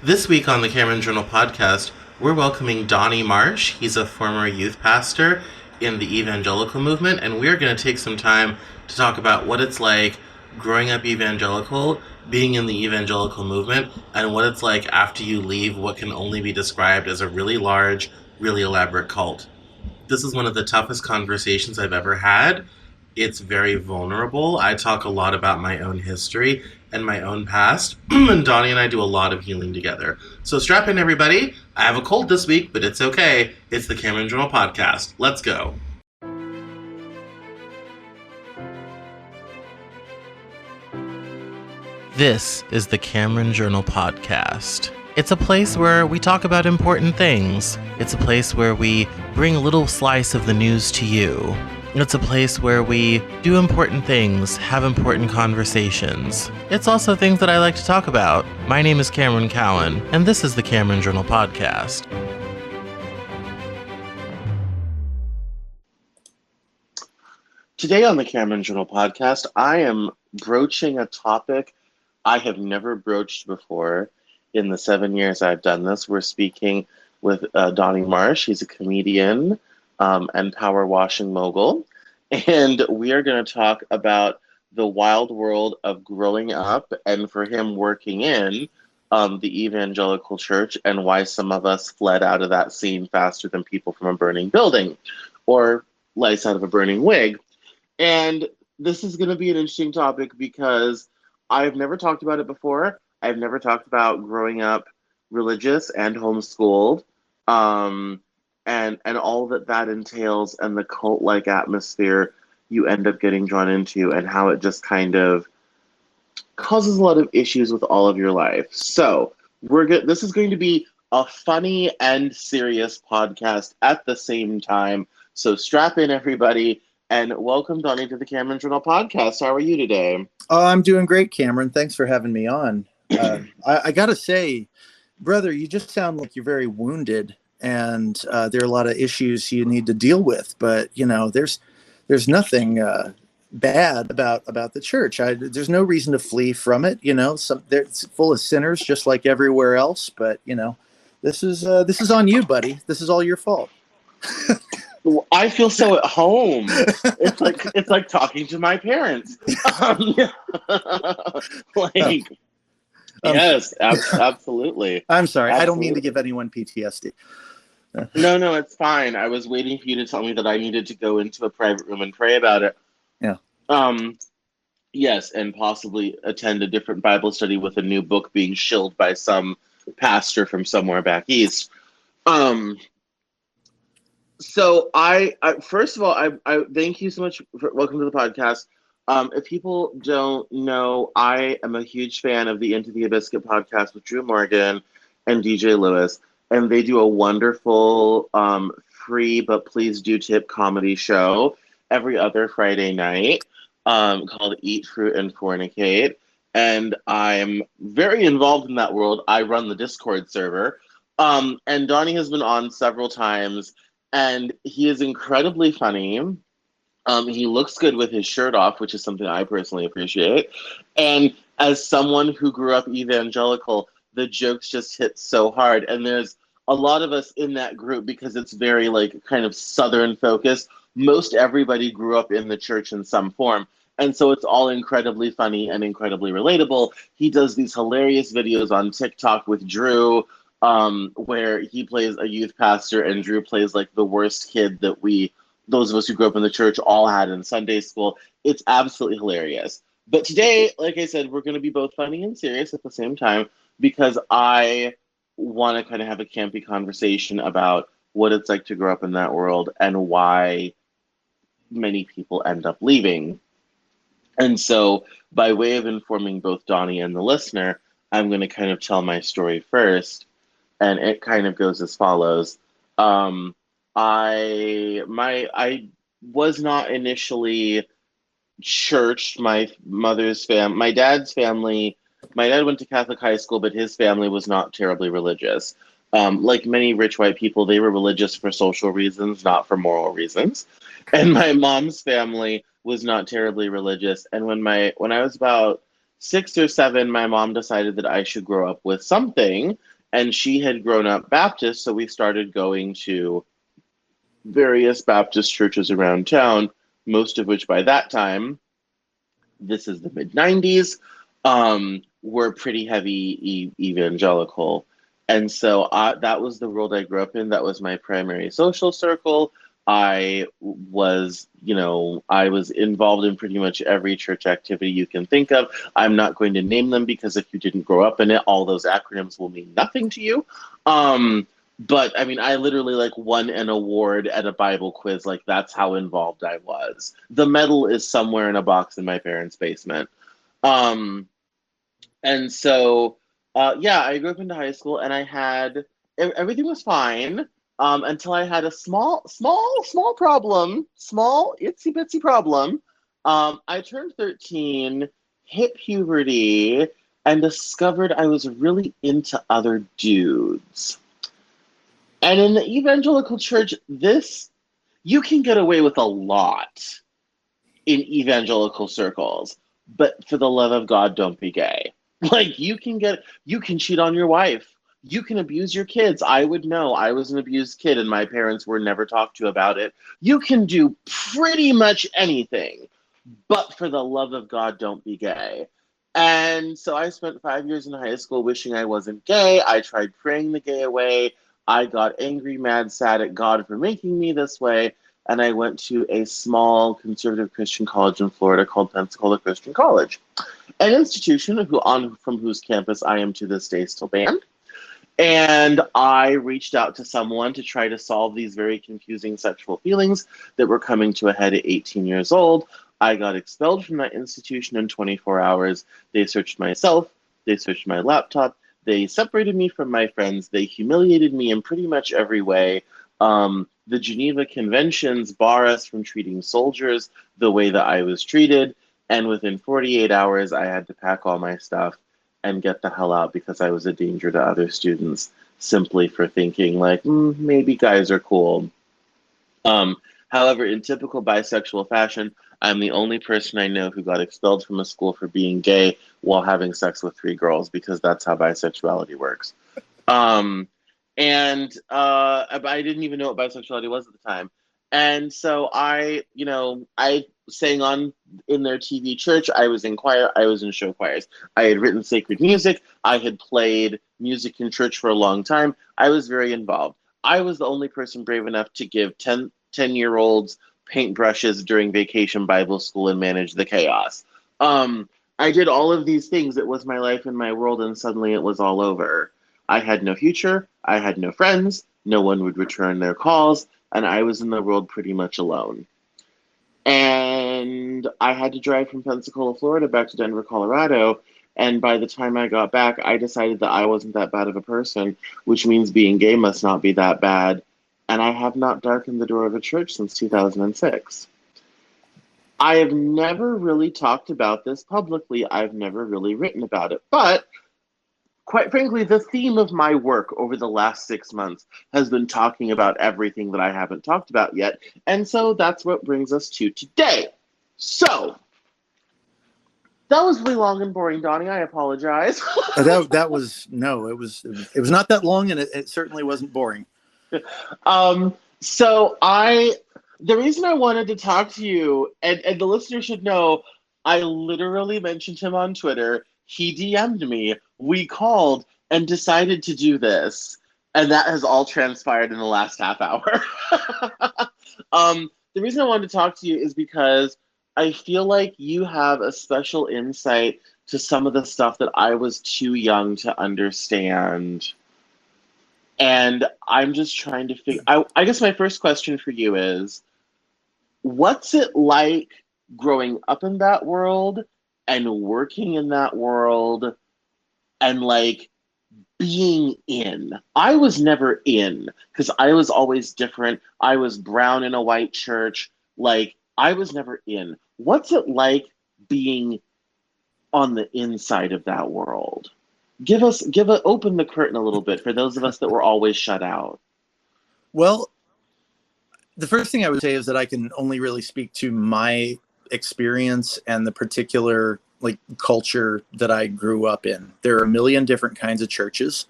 This week on the Cameron Journal podcast, we're welcoming Donnie Marsh. He's a former youth pastor in the evangelical movement, and we're going to take some time to talk about what it's like growing up evangelical, being in the evangelical movement, and what it's like after you leave what can only be described as a really large, really elaborate cult. This is one of the toughest conversations I've ever had. It's very vulnerable. I talk a lot about my own history and my own past, and Donnie and I do a lot of healing together. So strap in, everybody. I have a cold this week, but it's okay. It's the Cameron Journal podcast. Let's go. This is the Cameron Journal podcast. It's a place where we talk about important things. It's a place where we bring a little slice of the news to you. It's a place where we do important things, have important conversations. It's also things that I like to talk about. My name is Cameron Cowan, and this is the Cameron Journal podcast. Today on the Cameron Journal podcast, I am broaching a topic I have never broached before. In the 7 years I've done this, we're speaking with Donnie Marsh. He's a comedian and power washing mogul. And we are going to talk about the wild world of growing up and for him working in the evangelical church and why some of us fled out of that scene faster than people from a burning building or lice out of a burning wig. And this is going to be an interesting topic because I've never talked about it before. I've never talked about growing up religious and homeschooled, and all that entails, and the cult-like atmosphere you end up getting drawn into, and how it just kind of causes a lot of issues with all of your life. So this is going to be a funny and serious podcast at the same time. So strap in, everybody, and welcome Donnie to the Cameron Journal podcast. How are you today? Oh, I'm doing great, Cameron. Thanks for having me on. I got to say, brother, you just sound like you're very wounded, and there are a lot of issues you need to deal with. But there's nothing bad about the church. There's no reason to flee from it. It's full of sinners, just like everywhere else. But this is on you, buddy. This is all your fault. I feel so at home. It's like talking to my parents. Yes, absolutely. I'm sorry. Absolutely. I don't mean to give anyone PTSD. No, it's fine. I was waiting for you to tell me that I needed to go into a private room and pray about it. Yeah. Yes, and possibly attend a different Bible study with a new book being shilled by some pastor from somewhere back east. So I first of all, I thank you so much for welcome to the podcast. If people don't know, I am a huge fan of the Into the Abyss podcast with Drew Morgan and DJ Lewis, and they do a wonderful free but please do tip comedy show every other Friday night called Eat Fruit and Fornicate, and I'm very involved in that world. I run the Discord server, and Donnie has been on several times, and he is incredibly funny. He looks good with his shirt off, which is something I personally appreciate. And as someone who grew up evangelical, the jokes just hit so hard. And there's a lot of us in that group because it's very kind of Southern focused. Most everybody grew up in the church in some form. And so it's all incredibly funny and incredibly relatable. He does these hilarious videos on TikTok with Drew, where he plays a youth pastor and Drew plays the worst kid that those of us who grew up in the church all had in Sunday school. It's absolutely hilarious. But today, like I said, we're going to be both funny and serious at the same time because I want to kind of have a campy conversation about what it's like to grow up in that world and why many people end up leaving. And so by way of informing both Donnie and the listener, I'm going to kind of tell my story first. And it kind of goes as follows. I was not initially churched. My dad's family, my dad went to Catholic high school, but his family was not terribly religious. Like many rich white people, they were religious for social reasons, not for moral reasons. And my mom's family was not terribly religious. And when I was about 6 or 7, my mom decided that I should grow up with something. And she had grown up Baptist, so we started going to various Baptist churches around town, most of which by that time, this is the mid 90s, were pretty heavy evangelical. And so that was the world I grew up in. That was my primary social circle. I was, I was involved in pretty much every church activity you can think of. I'm not going to name them because if you didn't grow up in it, all those acronyms will mean nothing to you. But I mean, I literally like won an award at a Bible quiz. Like that's how involved I was. The medal is somewhere in a box in my parents' basement. Um, and so, yeah, I grew up into high school, and I had everything was fine until I had a small problem, small itsy bitsy problem. I turned 13, hit puberty, and discovered I was really into other dudes. And in the evangelical church, you can get away with a lot in evangelical circles, but for the love of God, don't be gay. Like you can cheat on your wife. You can abuse your kids. I would know. I was an abused kid and my parents were never talked to about it. You can do pretty much anything, but for the love of God, don't be gay. And so I spent 5 years in high school wishing I wasn't gay. I tried praying the gay away. I got angry, mad, sad at God for making me this way. And I went to a small conservative Christian college in Florida called Pensacola Christian College, an institution from whose campus I am to this day still banned. And I reached out to someone to try to solve these very confusing sexual feelings that were coming to a head at 18 years old. I got expelled from that institution in 24 hours. They searched my cell, they searched my laptop, they separated me from my friends, they humiliated me in pretty much every way. The Geneva Conventions bar us from treating soldiers the way that I was treated. And within 48 hours, I had to pack all my stuff and get the hell out because I was a danger to other students simply for thinking like, maybe guys are cool. However, in typical bisexual fashion, I'm the only person I know who got expelled from a school for being gay while having sex with 3 girls because that's how bisexuality works. I didn't even know what bisexuality was at the time. And so I sang on in their TV church. I was in choir. I was in show choirs. I had written sacred music. I had played music in church for a long time. I was very involved. I was the only person brave enough to give 10-year-olds paintbrushes during vacation Bible school and manage the chaos. I did all of these things. It was my life and my world, and suddenly it was all over. I had no future. I had no friends. No one would return their calls, and I was in the world pretty much alone. And I had to drive from Pensacola, Florida back to Denver, Colorado. And by the time I got back, I decided that I wasn't that bad of a person, which means being gay must not be that bad. And I have not darkened the door of a church since 2006. I have never really talked about this publicly. I've never really written about it. But quite frankly, the theme of my work over the last 6 months has been talking about everything that I haven't talked about yet. And so that's what brings us to today. So, that was really long and boring, Donnie. I apologize. That was, no, it was not that long, and it certainly wasn't boring. So the reason I wanted to talk to you, and the listener should know, I literally mentioned him on Twitter. He DM'd me. We called and decided to do this. And that has all transpired in the last half hour. The reason I wanted to talk to you is because I feel like you have a special insight to some of the stuff that I was too young to understand. And I'm just trying to figure. I guess my first question for you is, what's it like growing up in that world and working in that world and like being in? I was never in because I was always different. I was brown in a white church. Like I was never in. What's it like being on the inside of that world? Open the curtain a little bit for those of us that were always shut out. Well, the first thing I would say is that I can only really speak to my experience and the particular like culture that I grew up in. There are a million different kinds of churches.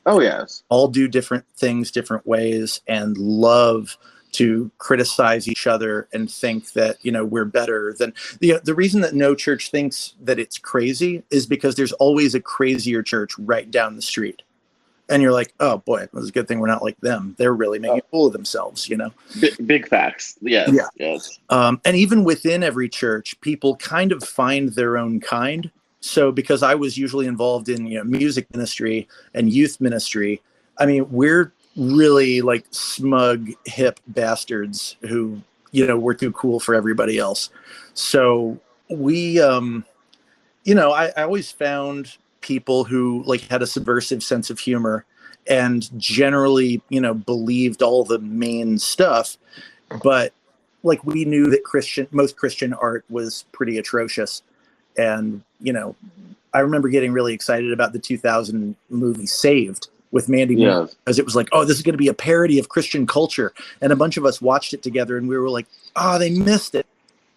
Oh, yes. All do different things different ways and love to criticize each other and think that, we're better than the reason that no church thinks that it's crazy is because there's always a crazier church right down the street. And you're like, oh boy, it was a good thing we're not like them. They're really making a fool of themselves, Big facts. Yes. Yeah. Yes. And even within every church, people kind of find their own kind. So because I was usually involved in music ministry and youth ministry, I mean, we're really like smug, hip bastards who, we're too cool for everybody else. So we, I always found people who like had a subversive sense of humor and generally, believed all the main stuff. But like we knew that most Christian art was pretty atrocious. And, I remember getting really excited about the 2000 movie Saved with Mandy Moore, because it was like, oh, this is going to be a parody of Christian culture. And a bunch of us watched it together and we were like, oh, they missed it.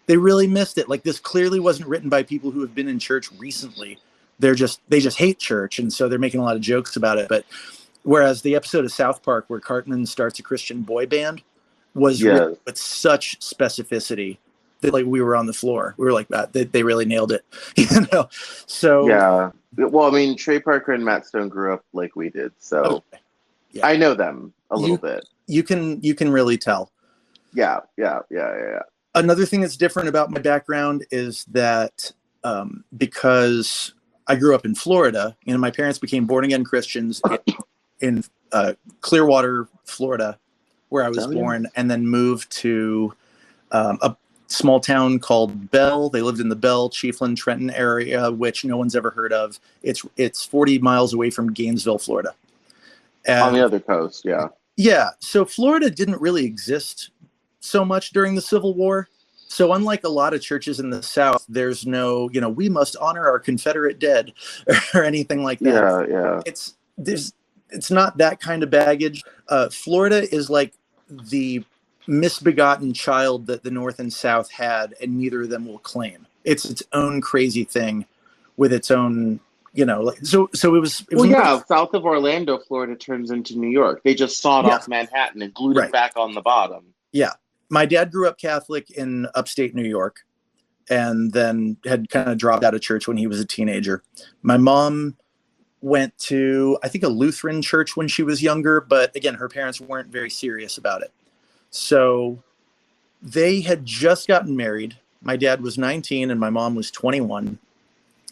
They really missed it. Like this clearly wasn't written by people who have been in church recently. They just hate church. And so they're making a lot of jokes about it. But whereas the episode of South Park where Cartman starts a Christian boy band was written with such specificity that like we were on the floor. We were like that. They really nailed it. So yeah. Well, I mean, Trey Parker and Matt Stone grew up like we did, so yeah. I know them a little bit. You can really tell. Yeah. Another thing that's different about my background is that because I grew up in Florida, my parents became born again Christians in Clearwater, Florida, where I was born, and then moved to a small town called Bell. They lived in the Bell, Chiefland, Trenton area, which no one's ever heard of. It's 40 miles away from Gainesville, Florida. And on the other coast, yeah. Yeah. So Florida didn't really exist so much during the Civil War. So unlike a lot of churches in the South, there's no, we must honor our Confederate dead or anything like that. Yeah. It's not that kind of baggage. Florida is like the misbegotten child that the North and South had, and neither of them will claim. It's its own crazy thing with its own, so it was south of Orlando, Florida turns into New York. They just sawed off Manhattan and glued it back on the bottom. Yeah. My dad grew up Catholic in upstate New York and then had kind of dropped out of church when he was a teenager. My mom went to, I think, a Lutheran church when she was younger, but again, her parents weren't very serious about it. So they had just gotten married. My dad was 19 and my mom was 21.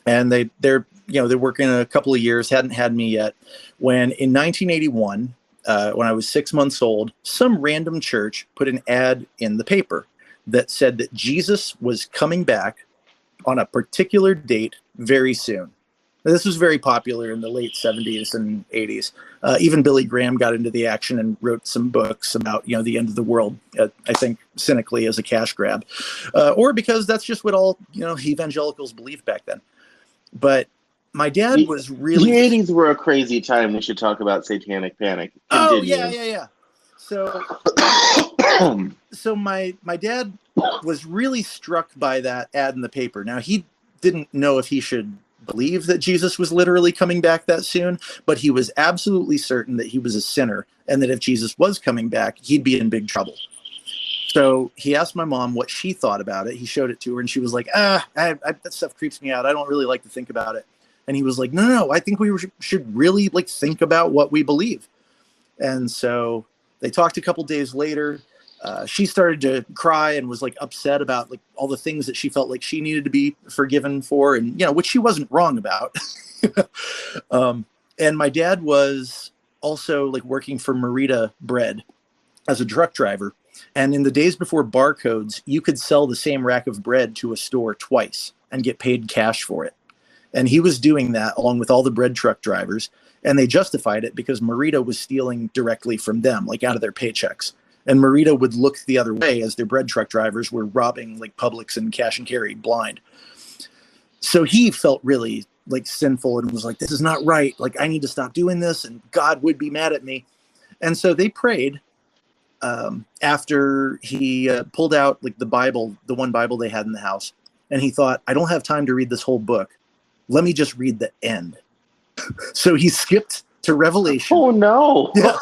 And they're working a couple of years, hadn't had me yet. When in 1981, when I was 6 months old, some random church put an ad in the paper that said that Jesus was coming back on a particular date very soon. Now, this was very popular in the late 70s and 80s. Even Billy Graham got into the action and wrote some books about, the end of the world, I think cynically as a cash grab, or because that's just what all, evangelicals believed back then. But my dad was really... The 80s were a crazy time. We should talk about Satanic Panic. Continue. Oh, yeah. So, so my dad was really struck by that ad in the paper. Now, he didn't know if he should believe that Jesus was literally coming back that soon, but he was absolutely certain that he was a sinner and that if Jesus was coming back, he'd be in big trouble. So he asked my mom what she thought about it. He showed it to her and she was like, that stuff creeps me out. I don't really like to think about it. And he was like, no, I think we should really think about what we believe. And so they talked a couple days later. She started to cry and was upset about all the things that she felt like she needed to be forgiven for, and which she wasn't wrong about. And my dad was also working for Merita Bread as a truck driver. And in the days before barcodes, you could sell the same rack of bread to a store twice and get paid cash for it. And he was doing that along with all the bread truck drivers. And they justified it because Merita was stealing directly from them, out of their paychecks. And Merita would look the other way as their bread truck drivers were robbing Publix and cash and carry blind. So he felt really sinful and was like, this is not right. I need to stop doing this and God would be mad at me. And so they prayed after he pulled out the Bible, the one Bible they had in the house. And he thought, I don't have time to read this whole book. Let me just read the end. So he skipped to Revelation. Oh no. Yeah.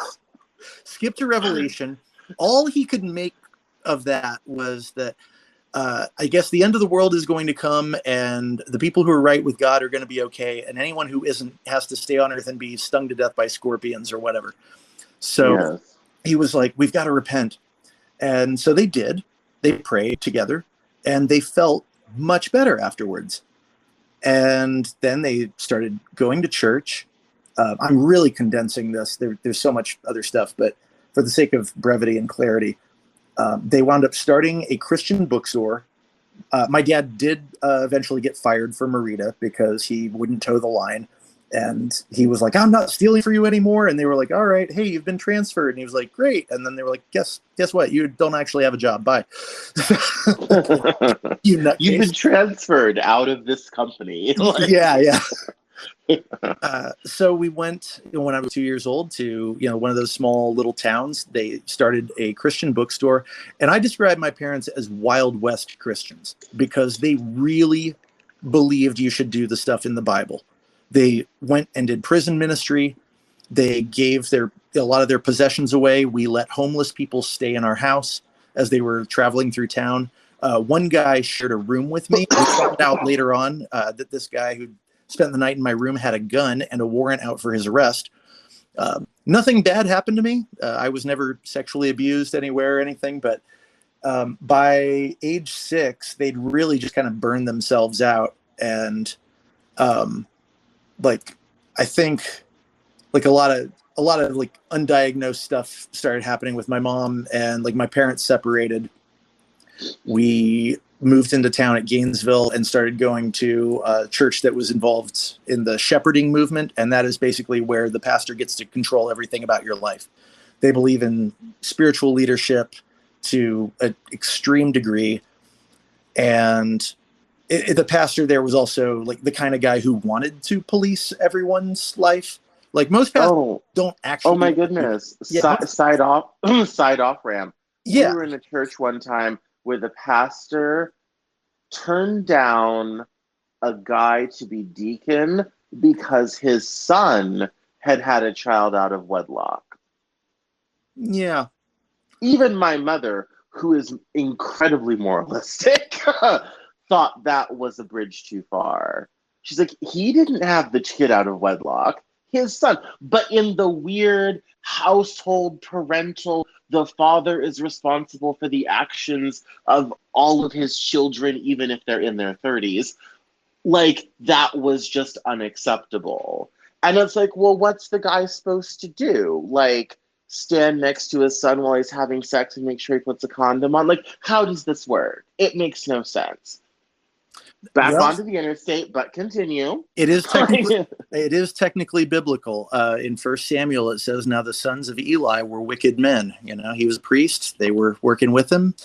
Skip to Revelation. All he could make of that was that I guess the end of the world is going to come, and the people who are right with God are going to be okay, and anyone who isn't has to stay on earth and be stung to death by scorpions or whatever. So Yes. he was like, we've got to repent. And so they did. They prayed together, and they felt much better afterwards. And then they started going to church. I'm really condensing this. There's so much other stuff, but for the sake of brevity and clarity, they wound up starting a Christian bookstore. My dad did eventually get fired for Merida because he wouldn't toe the line. And he was like, I'm not stealing for you anymore. And they were like, all right, hey, you've been transferred. And he was like, great. And then they were like, guess what? You don't actually have a job. Bye. You've been transferred out of this company. Yeah. So we went when I was 2 years old to one of those small little towns. They started a Christian bookstore, and I describe my parents as Wild West Christians because they really believed you should do the stuff in the Bible. They went and did prison ministry. They gave a lot of their possessions away. We let homeless people stay in our house as they were traveling through town. One guy shared a room with me. We found out later on that this guy who spent the night in my room had a gun and a warrant out for his arrest. Nothing bad happened to me. I was never sexually abused anywhere or anything, but by age 6, they'd really just kind of burned themselves out. And I think a lot of like undiagnosed stuff started happening with my mom, and like my parents separated. We moved into town at Gainesville and started going to a church that was involved in the shepherding movement. And that is basically where the pastor gets to control everything about your life. They believe in spiritual leadership to an extreme degree. And the pastor there was also like the kind of guy who wanted to police everyone's life. Like most pastors don't actually. Oh my goodness. Side off ramp. Yeah. We were in a church one time where the pastor turned down a guy to be deacon because his son had a child out of wedlock. Yeah. Even my mother, who is incredibly moralistic, thought that was a bridge too far. She's like, he didn't have the kid out of wedlock, his son. But in the weird household parental, the father is responsible for the actions of all of his children, even if they're in their 30s. Like, that was just unacceptable. And it's like, well, what's the guy supposed to do? Like, stand next to his son while he's having sex and make sure he puts a condom on? Like, how does this work? It makes no sense. Back onto the interstate, but continue. It is technically biblical. In 1 Samuel, it says, now the sons of Eli were wicked men. He was a priest. They were working with him.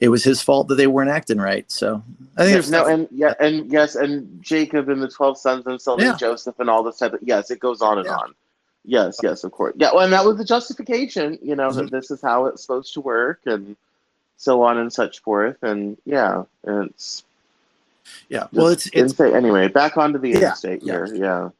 It was his fault that they weren't acting right. So I think and Jacob and the 12 sons and selling Joseph and all this type of, yes, it goes on and on. Yes, of course. Yeah, well, and that was the justification, that this is how it's supposed to work and so on and such forth. And it's... Yeah, well, it's insane. Anyway, back onto the interstate here. Yeah.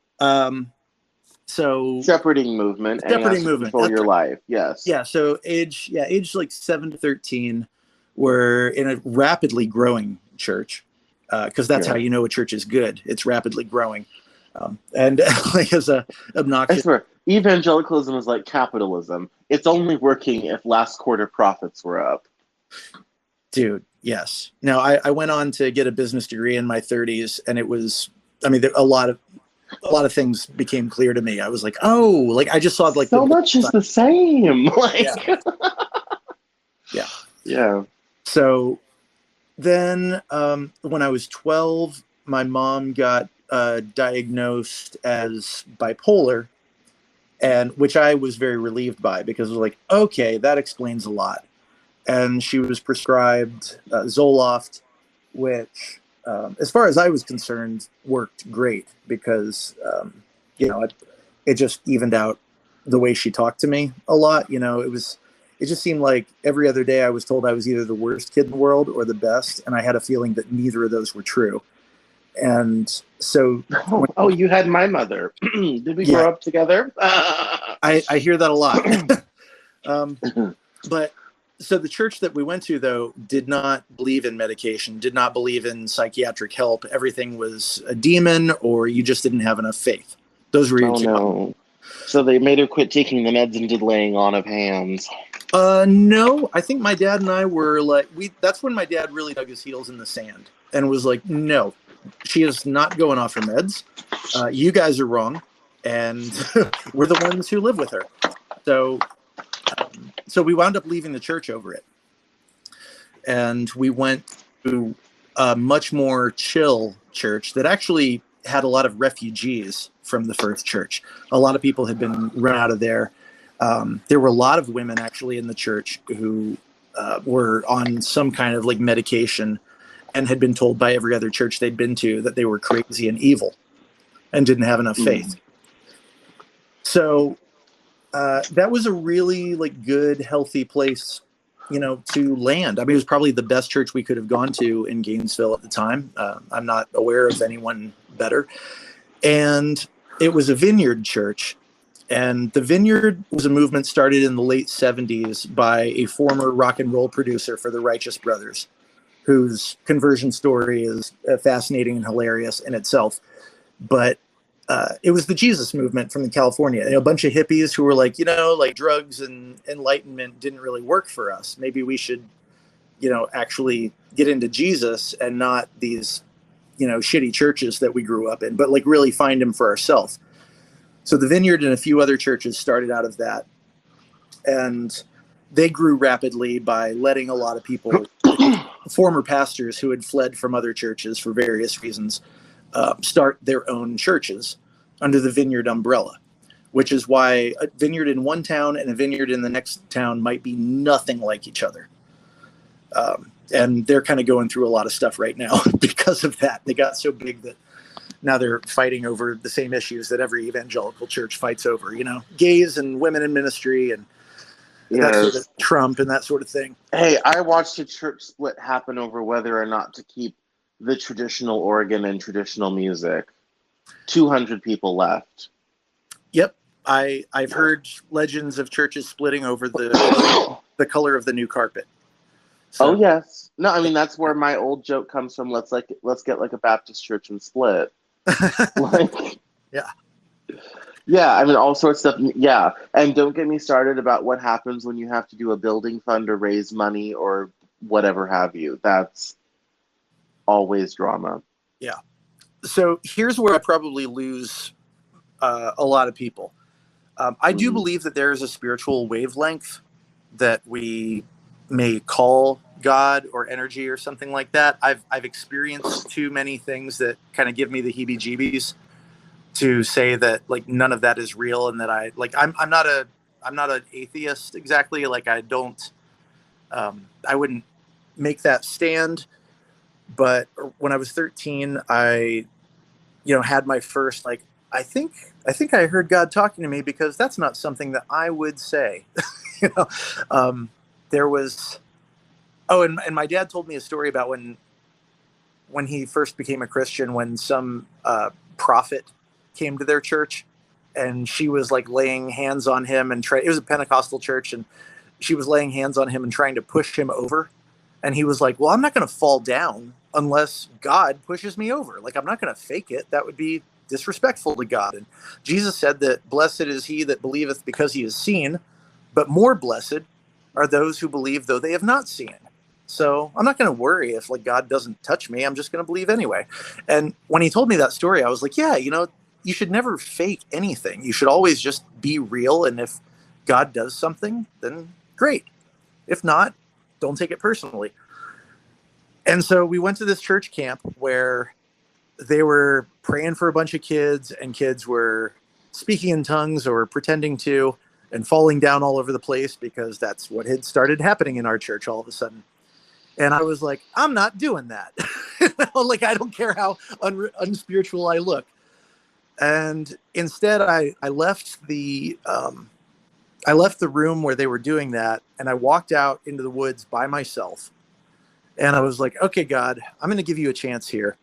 So shepherding movement. Control your life. Yes. Yeah. So age like 7 to 13, we're in a rapidly growing church, because that's how you know a church is good. It's rapidly growing, and like as a obnoxious. I swear, evangelicalism is like capitalism. It's only working if last quarter profits were up. Dude. Yes. Now, I went on to get a business degree in my 30s, and it was, a lot of things became clear to me. I was like, I just saw like so much is the same. Like, yeah. So then, when I was 12, my mom got diagnosed as bipolar, and which I was very relieved by because it was like, okay, that explains a lot. And she was prescribed Zoloft, which, as far as I was concerned, worked great because, it just evened out the way she talked to me a lot. It just seemed like every other day I was told I was either the worst kid in the world or the best. And I had a feeling that neither of those were true. And so, Oh, you had my mother. Did we yeah, grow up together? I hear that a lot. But so the church that we went to, though, did not believe in medication, did not believe in psychiatric help. Everything was a demon, or you just didn't have enough faith. Those were your Oh two. no. So they made her quit taking the meds and did laying on of hands. No, I think my dad and I were like, that's when my dad really dug his heels in the sand and was like, no, she is not going off her meds. You guys are wrong. And we're the ones who live with her. So we wound up leaving the church over it. And we went to a much more chill church that actually had a lot of refugees from the first church. A lot of people had been run out of there. There were a lot of women actually in the church who were on some kind of like medication and had been told by every other church they'd been to that they were crazy and evil and didn't have enough faith. So that was a really like good, healthy place, to land. I mean, it was probably the best church we could have gone to in Gainesville at the time. I'm not aware of anyone better. And it was a vineyard church. And the Vineyard was a movement started in the late 70s by a former rock and roll producer for the Righteous Brothers, whose conversion story is fascinating and hilarious in itself. But it was the Jesus movement from California. A bunch of hippies who were like, like drugs and enlightenment didn't really work for us. Maybe we should, actually get into Jesus and not these, shitty churches that we grew up in, but like really find him for ourselves. So the Vineyard and a few other churches started out of that. And they grew rapidly by letting a lot of people, former pastors who had fled from other churches for various reasons, start their own churches under the Vineyard umbrella, which is why a vineyard in one town and a vineyard in the next town might be nothing like each other. And they're kind of going through a lot of stuff right now because of that. They got so big that now they're fighting over the same issues that every evangelical church fights over, gays and women in ministry and that sort of Trump and that sort of thing. Hey, I watched a church split happen over whether or not to keep the traditional organ and traditional music. 200 people left. Yep. I've heard legends of churches splitting over the color of the new carpet. So. Oh yes. No, I mean that's where my old joke comes from. Let's get like a Baptist church and split. Yeah, I mean all sorts of stuff. Yeah, and don't get me started about what happens when you have to do a building fund or raise money or whatever have you. That's always drama. Yeah. So here's where I probably lose a lot of people. I do believe that there is a spiritual wavelength that we may call God or energy or something like that. I've experienced too many things that kind of give me the heebie-jeebies to say that like none of that is real and that I'm not an atheist exactly. Like I wouldn't make that stand. But when I was 13, I had my first I think I heard God talking to me, because that's not something that I would say. There was and my dad told me a story about when he first became a Christian, when some prophet came to their church and she was like laying hands on him and it was a Pentecostal church, and she was laying hands on him and trying to push him over. And he was like, well, I'm not going to fall down unless God pushes me over. Like, I'm not going to fake it. That would be disrespectful to God. And Jesus said that blessed is he that believeth because he is seen, but more blessed are those who believe though they have not seen. So I'm not going to worry if like God doesn't touch me. I'm just going to believe anyway. And when he told me that story, I was like, yeah, you should never fake anything. You should always just be real. And if God does something, then great. If not, don't take it personally. And so we went to this church camp where they were praying for a bunch of kids, and kids were speaking in tongues or pretending to, and falling down all over the place, because that's what had started happening in our church all of a sudden. And I was like, I'm not doing that. Like, I don't care how unspiritual I look. And instead I left the room where they were doing that, and I walked out into the woods by myself. And I was like, okay, God, I'm going to give you a chance here.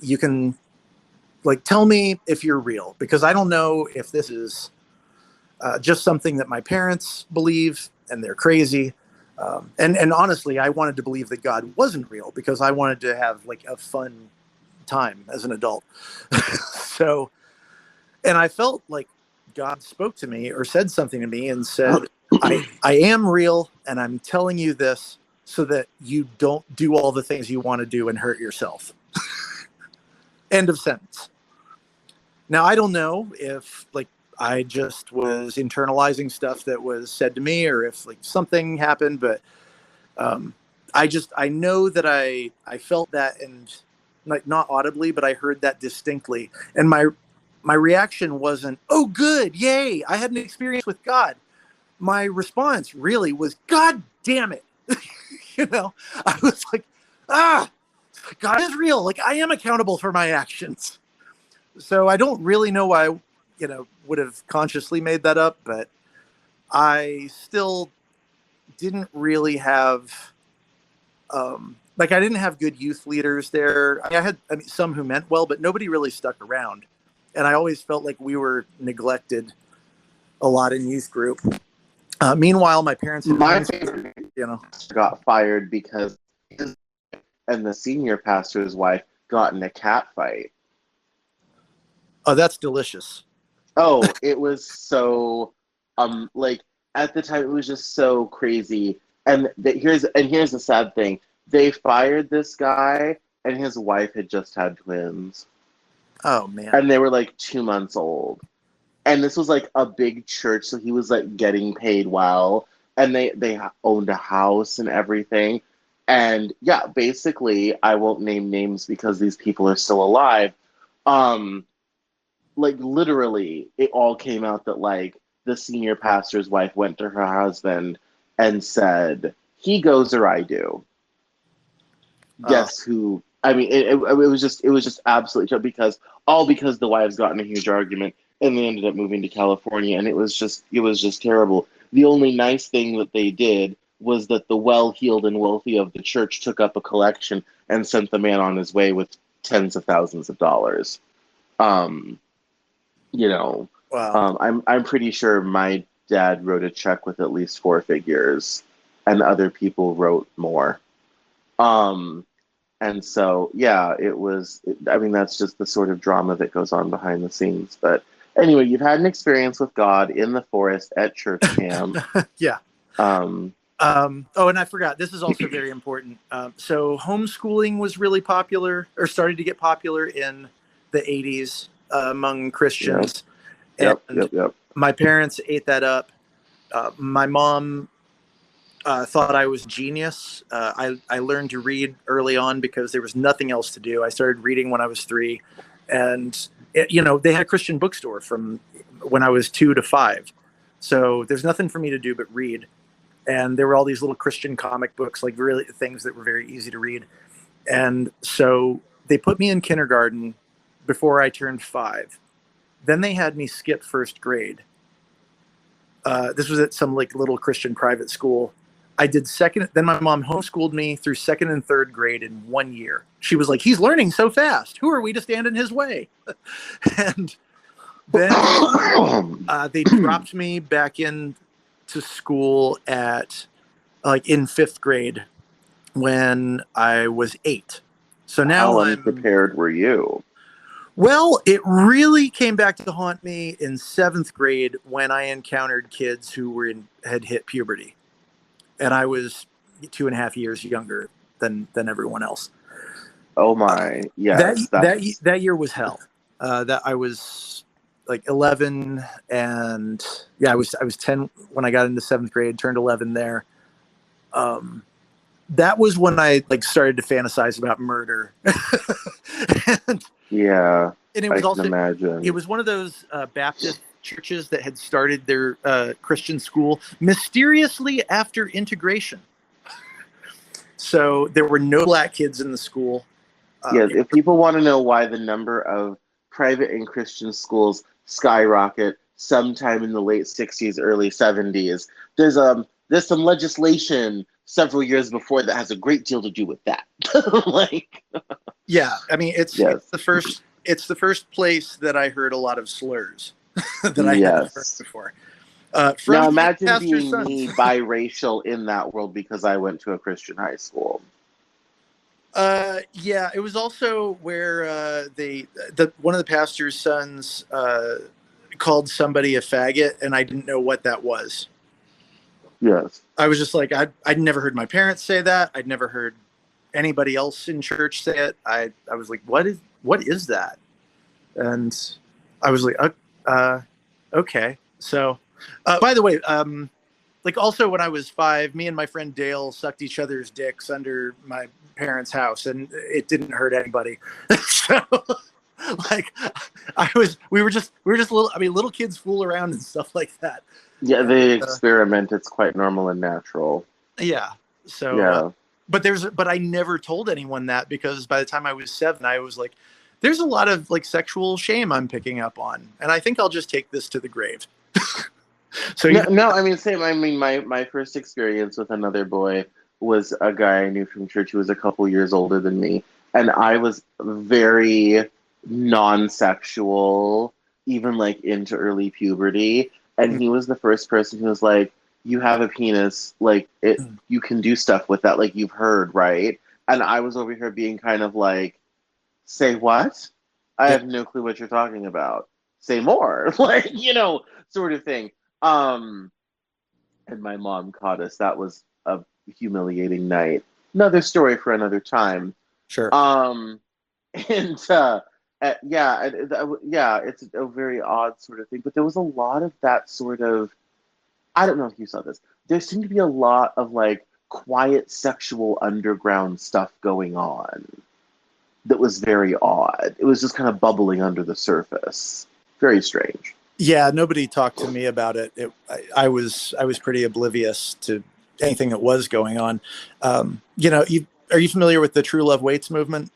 you can like tell me if you're real, because I don't know if this is just something that my parents believe and they're crazy. And honestly, I wanted to believe that God wasn't real because I wanted to have like a fun time as an adult. So, and I felt like God spoke to me or said something to me and said, I am real, and I'm telling you this so that you don't do all the things you want to do and hurt yourself. End of sentence. Now, I don't know if like I just was internalizing stuff that was said to me or if like something happened, but I know that I felt that, and like not audibly, but I heard that distinctly. And my reaction wasn't, "Oh, good, yay, I had an experience with God." My response really was, "God damn it." You know, I was like, "Ah, God is real. Like I am accountable for my actions." So I don't really know why I, would have consciously made that up, but I still didn't really have like I didn't have good youth leaders there. I had some who meant well, but nobody really stuck around. And I always felt like we were neglected a lot in youth group. Meanwhile, my parents had My favorite got fired because his and the senior pastor's wife got in a cat fight. Oh, that's delicious. Oh, it was so like at the time it was just so crazy. And here's the sad thing. They fired this guy and his wife had just had twins. Oh man. And they were like 2 months old. And this was like a big church, so he was like getting paid well. And they owned a house and everything. And yeah, basically, I won't name names because these people are still alive. Like literally, it all came out that like the senior pastor's wife went to her husband and said, "He goes or I do." Guess who? I mean, it was just absolutely because the wives got in a huge argument and they ended up moving to California, and it was just terrible. The only nice thing that they did was that the well-heeled and wealthy of the church took up a collection and sent the man on his way with tens of thousands of dollars. Wow. I'm pretty sure my dad wrote a check with at least four figures, and other people wrote more. And so, yeah, that's just the sort of drama that goes on behind the scenes. But anyway, you've had an experience with God in the forest at church camp. Yeah. Oh, and I forgot, this is also very important. So homeschooling was really popular, or started to get popular in the 80s among Christians. Yep. My parents ate that up. My mom thought I was genius. I learned to read early on because there was nothing else to do. I started reading when I was 3, and they had a Christian bookstore from when I was 2 to 5. So there's nothing for me to do but read. And there were all these little Christian comic books, like really things that were very easy to read. And so they put me in kindergarten before I turned 5. Then they had me skip first grade. This was at some like little Christian private school. I did second. Then my mom homeschooled me through 2nd and 3rd grade in 1 year. She was like, "He's learning so fast. Who are we to stand in his way?" And then they dropped me back in to school at like in 5th grade when I was 8. So now how unprepared were you? Well, it really came back to haunt me in 7th grade when I encountered kids who had hit puberty, and I was 2.5 years younger than everyone else. Oh my, yes. That year was hell. That I was like 11, and yeah, I was 10 when I got into 7th grade. Turned 11 there. That was when I like started to fantasize about murder. Yeah, and it was I can imagine. It was one of those Baptist churches that had started their Christian school mysteriously after integration. So there were no black kids in the school. Yeah, if people want to know why the number of private and Christian schools skyrocket sometime in the late 60s, early 70s, there's some legislation several years before that has a great deal to do with that. Like, Yeah, I mean, yes, it's the first place that I heard a lot of slurs that I hadn't heard yes. before. From Now the imagine pastor's being sons. me biracial in that world because I went to a Christian high school. Yeah, it was also where one of the pastor's sons called somebody a faggot, and I didn't know what that was. Yes. I was just like, I'd never heard my parents say that. I'd never heard anybody else in church say it. I was like, what is that? And I was like, okay. So, by the way, like also when I was 5, me and my friend Dale sucked each other's dicks under my parents' house, and it didn't hurt anybody. So, like, we were just little. I mean, little kids fool around and stuff like that. Yeah, And, they experiment. It's quite normal and natural. yeah. So, Yeah. but I never told anyone that, because by the time I was 7, I was like, there's a lot of like sexual shame I'm picking up on, and I think I'll just take this to the grave. So No, I mean, same. I mean, my first experience with another boy was a guy I knew from church who was a couple years older than me, and I was very non-sexual, even like into early puberty, and he was the first person who was like, "You have a penis, like you can do stuff with that, like you've heard, right?" And I was over here being kind of like, "Say what? I yeah, have no clue what you're talking about. Say more," like sort of thing. Um, and my mom caught us. That was a humiliating night. Another story for another time. sure. Um, and yeah, yeah, it's a very odd sort of thing. But there was a lot of that sort of. I don't know if you saw this. There seemed to be a lot of like quiet sexual underground stuff going on that was very odd. It was just kind of bubbling under the surface. Very strange. Yeah, nobody talked to me about it. I was pretty oblivious to anything that was going on. Are you familiar with the True Love Waits movement?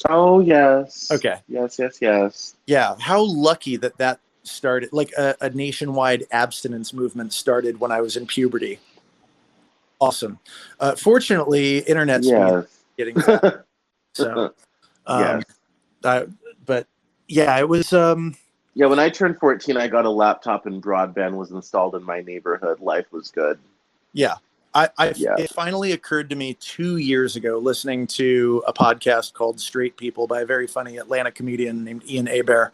Oh, yes. Okay. Yes, yes, yes. Yeah. How lucky that started, like a nationwide abstinence movement started when I was in puberty. Awesome. Fortunately, internet speed Yes. getting fast. So, um, Yes. but yeah, it was, Yeah, when I turned 14, I got a laptop and broadband was installed in my neighborhood. Life was good. yeah. Yeah. It finally occurred to me 2 years ago, listening to a podcast called Straight People by a very funny Atlanta comedian named Ian Hebert,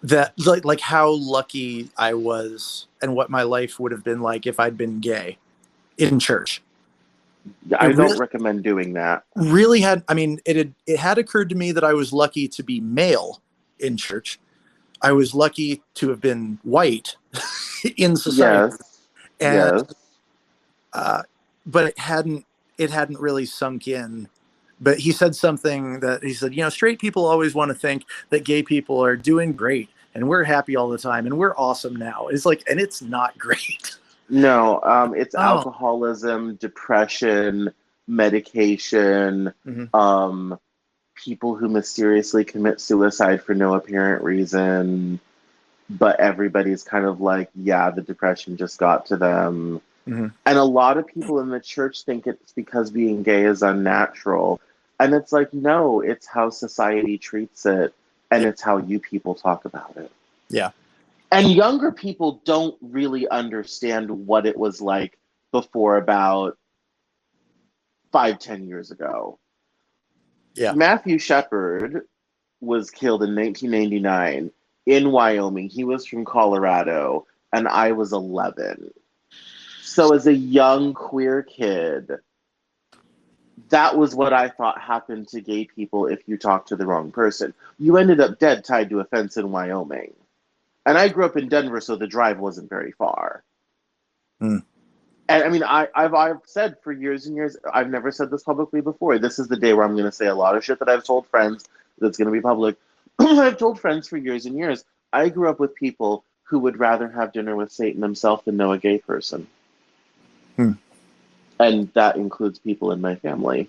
that like how lucky I was and what my life would have been like if I'd been gay in church. I It don't really, recommend doing that. really had, I mean, it had occurred to me that I was lucky to be male in church. I was lucky to have been white in society. Yes. And Yes. but it hadn't really sunk in. But he said something that he said, straight people always want to think that gay people are doing great and we're happy all the time and we're awesome now. It's like, and it's not great. No, it's Oh, alcoholism, depression, medication, hmm, um, people who mysteriously commit suicide for no apparent reason, but everybody's kind of like, yeah, the depression just got to them. hmm, And a lot of people in the church think it's because being gay is unnatural. And it's like, no, it's how society treats it, and yeah, it's how you people talk about it. yeah, And younger people don't really understand what it was like before about 5, 10 years ago. yeah. Matthew Shepard was killed in 1989 in Wyoming. He was from Colorado, and I was 11. So, as a young queer kid, that was what I thought happened to gay people if you talked to the wrong person. You ended up dead tied to a fence in Wyoming. And I grew up in Denver, so the drive wasn't very far. Mm. And I mean, I've said for years and years, I've never said this publicly before. This is the day where I'm going to say a lot of shit that I've told friends that's going to be public. I've told friends for years and years. I grew up with people who would rather have dinner with Satan himself than know a gay person. Hmm. And that includes people in my family.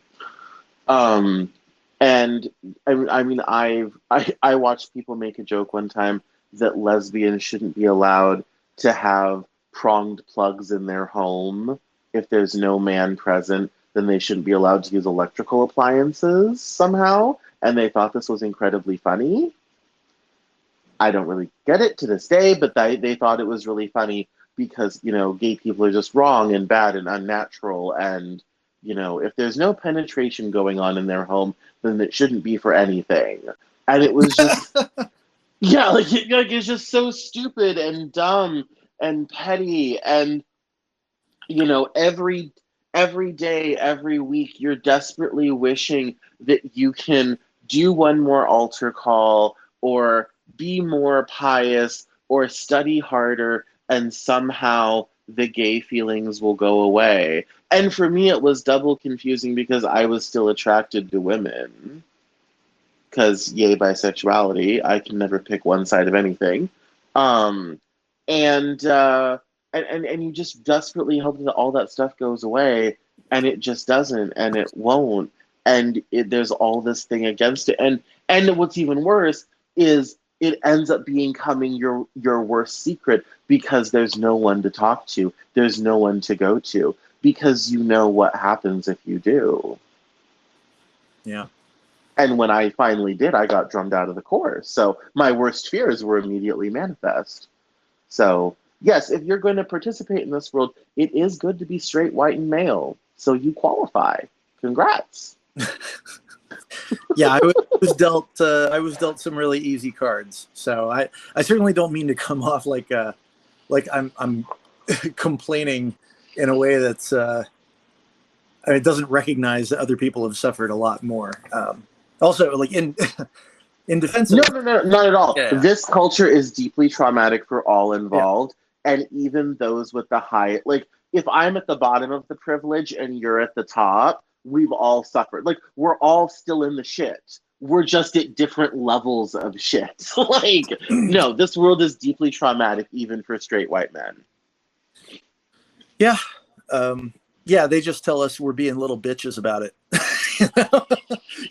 Um, and I mean, I watched people make a joke one time that lesbians shouldn't be allowed to have pronged plugs in their home if there's no man present then they shouldn't be allowed to use electrical appliances somehow. And they thought this was incredibly funny. I don't really get it to this day, but they thought it was really funny because, gay people are just wrong and bad and unnatural. And, if there's no penetration going on in their home, then it shouldn't be for anything. And it was just, yeah, it's just so stupid and dumb and petty. And, every day, every week, you're desperately wishing that you can do one more altar call or be more pious or study harder, and somehow the gay feelings will go away. And for me, it was double confusing because I was still attracted to women. Because yay, bisexuality, I can never pick one side of anything. Um, and, uh, and you just desperately hope that all that stuff goes away, and it just doesn't, and it won't. And there's all this thing against it. And what's even worse is it ends up becoming your worst secret because there's no one to talk to. There's no one to go to because you know what happens if you do. Yeah. And when I finally did, I got drummed out of the course. So my worst fears were immediately manifest. So yes, if you're going to participate in this world, it is good to be straight, white, and male. So you qualify. Congrats. Yeah, I was dealt some really easy cards. So I certainly don't mean to come off like I'm complaining in a way that's it doesn't recognize that other people have suffered a lot more. Also, like in defense of No, not at all. yeah. This culture is deeply traumatic for all involved, and even those with the high. Like, if I'm at the bottom of the privilege and you're at the top, we've all suffered. Like, we're all still in the shit. We're just at different levels of shit. Like, no, this world is deeply traumatic, even for straight white men. Yeah. Yeah, they just tell us we're being little bitches about it.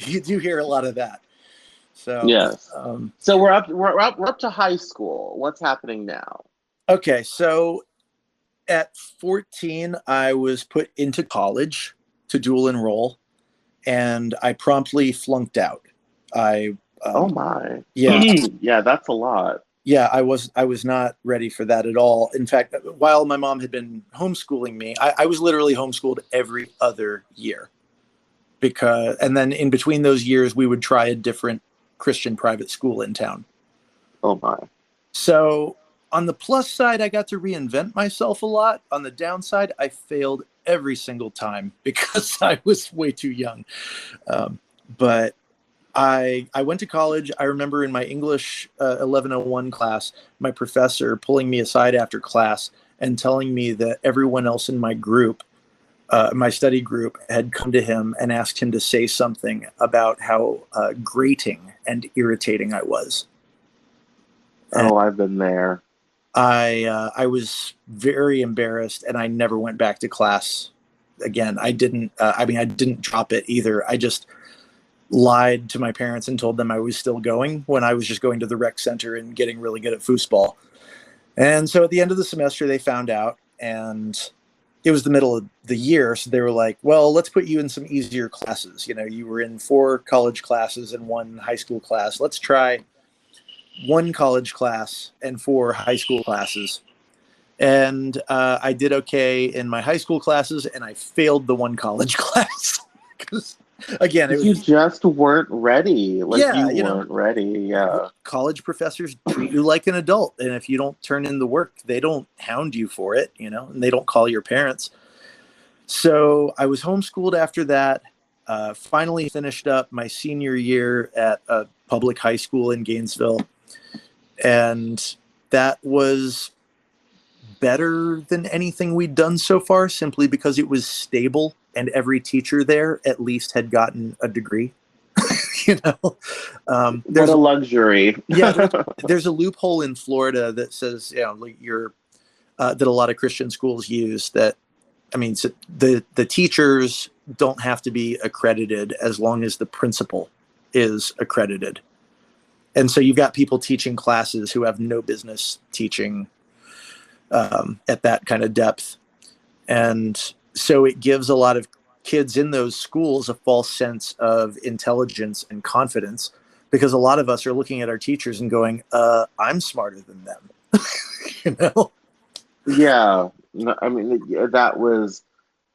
You do hear a lot of that. So yes. So we're up to high school. What's happening now? Okay, so at 14, I was put into college to dual enroll, and I promptly flunked out. Oh my. Yeah. Yeah, that's a lot. Yeah, I was not ready for that at all. In fact, while my mom had been homeschooling me, I was literally homeschooled every other year. And then in between those years, we would try a different Christian private school in town. Oh my. So on the plus side, I got to reinvent myself a lot. On the downside, I failed every single time because I was way too young. But I went to college. I remember in my English 1101 class, my professor pulling me aside after class and telling me that everyone else in my group, my study group, had come to him and asked him to say something about how grating and irritating I was. Oh, I've been there. I was very embarrassed, and I never went back to class again. I didn't drop it either. I just lied to my parents and told them I was still going when I was just going to the rec center and getting really good at foosball. And so at the end of the semester, they found out, and it was the middle of the year. So they were like, well, let's put you in some easier classes. You were in 4 college classes and 1 high school class. Let's try 1 college class and 4 high school classes. And I did okay in my high school classes, and I failed the 1 college class. Because again, you just weren't ready. Like, you weren't ready. Yeah. College professors treat you like an adult, and if you don't turn in the work, they don't hound you for it, and they don't call your parents. So I was homeschooled after that. Finally finished up my senior year at a public high school in Gainesville, and that was better than anything we'd done so far, simply because it was stable and every teacher there at least had gotten a degree. What a luxury. Yeah, there's a loophole in Florida that says, that a lot of Christian schools use, that, so the teachers don't have to be accredited as long as the principal is accredited. And so you've got people teaching classes who have no business teaching at that kind of depth. And so it gives a lot of kids in those schools a false sense of intelligence and confidence, because a lot of us are looking at our teachers and going, I'm smarter than them. You know? Yeah. No, I mean, that was,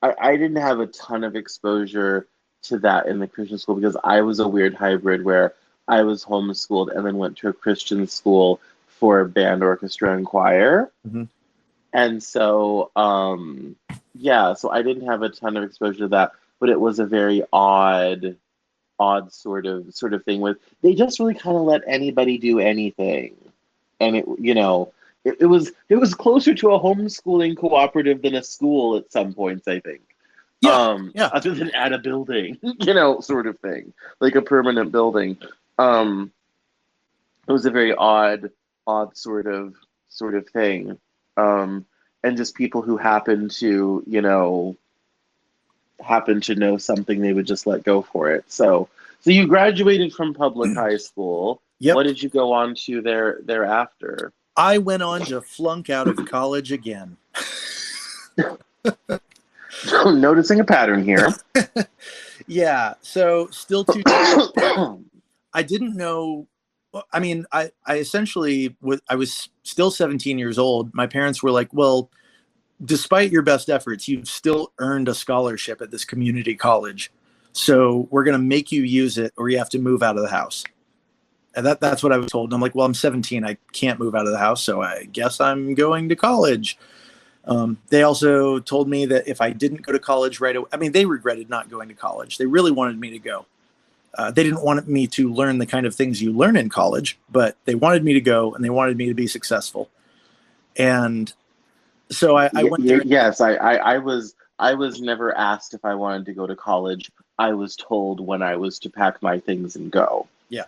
I didn't have a ton of exposure to that in the Christian school because I was a weird hybrid where I was homeschooled and then went to a Christian school for band, orchestra, and choir. Mm-hmm. And so, yeah, so I didn't have a ton of exposure to that, but it was a very odd sort of thing with they just really kind of let anybody do anything. And it was closer to a homeschooling cooperative than a school at some points, I think. Yeah. Yeah. Other than at a building, sort of thing, like a permanent building. It was a very odd sort of thing. And just people who happen to know something, they would just let go for it. So you graduated from public high school. Yep. What did you go on to thereafter? I went on to flunk out of college again. Noticing a pattern here. Yeah. So still too. I didn't know. I mean, I essentially I was still 17 years old. My parents were like, well, despite your best efforts, you've still earned a scholarship at this community college. So we're going to make you use it or you have to move out of the house. And that's what I was told. And I'm like, well, I'm 17. I can't move out of the house. So I guess I'm going to college. They also told me that if I didn't go to college right away, I mean, they regretted not going to college. They really wanted me to go. They didn't want me to learn the kind of things you learn in college, but they wanted me to go and they wanted me to be successful. And so I went there. Yes, I was never asked if I wanted to go to college. I was told when I was to pack my things and go. Yeah.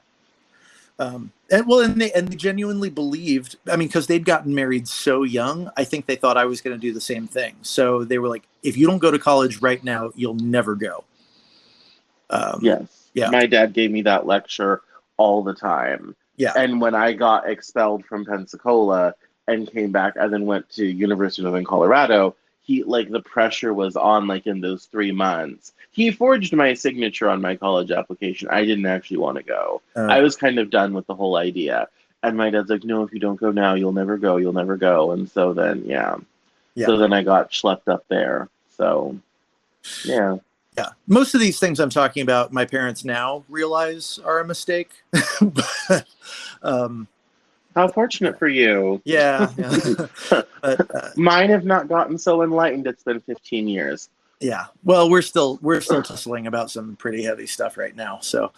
And they genuinely believed, I mean, because they'd gotten married so young, I think they thought I was going to do the same thing. So they were like, if you don't go to college right now, you'll never go. Yes. Yeah. My dad gave me that lecture all the time. Yeah. And when I got expelled from Pensacola and came back and then went to University of Northern Colorado, the pressure was on in those 3 months. He forged my signature on my college application. I didn't actually want to go. I was kind of done with the whole idea. And my dad's like, no, if you don't go now, you'll never go. You'll never go. And so then, yeah. So then I got schlepped up there. So, yeah. Yeah. Most of these things I'm talking about, my parents now realize are a mistake. But, how fortunate for you. Yeah. But, mine have not gotten so enlightened. It's been 15 years. Yeah. Well, we're still tussling about some pretty heavy stuff right now. So,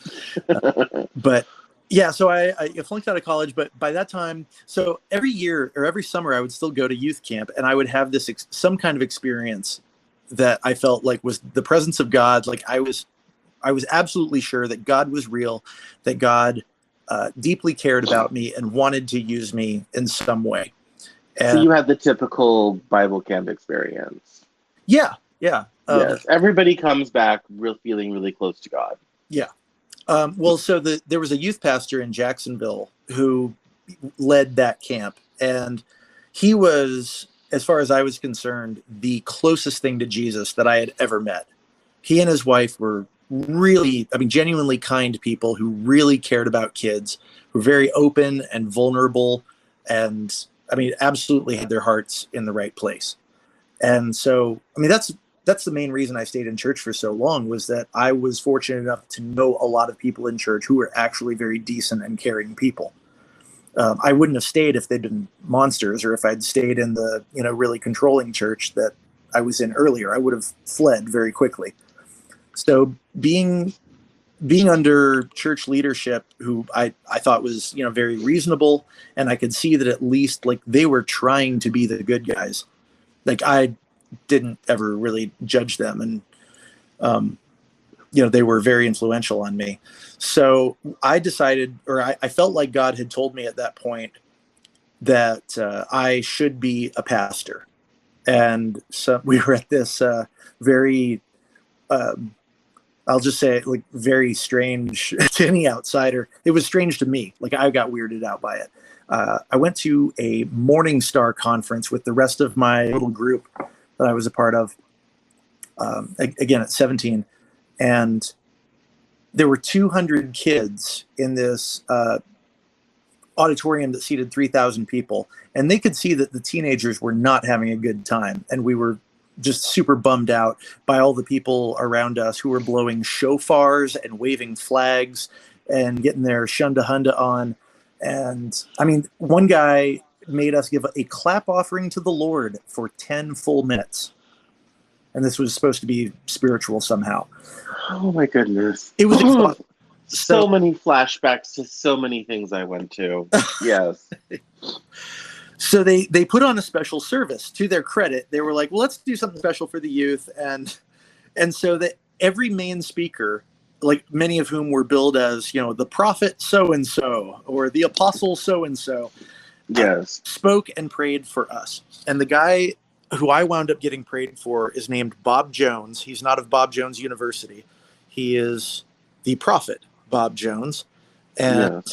but yeah, so I flunked out of college, but by that time, so every year or every summer I would still go to youth camp and I would have this some kind of experience that I felt like was the presence of God. Like I was absolutely sure that God was real, that God deeply cared about me and wanted to use me in some way. And so you had the typical Bible camp experience. Yeah. Yeah. Yes. Everybody comes back feeling really close to God. Yeah. Well, so there was a youth pastor in Jacksonville who led that camp, and he was, as far as I was concerned, the closest thing to Jesus that I had ever met. He and his wife were really, genuinely kind people who really cared about kids, who were very open and vulnerable, and absolutely had their hearts in the right place. And so, that's the main reason I stayed in church for so long, was that I was fortunate enough to know a lot of people in church who were actually very decent and caring people. I wouldn't have stayed if they'd been monsters, or if I'd stayed in the, really controlling church that I was in earlier. I would have fled very quickly. So being under church leadership who I thought was, very reasonable, and I could see that at least they were trying to be the good guys. I didn't ever really judge them, and they were very influential on me. So I decided, or I felt like God had told me at that point that I should be a pastor. And so we were at this very I'll just say very strange to any outsider. It was strange to me. I got weirded out by it. I went to a Morning Star conference with the rest of my little group that I was a part of. again at 17, and there were 200 kids in this auditorium that seated 3,000 people, and they could see that the teenagers were not having a good time, and we were just super bummed out by all the people around us who were blowing shofars and waving flags and getting their shunda hunda on. And I mean, one guy made us give a clap offering to the Lord for 10 full minutes, and this was supposed to be spiritual somehow. Oh my goodness, it was exhausting. So many flashbacks to so many things I went to. Yes. So they put on a special service. To their credit, they were like, well, let's do something special for the youth. And so that every main speaker, like many of whom were billed as, you know, the prophet so-and-so or the apostle so-and-so, yes, spoke and prayed for us. And the guy who I wound up getting prayed for is named Bob Jones. He's not of Bob Jones University. He is the prophet Bob Jones. And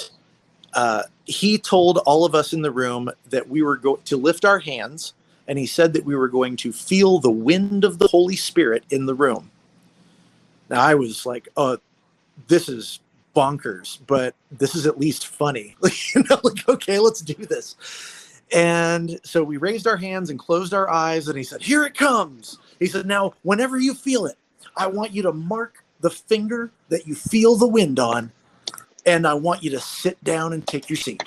he told all of us in the room that we were going to lift our hands, and he said that we were going to feel the wind of the Holy Spirit in the room. Now I was like, oh, this is bonkers, but this is at least funny. You know, like, okay, let's do this. And so we raised our hands and closed our eyes, and he said, here it comes. He said, now, whenever you feel it, I want you to mark the finger that you feel the wind on, and I want you to sit down and take your seat.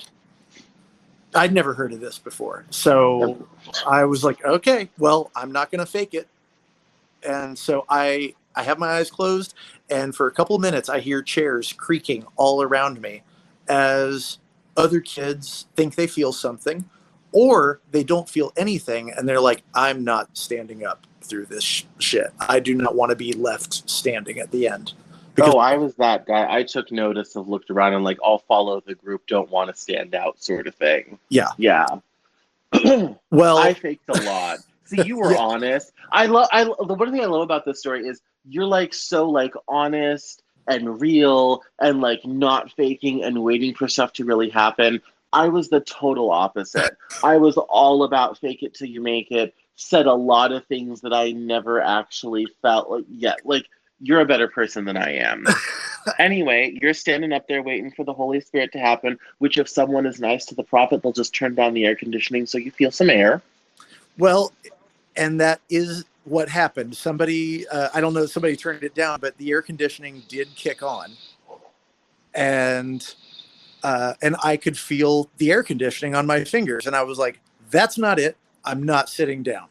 I'd never heard of this before. So I was like, okay, well, I'm not going to fake it. And so I have my eyes closed, and for a couple of minutes, I hear chairs creaking all around me as other kids think they feel something, or they don't feel anything, and they're like, I'm not standing up through this shit. I do not want to be left standing at the end. Because I was that guy. I took notice of, looked around, and like, I'll follow the group, don't want to stand out sort of thing. Yeah. Well, I faked a lot. See, you were honest. The one thing I love about this story is you're like so like honest and real and like not faking and waiting for stuff to really happen. I was the total opposite. I was all about fake it till you make it. Said a lot of things that I never actually felt like. Yeah, like, you're a better person than I am. Anyway, you're standing up there waiting for the Holy Spirit to happen, which if someone is nice to the prophet, they'll just turn down the air conditioning so you feel some air. Well, and that is what happened. Somebody, I don't know, somebody turned it down, but the air conditioning did kick on. And I could feel the air conditioning on my fingers. And I was like, that's not it. I'm not sitting down.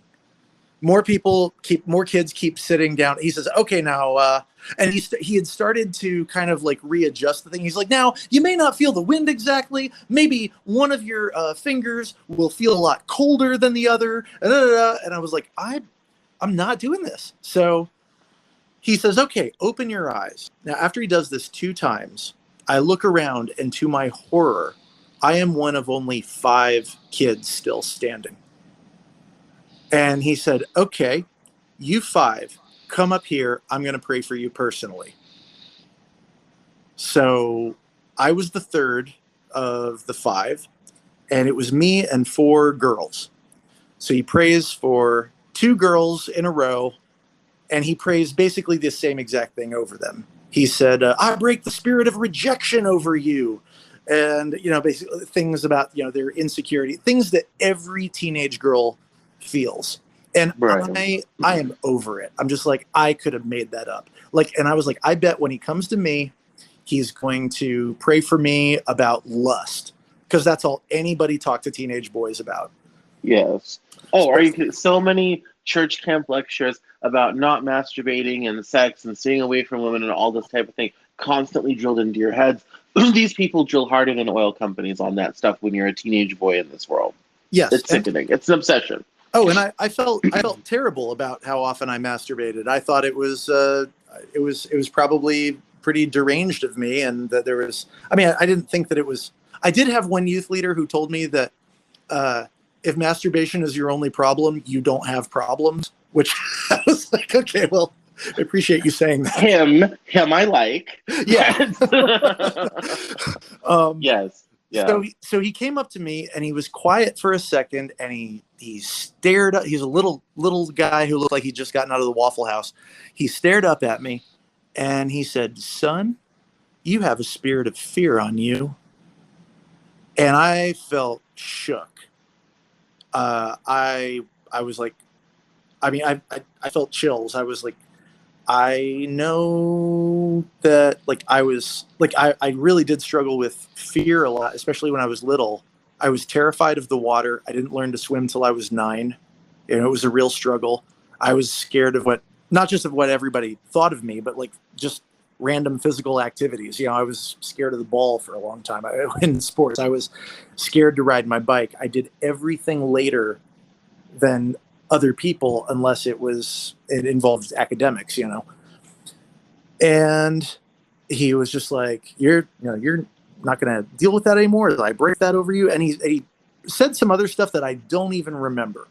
More kids keep sitting down. He says, okay, now, and he had started to kind of like readjust the thing. He's like, now you may not feel the wind exactly. Maybe one of your fingers will feel a lot colder than the other. And I was like, I'm not doing this. So he says, okay, open your eyes. Now, after he does this 2 times, I look around, and to my horror, I am one of only 5 kids still standing. And he said, okay, you 5, come up here. I'm going to pray for you personally. So I was the 3rd of the 5, and it was me and 4 girls. So he prays for 2 girls in a row, and he prays basically the same exact thing over them. He said, I break the spirit of rejection over you. And, you know, basically things about, you know, their insecurity, things that every teenage girl feels. And right. I am over it. I'm just like, I could have made that up. Like, and I was like, I bet when he comes to me, he's going to pray for me about lust, because that's all anybody talk to teenage boys about. Yes. Oh, are you so many church camp lectures about not masturbating and sex and staying away from women and all this type of thing constantly drilled into your heads. These people drill harder than oil companies on that stuff when you're a teenage boy in this world. Yes. It's sickening. It's an obsession. Oh, and I felt terrible about how often I masturbated. I thought it was probably pretty deranged of me, and that there was, I mean, I didn't think that it was. I did have one youth leader who told me that if masturbation is your only problem, you don't have problems, which I was like, okay, well, I appreciate you saying that. Him I like. Yeah. Yes. Yeah. So he came up to me and he was quiet for a second and he stared up. He's a little guy who looked like he'd just gotten out of the Waffle House. He stared up at me and he said, "Son, you have a spirit of fear on you." And I felt shook. I was like, I mean, I felt chills. I was like, I know that, like, I really did struggle with fear a lot, especially when I was little. I was terrified of the water. I didn't learn to swim till I was 9. It was a real struggle. I was scared of not just of what everybody thought of me, but like just random physical activities. I was scared of the ball for a long time in sports. I was scared to ride my bike. I did everything later than other people unless it involved academics. And he was just like, you're not going to deal with that anymore. Did I break that over you? And he said some other stuff that I don't even remember.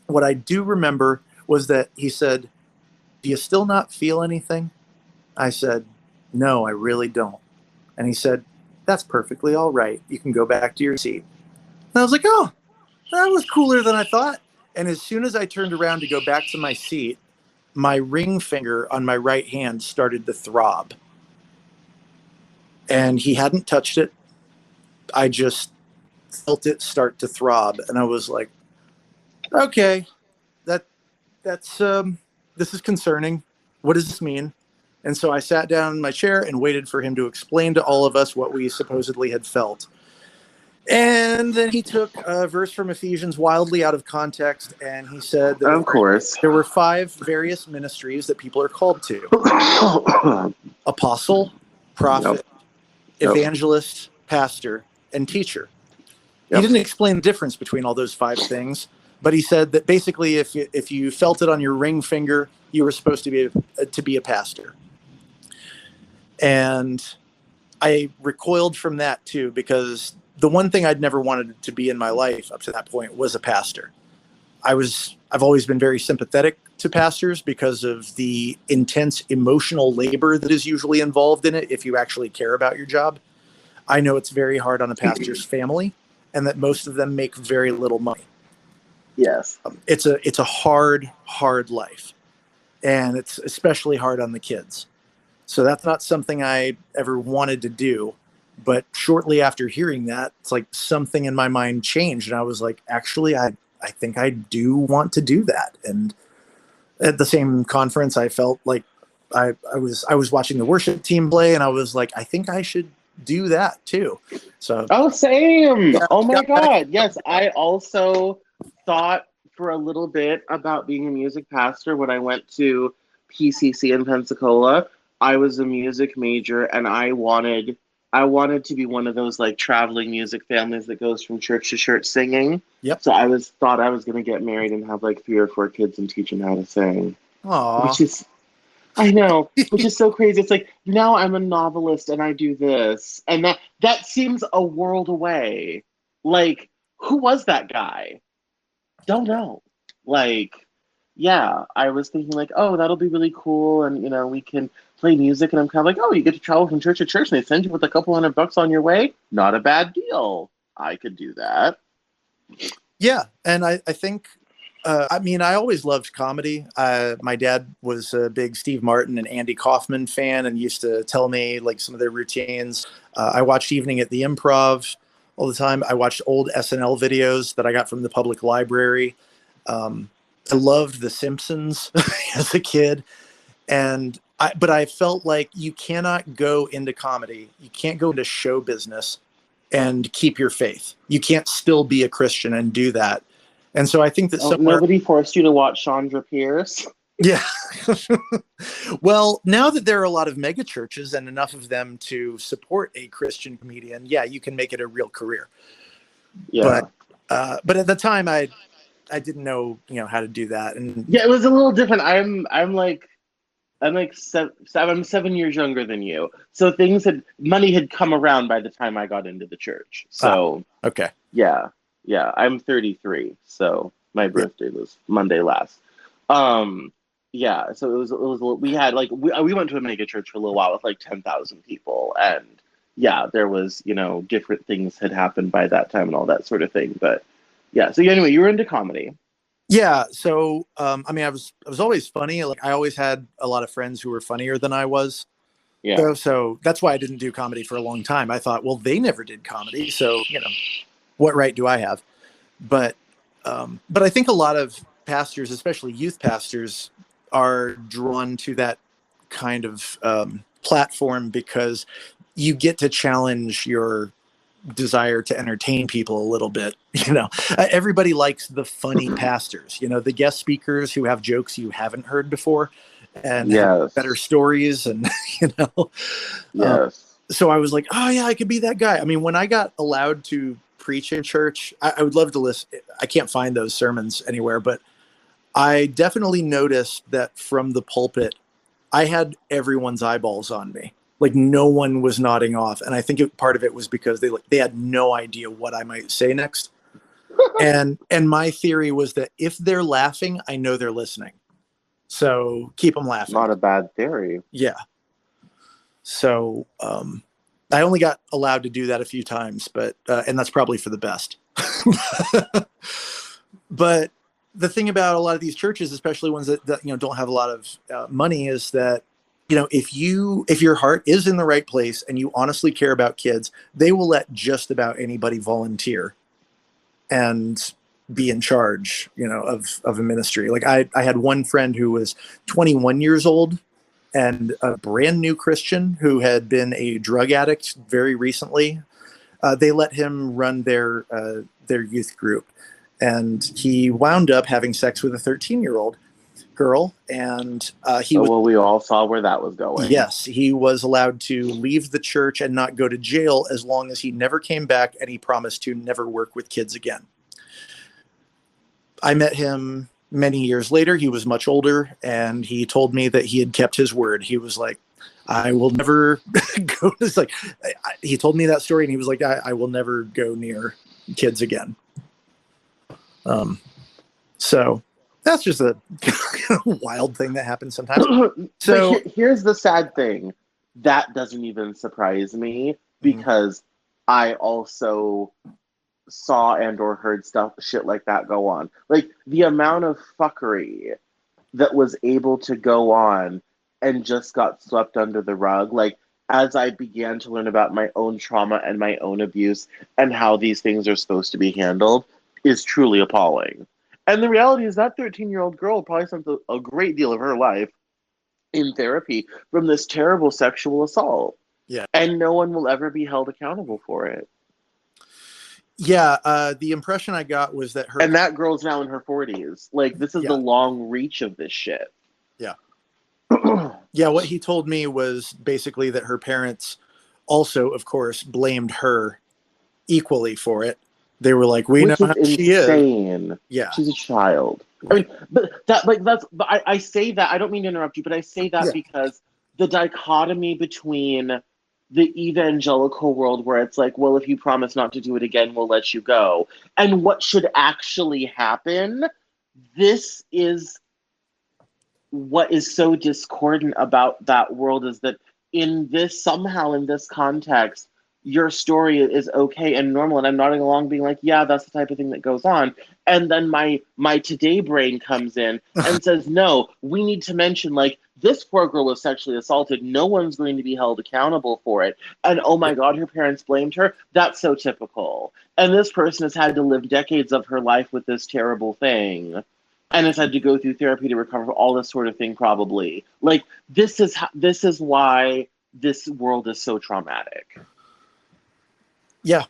What I do remember was that he said, "Do you still not feel anything?" I said, "No, I really don't." And he said, "That's perfectly all right. You can go back to your seat." And I was like, "Oh, that was cooler than I thought." And as soon as I turned around to go back to my seat, my ring finger on my right hand started to throb. And he hadn't touched it. I just felt it start to throb. And I was like, okay, that's this is concerning. What does this mean? And so I sat down in my chair and waited for him to explain to all of us what we supposedly had felt. And then he took a verse from Ephesians wildly out of context, and he said that Of course. there were 5 various ministries that people are called to: apostle, prophet, evangelist, pastor, and teacher. He didn't explain the difference between all those 5 things, but he said that basically if you felt it on your ring finger, you were supposed to be a pastor. And I recoiled from that too, because the one thing I'd never wanted to be in my life up to that point was a pastor. I've always been very sympathetic to pastors because of the intense emotional labor that is usually involved in it if you actually care about your job. I know it's very hard on a pastor's family, and that most of them make very little money. Yes. It's a hard life, and it's especially hard on the kids. So that's not something I ever wanted to do. But shortly after hearing that, it's like something in my mind changed. And I was like, actually, I think I do want to do that. And at the same conference, I felt like I was watching the worship team play, and I was like, I think I should do that too. So same. yeah, Oh my God. Yes. I also thought for a little bit about being a music pastor when I went to PCC in Pensacola. I was a music major, and I wanted to be one of those like traveling music families that goes from church to church singing. Yep. So I thought I was going to get married and have like 3 or 4 kids and teach them how to sing. Aww. Which is, I know, which is so crazy. It's like, now I'm a novelist and I do this. And that seems a world away. Like, who was that guy? Don't know. Like, yeah, I was thinking like, oh, that'll be really cool. And, we can play music. And I'm kind of like, oh, you get to travel from church to church and they send you with a couple $100 on your way. Not a bad deal. I could do that. Yeah. And I think, I always loved comedy. My dad was a big Steve Martin and Andy Kaufman fan and used to tell me like some of their routines. I watched Evening at the Improv all the time. I watched old SNL videos that I got from the public library. I loved The Simpsons as a kid. But I felt like you cannot go into comedy. You can't go into show business and keep your faith. You can't still be a Christian and do that. And so I think that nobody forced you to watch Chandra Pierce. Yeah. Well, now that there are a lot of mega churches and enough of them to support a Christian comedian, yeah, you can make it a real career. Yeah. But at the time I didn't know, how to do that. And yeah, it was a little different. I'm 7 years younger than you. So money had come around by the time I got into the church. So, okay. Yeah. I'm 33. So my birthday was Monday last. Yeah. So it was we had like, we went to a mega church for a little while with like 10,000 people. And yeah, there was, different things had happened by that time and all that sort of thing. But yeah, so anyway, you were into comedy. Yeah. So, I was always funny. Like I always had a lot of friends who were funnier than I was. Yeah. So that's why I didn't do comedy for a long time. I thought, well, they never did comedy. So, what right do I have? But I think a lot of pastors, especially youth pastors, are drawn to that kind of platform because you get to challenge your desire to entertain people a little bit. Everybody likes the funny pastors, the guest speakers who have jokes you haven't heard before and have Yes. better stories. And, you know, Yes. so I was like, oh yeah, I could be that guy. I mean, when I got allowed to preach in church, I would love to listen. I can't find those sermons anywhere, but I definitely noticed that from the pulpit, I had everyone's eyeballs on me. Like no one was nodding off. And I think part of it was because they had no idea what I might say next. And my theory was that if they're laughing, I know they're listening. So keep them laughing. Not a bad theory. Yeah. So I only got allowed to do that a few times, but and that's probably for the best. But the thing about a lot of these churches, especially ones that don't have a lot of money, is that if your heart is in the right place and you honestly care about kids, they will let just about anybody volunteer and be in charge, of a ministry. Like I had one friend who was 21 years old and a brand new Christian who had been a drug addict very recently. They let him run their youth group, and he wound up having sex with a 13-year-old girl. And we all saw where that was going. Yes, he was allowed to leave the church and not go to jail as long as he never came back, and he promised to never work with kids again. I met him many years later. He was much older, and he told me that he had kept his word. He was like, I will never go. It's like, he told me that story, and he was like, I will never go near kids again. So that's just a wild thing that happens sometimes. So here's the sad thing. That doesn't even surprise me because I also saw and or heard shit like that go on. Like the amount of fuckery that was able to go on and just got swept under the rug. Like as I began to learn about my own trauma and my own abuse and how these things are supposed to be handled is truly appalling. And the reality is that 13-year-old girl probably spent a great deal of her life in therapy from this terrible sexual assault. Yeah. And no one will ever be held accountable for it. Yeah, the impression I got was that and that girl's now in her 40s. Like, this is the long reach of this shit. Yeah. Yeah, what he told me was basically that her parents also, of course, blamed her equally for it. They were like, we know how she is. Yeah. She's a child. Right. I mean, but I say that, I don't mean to interrupt you, but I say that because the dichotomy between the evangelical world where it's like, well, if you promise not to do it again, we'll let you go, and what should actually happen, this is what is so discordant about that world, is that somehow in this context, your story is okay and normal, and I'm nodding along being like, yeah, that's the type of thing that goes on. And then my today brain comes in and says, no, we need to mention, like, this poor girl was sexually assaulted. No one's going to be held accountable for it. And oh my God, her parents blamed her. That's so typical. And this person has had to live decades of her life with this terrible thing, and has had to go through therapy to recover from all this sort of thing, probably. Like, this is why this world is so traumatic. Yeah.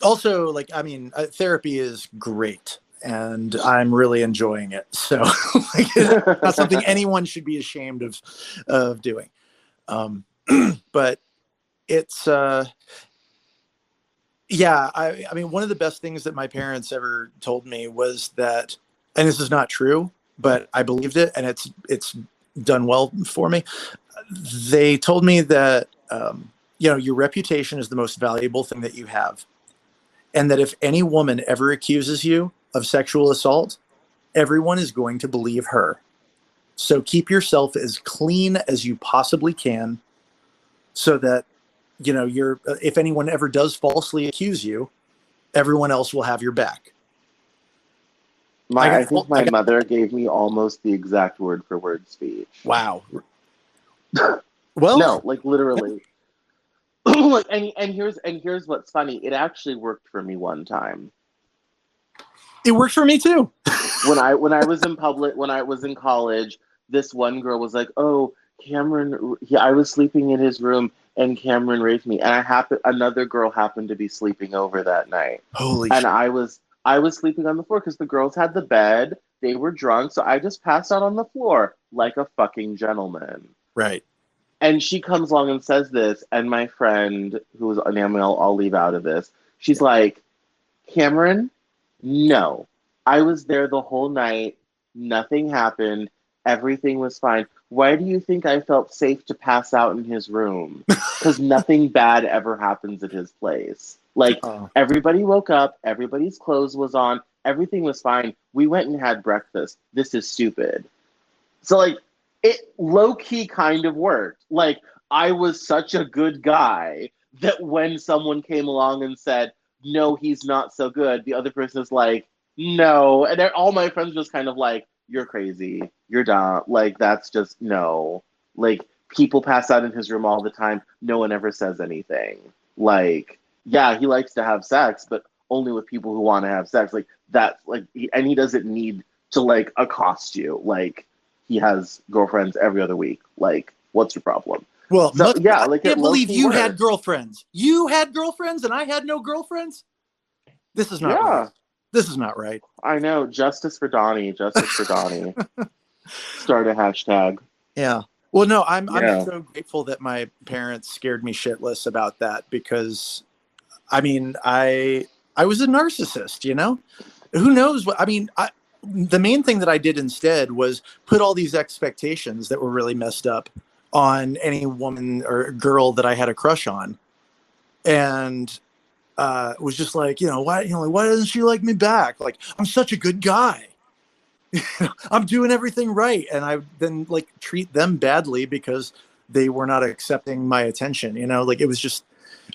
Also, like, I mean, therapy is great, and I'm really enjoying it. So like, it's not something anyone should be ashamed of doing. But it's, yeah, I mean, one of the best things that my parents ever told me was that, and this is not true, but I believed it, and it's done well for me. They told me that, your reputation is the most valuable thing that you have. And that if any woman ever accuses you of sexual assault, everyone is going to believe her. So keep yourself as clean as you possibly can so that you're, if anyone ever does falsely accuse you, everyone else will have your back. I think my mother gave me almost the exact word for word speech. Wow. Well, no, like literally. Like, and here's what's funny. It actually worked for me one time. It worked for me too. when I was in college, this one girl was like, "Oh, Cameron, I was sleeping in his room and Cameron raped me." And another girl happened to be sleeping over that night. Holy and shit. I was sleeping on the floor because the girls had the bed. They were drunk, so I just passed out on the floor like a fucking gentleman. Right. And she comes along and says this, and my friend, who was a name I'll leave out of this, she's like, "Cameron, no. I was there the whole night. Nothing happened. Everything was fine. Why do you think I felt safe to pass out in his room? Because nothing bad ever happens at his place. Like, everybody woke up, everybody's clothes was on, everything was fine. We went and had breakfast. This is stupid." So, like, it low-key kind of worked. Like, I was such a good guy that when someone came along and said, "No, he's not so good," the other person is like, "No." And all my friends just kind of like, "You're crazy. You're dumb. Like, that's just, no." Like, people pass out in his room all the time. No one ever says anything. Like, yeah, he likes to have sex, but only with people who want to have sex. Like, that's, like, and he doesn't need to, like, accost you. Like, he has girlfriends every other week. Like, what's your problem? Well, so, yeah, like, I can't believe you worked. had girlfriends. You had girlfriends and I had no girlfriends? This is not right. This is not right. I know. Justice for Donnie. Justice for Donnie. Start a hashtag. Yeah. Well, no, I'm so grateful that my parents scared me shitless about that, because, I mean, I was a narcissist, Who knows what, I mean, the main thing that I did instead was put all these expectations that were really messed up on any woman or girl that I had a crush on. And was just like, why doesn't she like me back? Like, I'm such a good guy. I'm doing everything right. And I then like treat them badly because they were not accepting my attention. Like, it was just,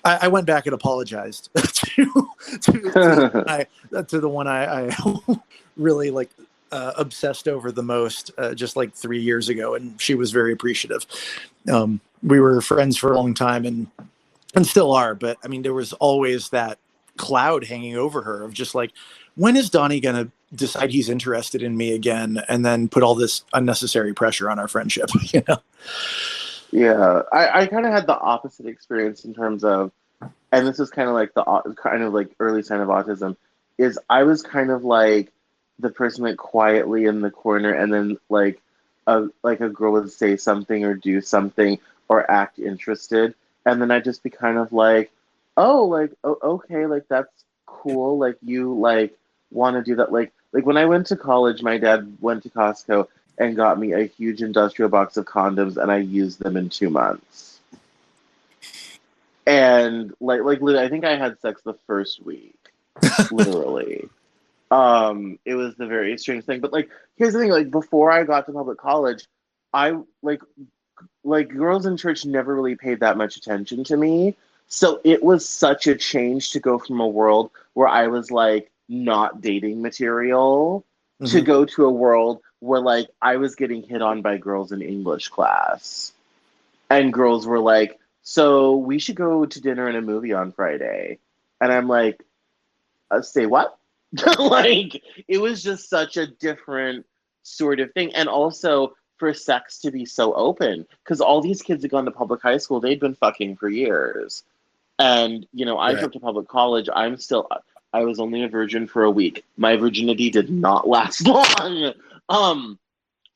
I went back and apologized to the one I really like obsessed over the most just like 3 years ago. And she was very appreciative. We were friends for a long time and still are. But I mean, there was always that cloud hanging over her of just like, when is Donnie going to decide he's interested in me again? And then put all this unnecessary pressure on our friendship, Yeah, I kind of had the opposite experience in terms of, and this is kind of like early sign of autism, is I was kind of like the person like quietly in the corner, and then like a girl would say something or do something or act interested, and then I'd just be kind of like, "Oh, like, oh, okay, like, that's cool, like, you like want to do that." Like when I went to college, my dad went to Costco and got me a huge industrial box of condoms, and I used them in 2 months. And like literally, I think I had sex the first week, literally. It was the very strange thing. But like, here's the thing: like, before I got to public college, I like girls in church never really paid that much attention to me. So it was such a change to go from a world where I was like not dating material to go to a world where like I was getting hit on by girls in English class. And girls were like, "So we should go to dinner and a movie on Friday." And I'm like, "Say what?" Like, it was just such a different sort of thing. And also for sex to be so open, because all these kids had gone to public high school, they'd been fucking for years. And, I went to public college. I was only a virgin for a week. My virginity did not last long.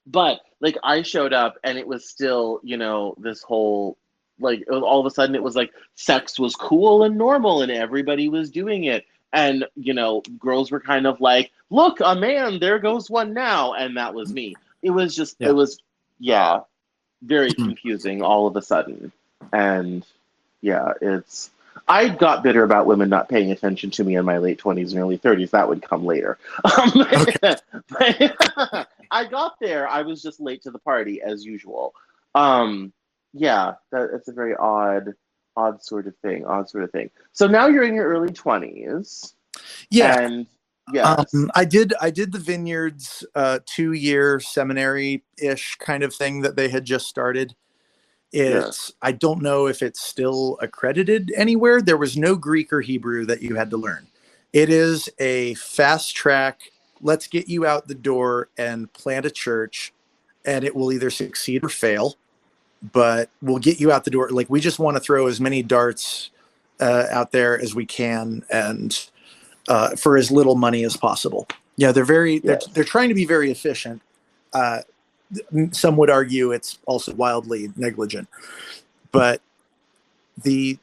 But like, I showed up and it was still, this whole, like, all of a sudden it was like sex was cool and normal and everybody was doing it. And, girls were kind of like, "Look, a man, there goes one now." And that was me. It was just, it was, very confusing all of a sudden. And yeah, I got bitter about women not paying attention to me in my late 20s and early 30s. That would come later. But I got there. I was just late to the party as usual. Yeah, it's a very odd Odd sort of thing. Odd sort of thing. So now you're in your early 20s. Yeah. And yes. I did the Vineyards 2-year seminary-ish kind of thing that they had just started. Yes. I don't know if it's still accredited anywhere. There was no Greek or Hebrew that you had to learn. It is a fast track. Let's get you out the door and plant a church, and it will either succeed or fail, but we'll get you out the door. Like, we just want to throw as many darts out there as we can, and for as little money as possible. Yeah, they're trying to be very efficient. Some would argue it's also wildly negligent, but the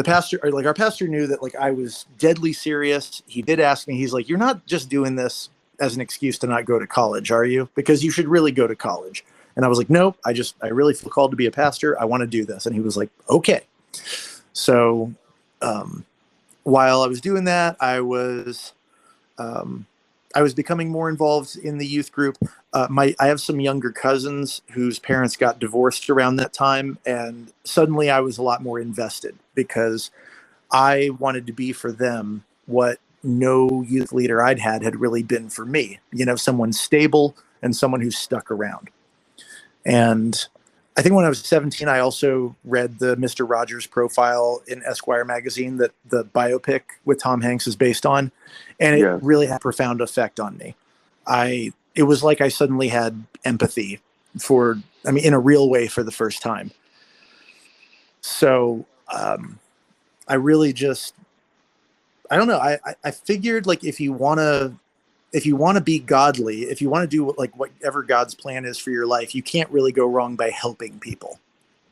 pastor, or like our pastor, knew that like I was deadly serious. He did ask me, he's like, "You're not just doing this as an excuse to not go to college, are you? Because you should really go to college." And I was like, "Nope, I really feel called to be a pastor. I want to do this." And he was like, "Okay." So while I was doing that, I was becoming more involved in the youth group. I have some younger cousins whose parents got divorced around that time, and suddenly I was a lot more invested because I wanted to be for them what no youth leader I'd had really been for me. You know, someone stable and someone who stuck around. And I think when I was 17, I also read the Mr. Rogers profile in Esquire magazine that the biopic with Tom Hanks is based on. And it really had a profound effect on me. It was like I suddenly had empathy in a real way for the first time. So I really just, I don't know. I figured, like, if you want to be godly, if you want to do like whatever God's plan is for your life, you can't really go wrong by helping people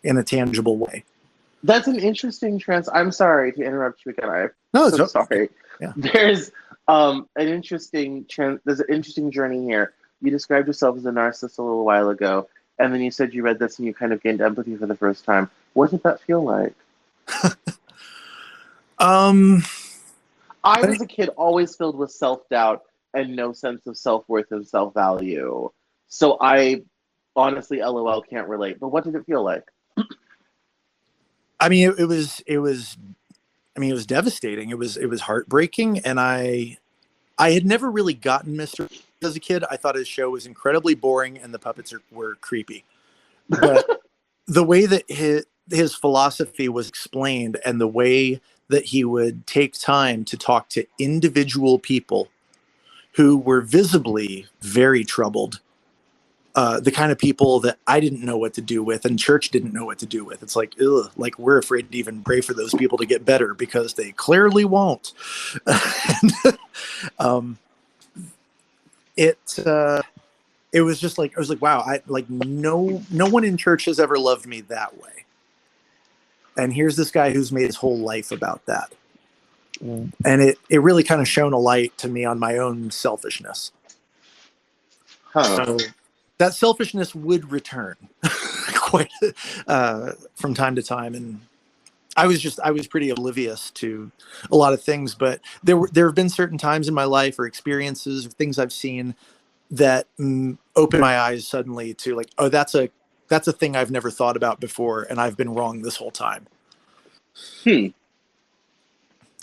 in a tangible way. That's an interesting I'm sorry to interrupt you again. I'm so sorry. Yeah. There's an interesting there's an interesting journey here. You described yourself as a narcissist a little while ago, and then you said you read this and you kind of gained empathy for the first time. What did that feel like? I was a kid always filled with self-doubt and no sense of self-worth and self-value. So I honestly, LOL, can't relate. But what did it feel like? I mean, it was devastating. It was heartbreaking. And I had never really gotten Mr. as a kid. I thought his show was incredibly boring and the puppets were creepy. But the way that his philosophy was explained and the way that he would take time to talk to individual people who were visibly very troubled, the kind of people that I didn't know what to do with and church didn't know what to do with. It's like, ugh, like we're afraid to even pray for those people to get better because they clearly won't. It was just like, I was like, wow, no one in church has ever loved me that way. And here's this guy who's made his whole life about that. And it really kind of shone a light to me on my own selfishness. So that selfishness would return quite from time to time. And I was pretty oblivious to a lot of things, but there have been certain times in my life or experiences or things I've seen that open my eyes suddenly to like, oh, that's a thing I've never thought about before. And I've been wrong this whole time.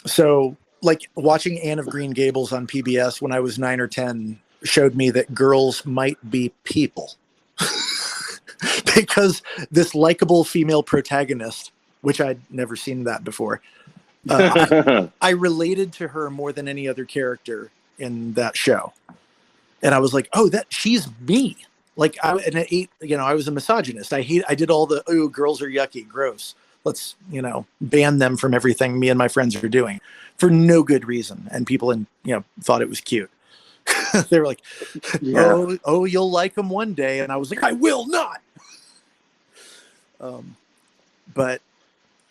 So like watching Anne of Green Gables on PBS when I was 9 or 10 showed me that girls might be people because this likable female protagonist, which I'd never seen that before, I related to her more than any other character in that show. And I was like, oh, she's me. Like I was a misogynist. I did all the, oh, girls are yucky, gross. Let's, ban them from everything me and my friends are doing for no good reason. And people thought it was cute. They were like, oh, you'll like them one day. And I was like, I will not. But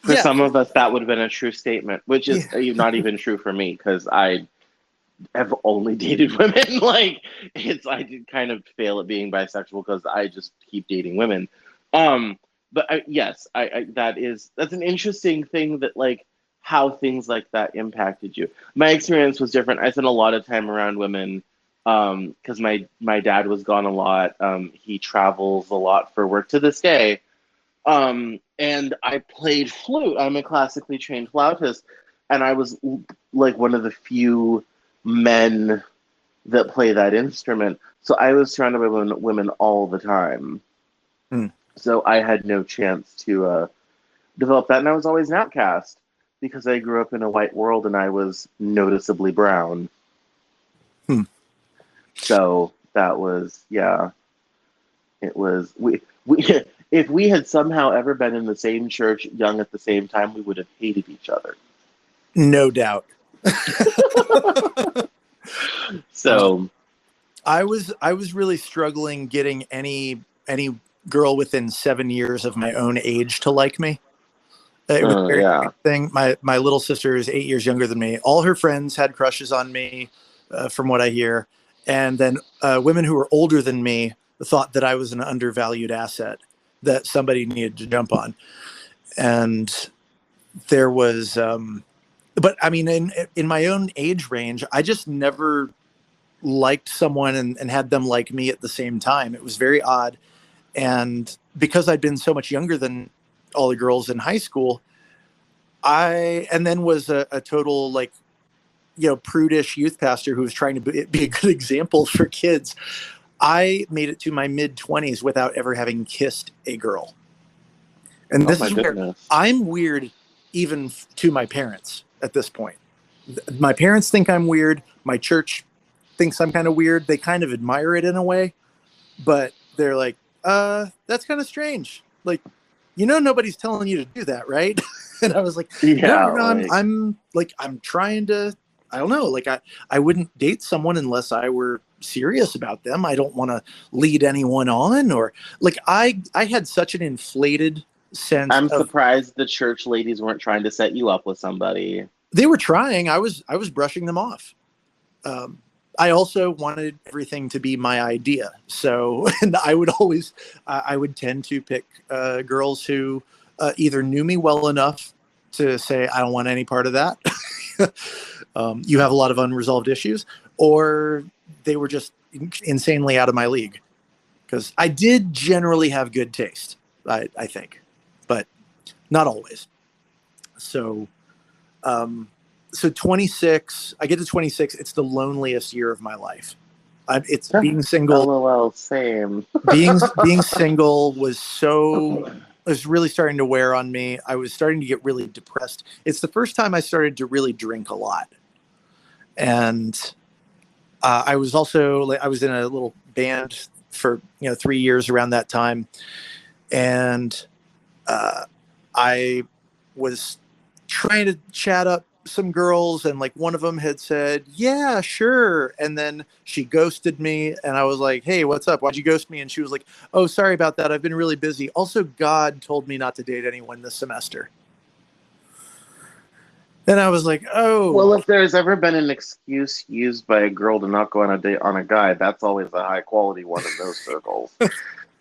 for some of us, that would have been a true statement, which is not even true for me because I have only dated women. Like I did kind of fail at being bisexual because I just keep dating women. But yes, that's an interesting thing that like how things like that impacted you. My experience was different. I spent a lot of time around women because my dad was gone a lot. He travels a lot for work to this day. And I played flute. I'm a classically trained flautist, and I was like one of the few men that play that instrument. So I was surrounded by women all the time. Hmm. So I had no chance to develop that, and I was always an outcast because I grew up in a white world and I was noticeably brown. Hmm. So that was, yeah, it was we if we had somehow ever been in the same church young at the same time, we would have hated each other. No doubt. Uh, So I was really struggling getting any girl within 7 years of my own age to like me. It was a very yeah. strange thing. My little sister is 8 years younger than me. All her friends had crushes on me, from what I hear, and then women who were older than me thought that I was an undervalued asset that somebody needed to jump on. And there was, but I mean, in my own age range, I just never liked someone and had them like me at the same time. It was very odd. And because I'd been so much younger than all the girls in high school, and then was a total, like, prudish youth pastor who was trying to be a good example for kids. I made it to my mid 20s without ever having kissed a girl. And Oh this my is where goodness. I'm weird, even to my parents at this point. My parents think I'm weird. My church thinks I'm kind of weird. They kind of admire it in a way, but they're like, that's kind of strange. Like, nobody's telling you to do that, right? And I was like, no, Yeah, I'm like, I'm trying to, I don't know. Like, I wouldn't date someone unless I were serious about them. I don't want to lead anyone on, or like, I had such an inflated sense I'm of, surprised the church ladies weren't trying to set you up with somebody. they were trying. I was brushing them off. Um, I also wanted everything to be my idea. So, and I would always, I would tend to pick girls who either knew me well enough to say, I don't want any part of that. You have a lot of unresolved issues, or they were just insanely out of my league. Because I did generally have good taste, I think, but not always. So, um, so 26, I get to 26. It's the loneliest year of my life. It's being single. LOL, same. Being single was really starting to wear on me. I was starting to get really depressed. It's the first time I started to really drink a lot. And I was also, like, I was in a little band for 3 years around that time. And I was trying to chat up some girls, and like one of them had said, yeah, sure. And then she ghosted me, and I was like, hey, what's up? Why'd you ghost me? And she was like, oh, sorry about that. I've been really busy. Also, God told me not to date anyone this semester. And I was like, Well, oh, if there's ever been an excuse used by a girl to not go on a date on a guy, that's always a high quality one in those circles.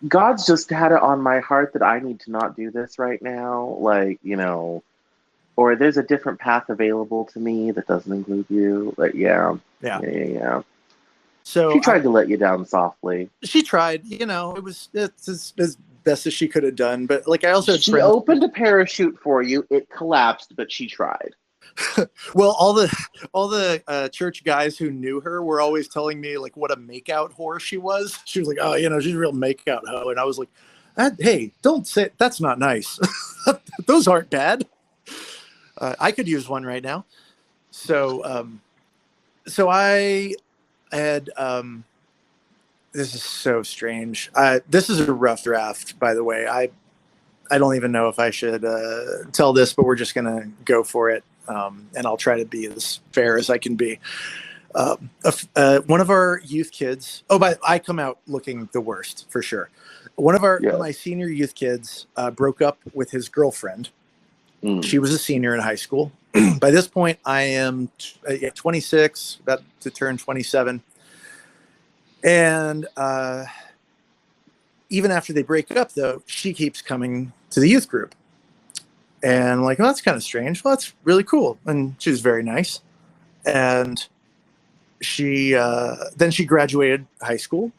God's just had it on my heart that I need to not do this right now. Like, or there's a different path available to me that doesn't include you. Like, yeah, yeah. yeah. She So tried to let you down softly. she tried, it's as best as she could have done. But like, I also had She friends. opened a parachute for you. It collapsed, but she tried. Well, all the church guys who knew her were always telling me like what a makeout whore she was. She was like, oh, she's a real makeout hoe, and I was like, hey, don't say that's not nice. Those aren't bad. I could use one right now. So, so I had. This is so strange. This is a rough draft, by the way. I don't even know if I should tell this, but we're just gonna go for it. And I'll try to be as fair as I can be. One of our youth kids. Oh, but I come out looking the worst for sure. One of Yes. my senior youth kids broke up with his girlfriend. Mm. She was a senior in high school. By this point, I am 26, about to turn 27, and even after they break up, though, she keeps coming to the youth group. And I'm like, well, that's kind of strange. Well, that's really cool. And she was very nice. And she then she graduated high school,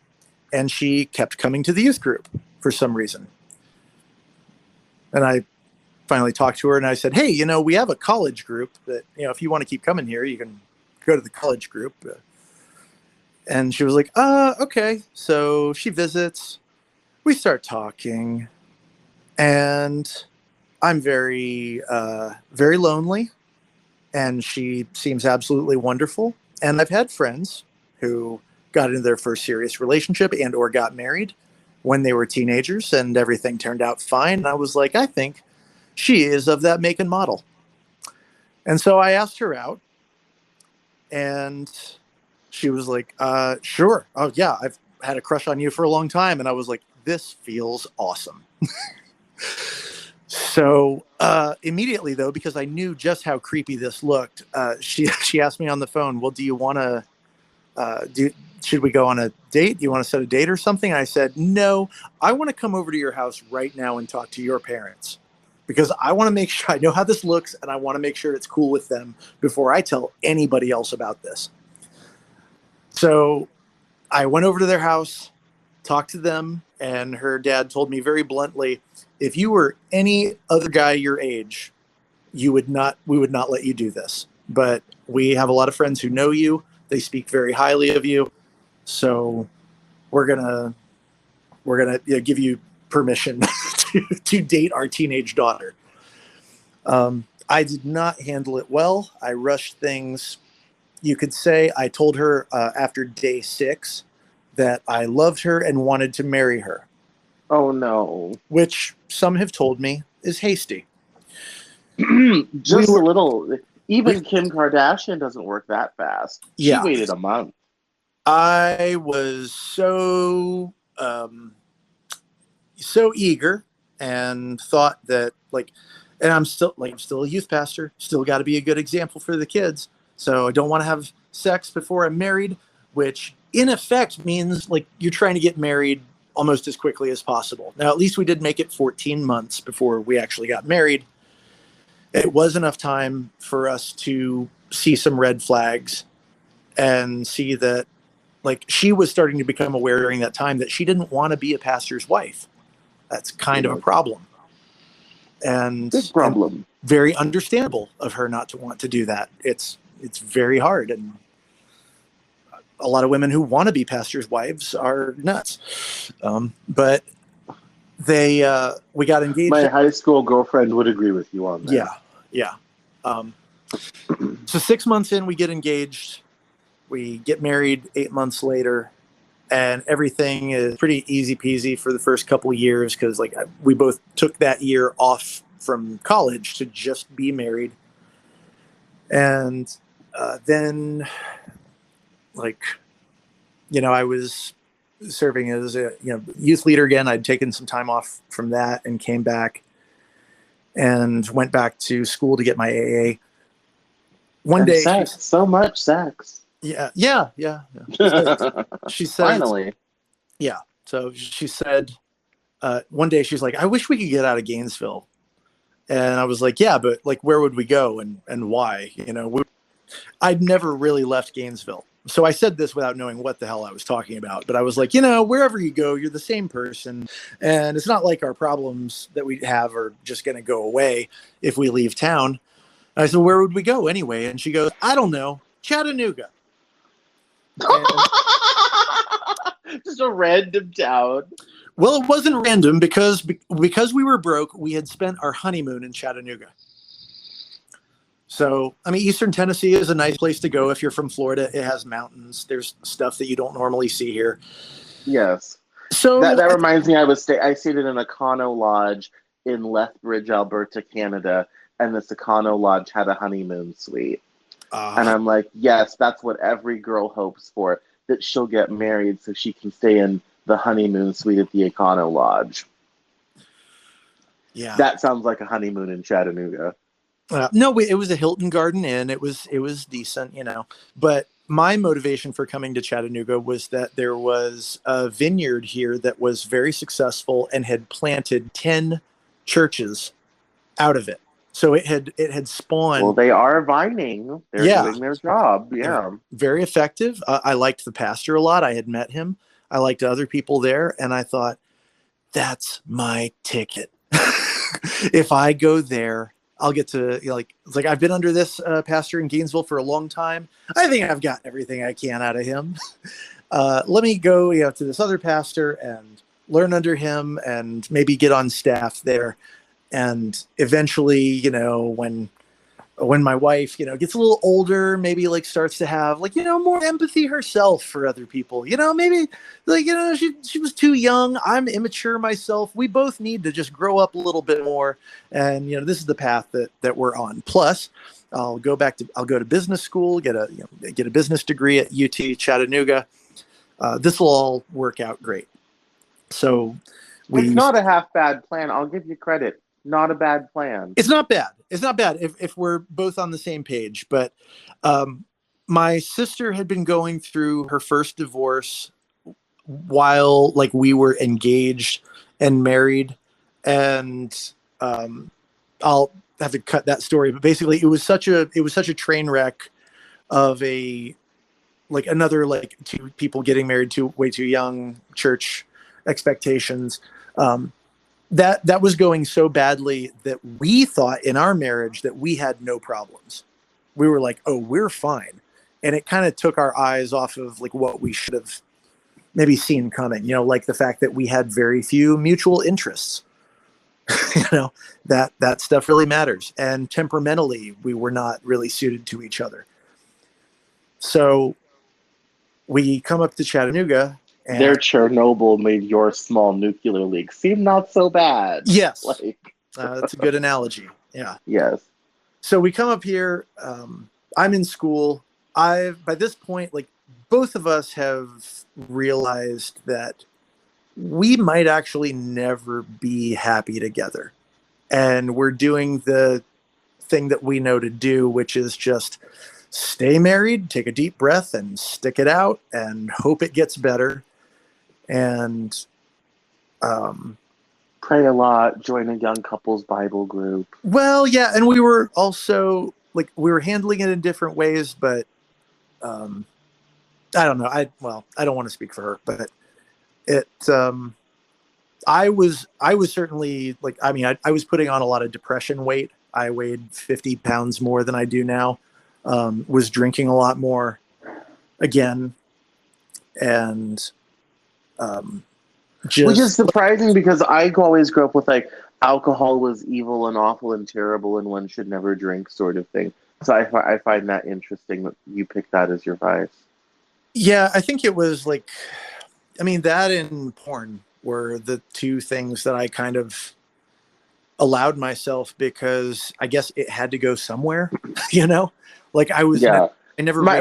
and she kept coming to the youth group for some reason. And I finally talked to her and I said, hey, we have a college group that, if you want to keep coming here, you can go to the college group. And she was like, okay. So she visits, we start talking, and I'm very, very lonely, and she seems absolutely wonderful. And I've had friends who got into their first serious relationship and or got married when they were teenagers, and everything turned out fine. And I was like, I think she is of that make and model. And so I asked her out, and she was like, sure. Oh yeah, I've had a crush on you for a long time. And I was like, this feels awesome. So immediately, though, because I knew just how creepy this looked, she asked me on the phone, well, do you want to should we go on a date? Do you want to set a date or something? And I said, no, I want to come over to your house right now and talk to your parents, because I want to make sure I know how this looks, and I want to make sure it's cool with them before I tell anybody else about this. So I went over to their house, talked to them, and her dad told me very bluntly, if you were any other guy your age, we would not let you do this. But we have a lot of friends who know you. They speak very highly of you. So we're gonna give you permission to date our teenage daughter. I did not handle it well. I rushed things. You could say I told her after day 6 that I loved her and wanted to marry her. Oh no. Which some have told me is hasty. Just a little. Even Kim Kardashian doesn't work that fast. She waited a month. I was so eager and thought that, and I'm still a youth pastor, still got to be a good example for the kids. So I don't want to have sex before I'm married, which in effect means you're trying to get married almost as quickly as possible. Now, at least we did make it 14 months before we actually got married. It was enough time for us to see some red flags and see that she was starting to become aware during that time that she didn't want to be a pastor's wife. That's kind of a problem. And big problem. And very understandable of her not to want to do that. It's very hard. And a lot of women who want to be pastors' wives are nuts. But we got engaged. My high school girlfriend would agree with you on that. Yeah. So 6 months in, we get engaged. We get married 8 months later, and everything is pretty easy peasy for the first couple of years, because we both took that year off from college to just be married. And then I was serving as a youth leader again. I'd taken some time off from that and came back and went back to school to get my AA. One day, sex, so much sex. Yeah. She said, finally. Yeah. So she said, one day she's like, I wish we could get out of Gainesville. And I was like, yeah, but where would we go and why? I'd never really left Gainesville. So I said this without knowing what the hell I was talking about. But I was like, wherever you go, you're the same person. And it's not like our problems that we have are just going to go away if we leave town. And I said, where would we go anyway? And she goes, I don't know, Chattanooga. Just a random town. Well, it wasn't random because we were broke. We had spent our honeymoon in Chattanooga. So, Eastern Tennessee is a nice place to go if you're from Florida. It has mountains. There's stuff that you don't normally see here. Yes. So that reminds me, I stayed in an Econo Lodge in Lethbridge, Alberta, Canada, and this Econo Lodge had a honeymoon suite. And I'm like, yes, that's what every girl hopes for, that she'll get married so she can stay in the honeymoon suite at the Econo Lodge. Yeah. That sounds like a honeymoon in Chattanooga. No, it was a Hilton Garden Inn. It was decent, But my motivation for coming to Chattanooga was that there was a vineyard here that was very successful and had planted 10 churches out of it. So it had spawned. Well, they are vining. They're doing their job. Yeah. Very effective. I liked the pastor a lot. I had met him. I liked other people there. And I thought, that's my ticket. if I go there, I'll get to, it's like I've been under this pastor in Gainesville for a long time. I think I've got everything I can out of him. Let me go, to this other pastor and learn under him and maybe get on staff there. And eventually, when my wife, gets a little older, maybe like starts to have more empathy herself for other people, maybe she was too young. I'm immature myself. We both need to just grow up a little bit more. And, this is the path that we're on. Plus I'll go to business school, get a business degree at UT Chattanooga. This will all work out great. So it's not a half bad plan. I'll give you credit. Not a bad plan. It's not bad. It's not bad if we're both on the same page. But my sister had been going through her first divorce while we were engaged and married. And I'll have to cut that story. But basically, it was such a train wreck of another two people getting married too way too young, church expectations. That was going so badly that we thought in our marriage that we had no problems. We were like, oh, we're fine. And it kind of took our eyes off of what we should have maybe seen coming, like the fact that we had very few mutual interests. That stuff really matters. And temperamentally, we were not really suited to each other. So we come up to Chattanooga. And their Chernobyl made your small nuclear leak seem not so bad. Yes. That's a good analogy. Yeah. Yes. So we come up here. I'm in school. By this point, both of us have realized that we might actually never be happy together. And we're doing the thing that we know to do, which is just stay married, take a deep breath and stick it out and hope it gets better. And pray a lot, join a young couples Bible group. Well, yeah, and we were also we were handling it in different ways, but I don't know. I don't want to speak for her, but it I was certainly I was putting on a lot of depression weight. I weighed 50 pounds more than I do now. Was drinking a lot more again, and which is surprising because I always grew up with alcohol was evil and awful and terrible and one should never drink sort of thing. So I find that interesting that you picked that as your vice. Yeah, I think it was that and porn were the two things that I kind of allowed myself because I guess it had to go somewhere, I was, yeah. I never, my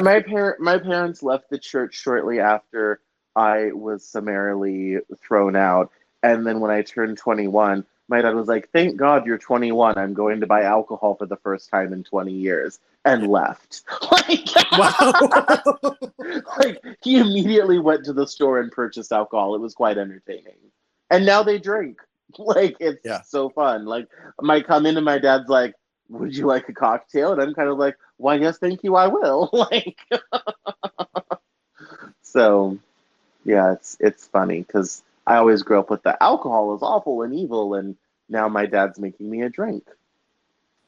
parents left the church shortly after I was summarily thrown out. And then when I turned 21, my dad was like, thank God you're 21. I'm going to buy alcohol for the first time in 20 years. And left. Wow. He immediately went to the store and purchased alcohol. It was quite entertaining. And now they drink. It's so fun. I might come in and my dad's like, would you like a cocktail? And I'm kind of like, why, yes, thank you, I will. So, yeah, it's funny because I always grew up with the alcohol is awful and evil, and now my dad's making me a drink.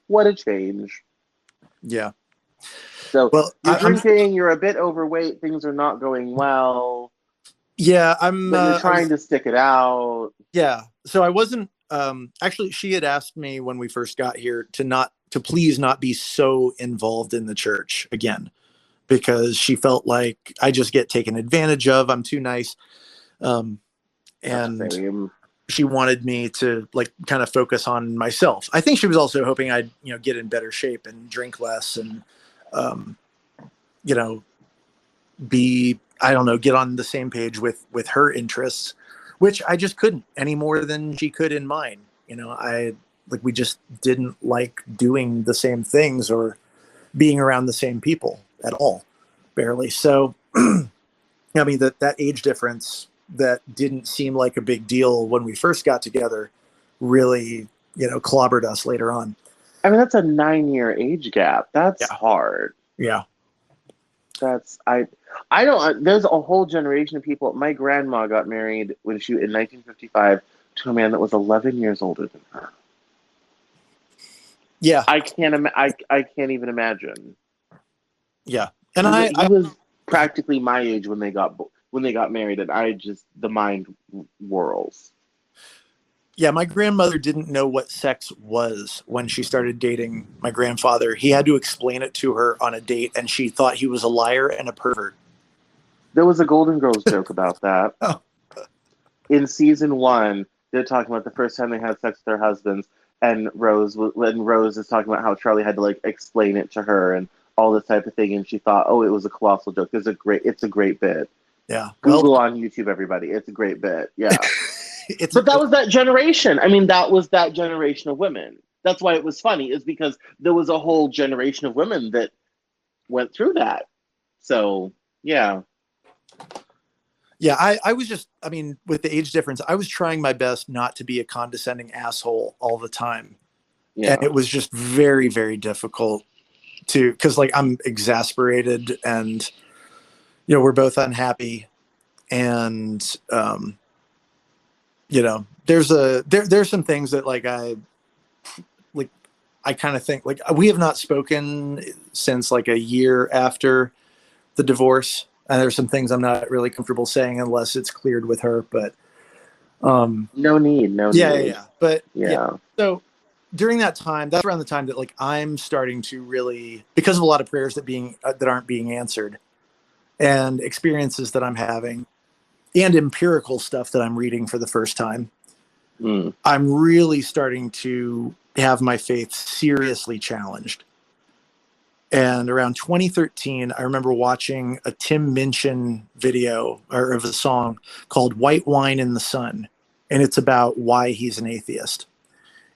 What a change. Yeah. So you're drinking, you're a bit overweight, things are not going well. Yeah, but you're trying to stick it out. Yeah. So I wasn't actually she had asked me when we first got here to please not be so involved in the church again, because she felt like I just get taken advantage of. I'm too nice. And Same. She wanted me to kind of focus on myself. I think she was also hoping I'd, get in better shape and drink less and, be, I don't know, get on the same page with her interests, which I just couldn't any more than she could in mine. We just didn't like doing the same things or being around the same people at all, barely. So, that age difference that didn't seem like a big deal when we first got together really, clobbered us later on. I mean, that's a 9-year age gap. That's hard. Yeah. I don't, there's a whole generation of people. My grandma got married in 1955 to a man that was 11 years older than her. Yeah. I can't even imagine. Yeah. And He was practically my age when they got married, and the mind whirls. Yeah, my grandmother didn't know what sex was when she started dating my grandfather. He had to explain it to her on a date, and she thought he was a liar and a pervert. There was a Golden Girls joke about that. Oh. In season 1, they're talking about the first time they had sex with their husbands, and Rose is talking about how Charlie had to like explain it to her and all this type of thing, and she thought, oh, it was a colossal joke. It's a great bit. Yeah. Google on YouTube, everybody. It's a great bit. Yeah. It's But that was that generation. I mean, that was that generation of women. That's why it was funny, is because there was a whole generation of women that went through that. So, yeah. Yeah, I was just, I mean, with the age difference, I was trying my best not to be a condescending asshole all the time. Yeah. And it was just very, very difficult because like I'm exasperated and, you know, we're both unhappy. And, you know, there's some things that like I kind of think like we have not spoken since like a year after the divorce. And there's some things I'm not really comfortable saying unless it's cleared with her, but no need. Yeah. But yeah. So during that time, that's around the time that like I'm starting to really, because of a lot of prayers that aren't being answered and experiences that I'm having and empirical stuff that I'm reading for the first time, I'm really starting to have my faith seriously challenged. And around 2013, I remember watching a Tim Minchin video of a song called White Wine in the Sun. And it's about why he's an atheist.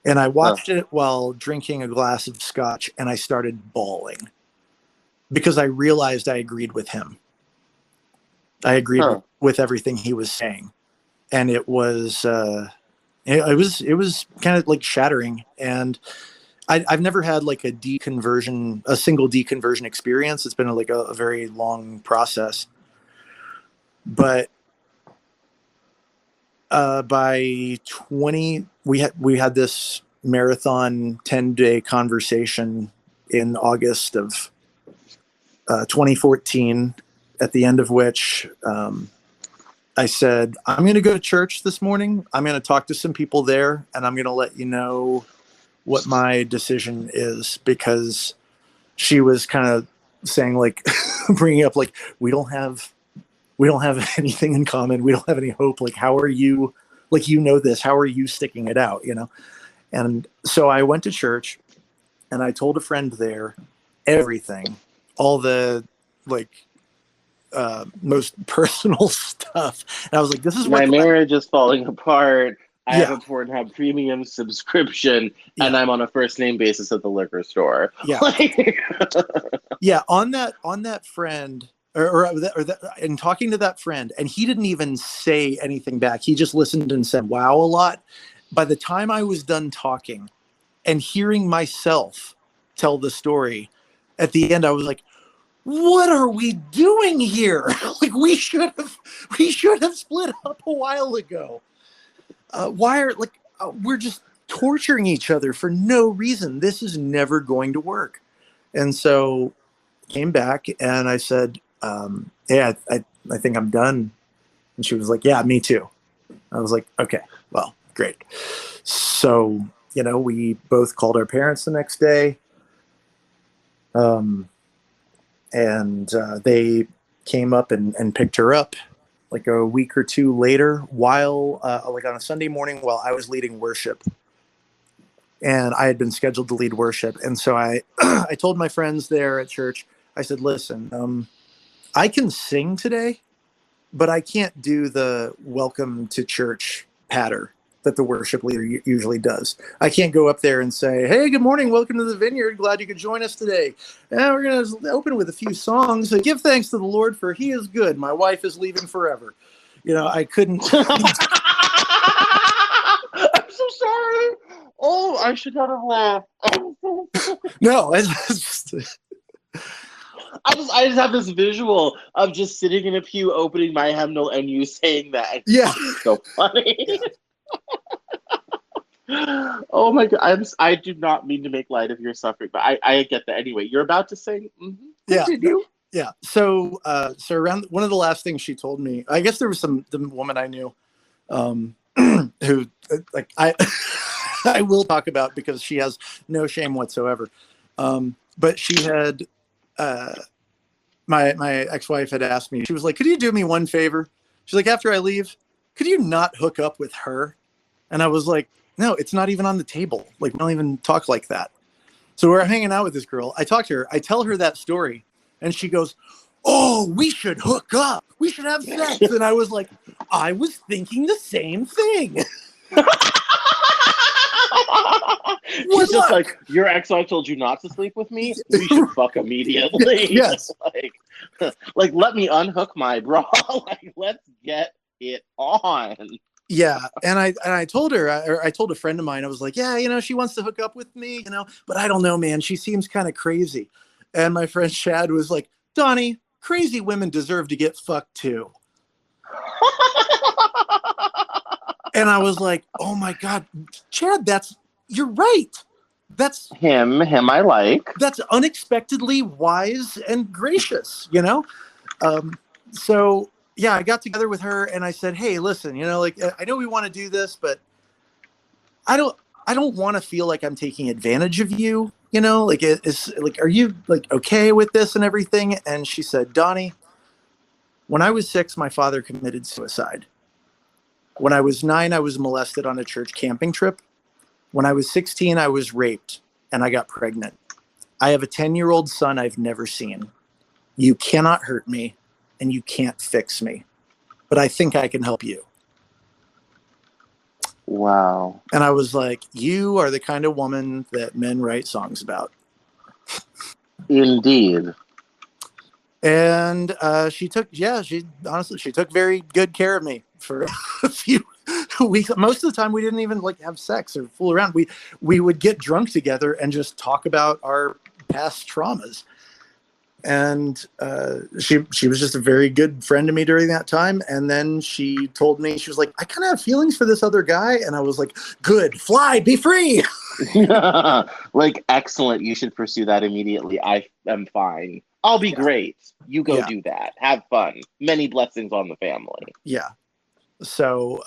And I watched it while drinking a glass of scotch, and I started bawling because I realized I agreed with him. I agreed with everything he was saying. And it was kind of like shattering. And I've never had like a single deconversion experience. It's been like a very long process. But by 20, we had this marathon 10-day conversation in August of 2014, at the end of which I said, I'm going to go to church this morning. I'm going to talk to some people there, and I'm going to let you know what my decision is, because she was kind of saying like, bringing up like, we don't have anything in common. We don't have any hope. Like, how are you, like, you know this, how are you sticking it out, you know? And so I went to church and I told a friend there everything, all the like most personal stuff. And I was like, this is what my marriage is falling apart. I have a Pornhub premium subscription, and I'm on a first name basis at the liquor store. Yeah. On that friend, and talking to that friend, and he didn't even say anything back. He just listened and said, wow, a lot. By the time I was done talking and hearing myself tell the story, at the end, I was like, what are we doing here? Like, we should have split up a while ago. We're just torturing each other for no reason. This is never going to work. And so came back and I said, yeah, I think I'm done. And she was like, yeah, me too. I was like, okay, well, great. So, you know, we both called our parents the next day. And they came up and picked her up like a week or two later, while like on a Sunday morning while I was leading worship. And I had been scheduled to lead worship. And so I I told my friends there at church, I said, listen, I can sing today, but I can't do the welcome to church patter that the worship leader usually does. I can't go up there and say, hey, good morning, welcome to the Vineyard, glad you could join us today. And we're going to open with a few songs and give thanks to the Lord, for he is good. My wife is leaving forever. You know, I couldn't. I'm so sorry. Oh, I should not have laughed. No, I just have this visual of just sitting in a pew, opening my hymnal, and you saying that. Yeah. It's so funny. Yeah. Oh my God. I do not mean to make light of your suffering, but I get that anyway. You're about to say, Yeah. continue. Yeah. So around one of the last things she told me, I guess there was the woman I knew, who like I, I will talk about because she has no shame whatsoever. But she had, uh, my ex-wife had asked me, she was like, could you do me one favor? She's like, after I leave, could you not hook up with her? And I was like, no, it's not even on the table. Like, we don't even talk like that. So we're hanging out with this girl. I talk to her. I tell her that story. And she goes, oh, we should hook up. We should have sex. And I was like, I was thinking the same thing. She's just like, your ex-wife told you not to sleep with me. We should fuck immediately. Yes. like, let me unhook my bra. Like, let's get it on. Yeah, and I told her, I told a friend of mine, I was like, yeah, she wants to hook up with me, but I don't know, man. She seems kind of crazy. And my friend Chad was like, Donnie, crazy women deserve to get fucked too. And I was like, oh my God, Chad, you're right. That's him I like. That's unexpectedly wise and gracious, So yeah, I got together with her and I said, hey, listen, like, I know we want to do this, but I don't want to feel like I'm taking advantage of you, like, it's like, are you like okay with this and everything? And she said, Donnie, when I was 6, my father committed suicide. When I was 9, I was molested on a church camping trip. When I was 16, I was raped and I got pregnant. I have a 10-year-old son I've never seen. You cannot hurt me and you can't fix me, but I think I can help you. Wow. And I was like, you are the kind of woman that men write songs about. Indeed. And she took very good care of me for a few weeks. Most of the time we didn't even like have sex or fool around. We would get drunk together and just talk about our past traumas. And she was just a very good friend to me during that time. And then she told me, she was like, I kind of have feelings for this other guy. And I was like, good, fly, be free. Like, excellent. You should pursue that immediately. I am fine. I'll be great. You go do that. Have fun. Many blessings on the family. Yeah. So,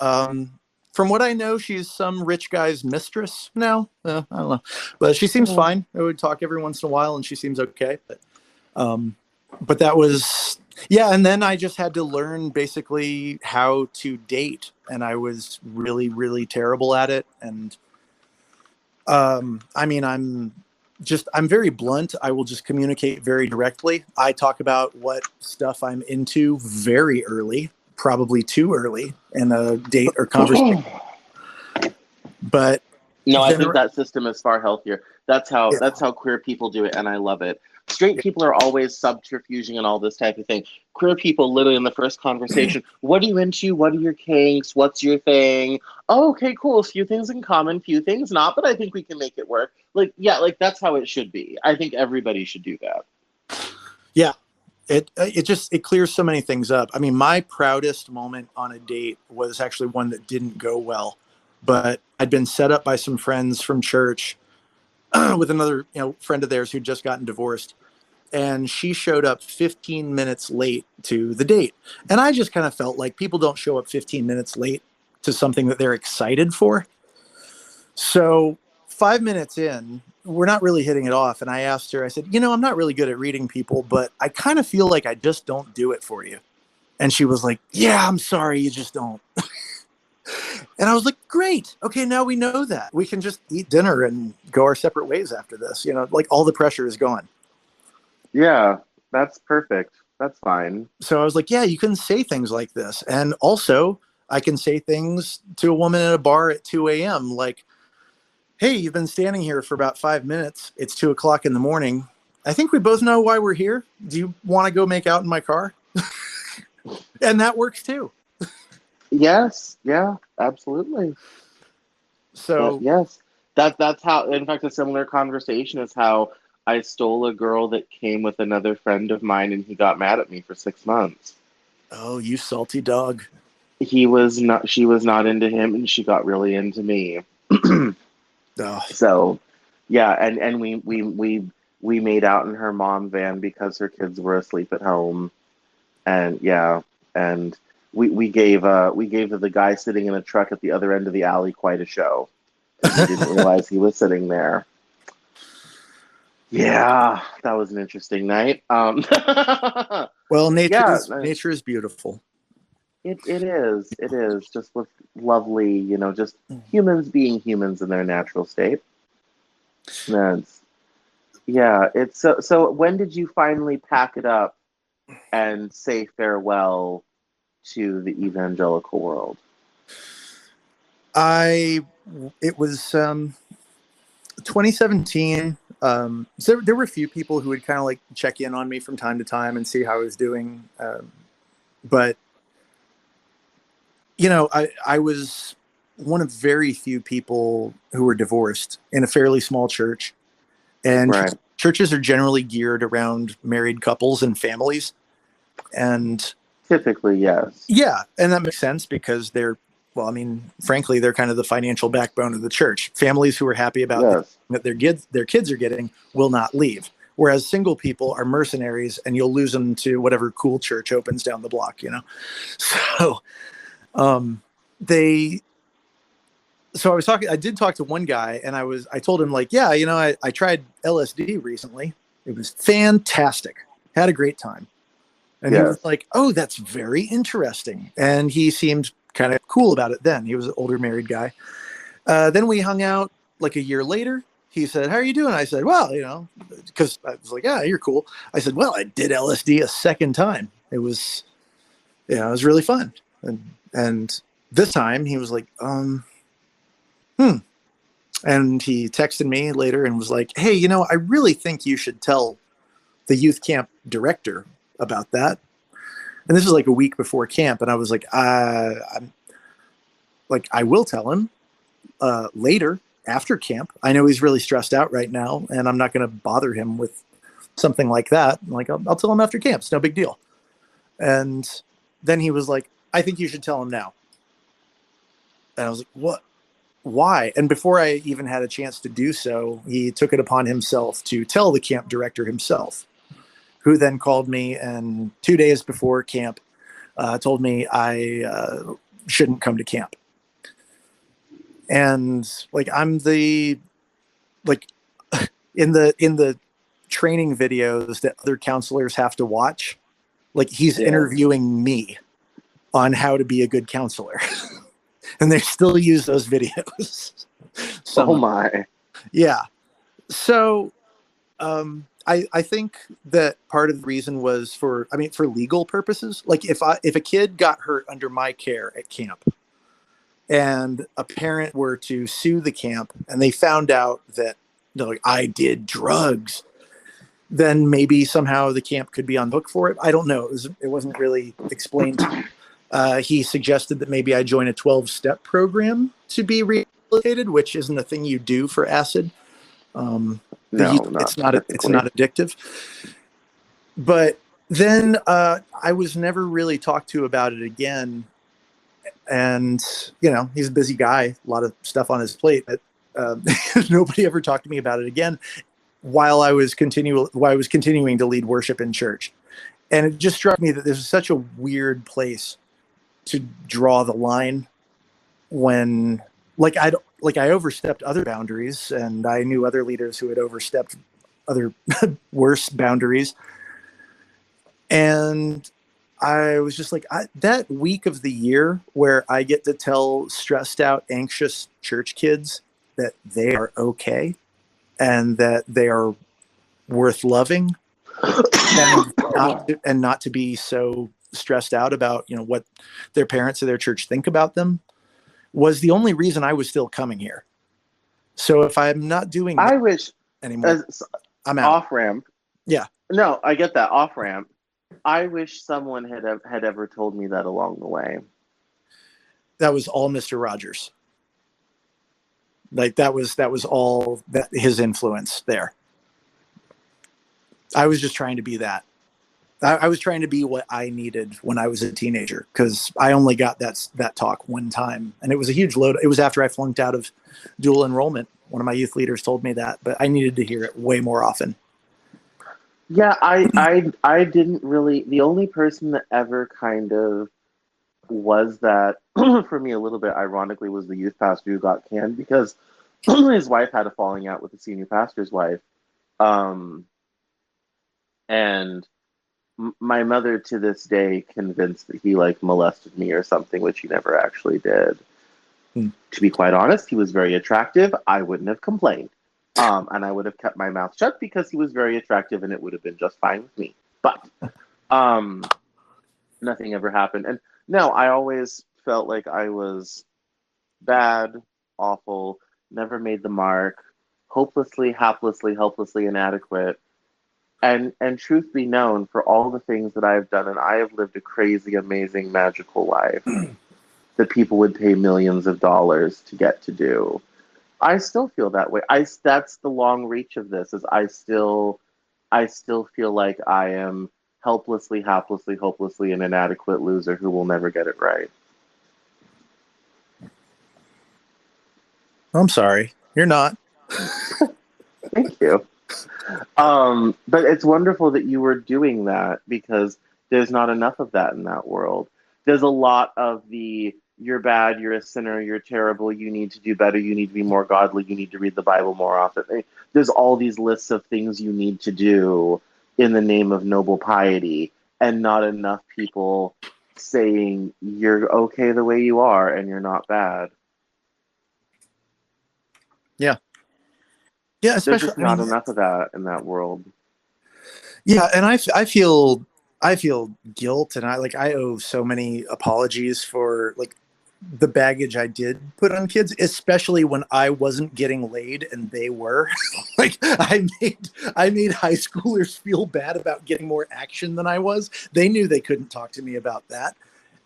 from what I know, she's some rich guy's mistress now. I don't know, but she seems fine. I would talk every once in a while and she seems okay. But that was, and then I just had to learn basically how to date, and I was really, really terrible at it. And I mean, I'm very blunt. I will just communicate very directly. I talk about what stuff I'm into very early, probably too early in a date or conversation. But no, I think that system is far healthier. That's how queer people do it, and I love it. Straight people are always subterfuging and all this type of thing. Queer people, literally in the first conversation, what are you into? What are your kinks? What's your thing? Oh, okay, cool. Few things in common, few things not, but I think we can make it work. Like, yeah, like that's how it should be. I think everybody should do that. Yeah. It clears so many things up. I mean, my proudest moment on a date was actually one that didn't go well, but I'd been set up by some friends from church with another, friend of theirs who'd just gotten divorced. And she showed up 15 minutes late to the date. And I just kind of felt like people don't show up 15 minutes late to something that they're excited for. So 5 minutes in, we're not really hitting it off. And I asked her, I said, I'm not really good at reading people, but I kind of feel like I just don't do it for you. And she was like, yeah, I'm sorry, you just don't. And I was like, great. Okay, now we know that. We can just eat dinner and go our separate ways after this. Like all the pressure is gone. Yeah, that's perfect. That's fine. So I was like, yeah, you can say things like this. And also, I can say things to a woman at a bar at 2 a.m. like, hey, you've been standing here for about 5 minutes. It's 2 o'clock in the morning. I think we both know why we're here. Do you want to go make out in my car? And that works too. Yes. Yeah, absolutely. So yes, that's how, in fact, a similar conversation is how I stole a girl that came with another friend of mine and he got mad at me for 6 months. Oh, you salty dog. She was not into him and she got really into me. Oh. So, yeah, and we made out in her mom van because her kids were asleep at home, and yeah, and we gave the guy sitting in a truck at the other end of the alley quite a show, and he didn't realize he was sitting there. Yeah, that was an interesting night. Well, Yeah, nature is beautiful. it is just with lovely, just humans being humans in their natural state. That's Yeah, it's so when did you finally pack it up and say farewell to the evangelical world? It was 2017. So there were a few people who would kind of like check in on me from time to time and see how I was doing. But I was one of very few people who were divorced in a fairly small church, and Right. churches are generally geared around married couples and families. And Typically, yes. yeah, and that makes sense because well, I mean, frankly, they're kind of the financial backbone of the church. Families who are happy about Yes. that their kids are getting will not leave. Whereas single people are mercenaries, and you'll lose them to whatever cool church opens down the block. So they. So I did talk to one guy, and I told him like, yeah, I tried LSD recently. It was fantastic. Had a great time. And he was Yes. like, oh, that's very interesting. And he seemed kind of cool about it then. He was an older married guy. Then we hung out like a year later. He said, how are you doing? I said, well, because I was like, yeah, you're cool. I said, well, I did LSD a second time. It was really fun. And this time he was like, And he texted me later and was like, hey, I really think you should tell the youth camp director about that. And this was like a week before camp. And I was like, I'm like, I will tell him later after camp. I know he's really stressed out right now, and I'm not going to bother him with something like that. Like, I'll tell him after camp. It's no big deal. And then he was like, I think you should tell him now. And I was like, what? Why? And before I even had a chance to do so, he took it upon himself to tell the camp director himself, who then called me, and 2 days before camp told me I shouldn't come to camp. And like, I'm the like in the training videos that other counselors have to watch, like he's interviewing me on how to be a good counselor. And they still use those videos. Oh my. Yeah. So I think that part of the reason was for legal purposes. Like if a kid got hurt under my care at camp, and a parent were to sue the camp, and they found out that like I did drugs, then maybe somehow the camp could be on the hook for it. I don't know. It wasn't really explained to me. He suggested that maybe I join a 12-step program to be rehabilitated, which isn't a thing you do for acid. No, it's not addictive. But then I was never really talked to about it again. And he's a busy guy, a lot of stuff on his plate. But nobody ever talked to me about it again while I was continuing to lead worship in church. And it just struck me that this is such a weird place to draw the line when I overstepped other boundaries, and I knew other leaders who had overstepped other worse boundaries. And I was just like, that week of the year where I get to tell stressed out, anxious church kids that they are okay and that they are worth loving, and not to be so stressed out about what their parents or their church think about them, was the only reason I was still coming here. So if I'm not doing that, I wish anymore, I'm out. Off ramp. Yeah. No, I get that off ramp. I wish someone had ever told me that along the way. That was all Mr. Rogers. Like that was all his influence there. I was just trying to be that. I was trying to be what I needed when I was a teenager, because I only got that talk one time, and it was a huge load. It was after I flunked out of dual enrollment. One of my youth leaders told me that, but I needed to hear it way more often. Yeah, I didn't really. The only person that ever kind of was that for me a little bit, ironically, was the youth pastor who got canned because his wife had a falling out with the senior pastor's wife, um, and my mother to this day convinced that he like molested me or something, which he never actually did. Hmm. To be quite honest, he was very attractive. I wouldn't have complained. And I would have kept my mouth shut because he was very attractive and it would have been just fine with me. But um, nothing ever happened. And no, I always felt like I was bad, awful, never made the mark, hopelessly, haplessly, helplessly inadequate. And truth be known, for all the things that I've done, and I have lived a crazy, amazing, magical life that people would pay millions of dollars to get to do. I still feel that way. That's the long reach of this, is I still feel like I am helplessly, haplessly, hopelessly an inadequate loser who will never get it right. I'm sorry, you're not. Thank you. But it's wonderful that you were doing that, because there's not enough of that in that world. There's a lot of the you're bad, you're a sinner, you're terrible, you need to do better, you need to be more godly, you need to read the Bible more often. There's all these lists of things you need to do in the name of noble piety, and not enough people saying you're okay the way you are and you're not bad. Yeah. Yeah, There's especially, just not enough of that in that world. yeah, and I feel guilt, and I owe so many apologies for like the baggage I did put on kids, especially when I wasn't getting laid and they were. Like I made high schoolers feel bad about getting more action than I was. They knew they couldn't talk to me about that.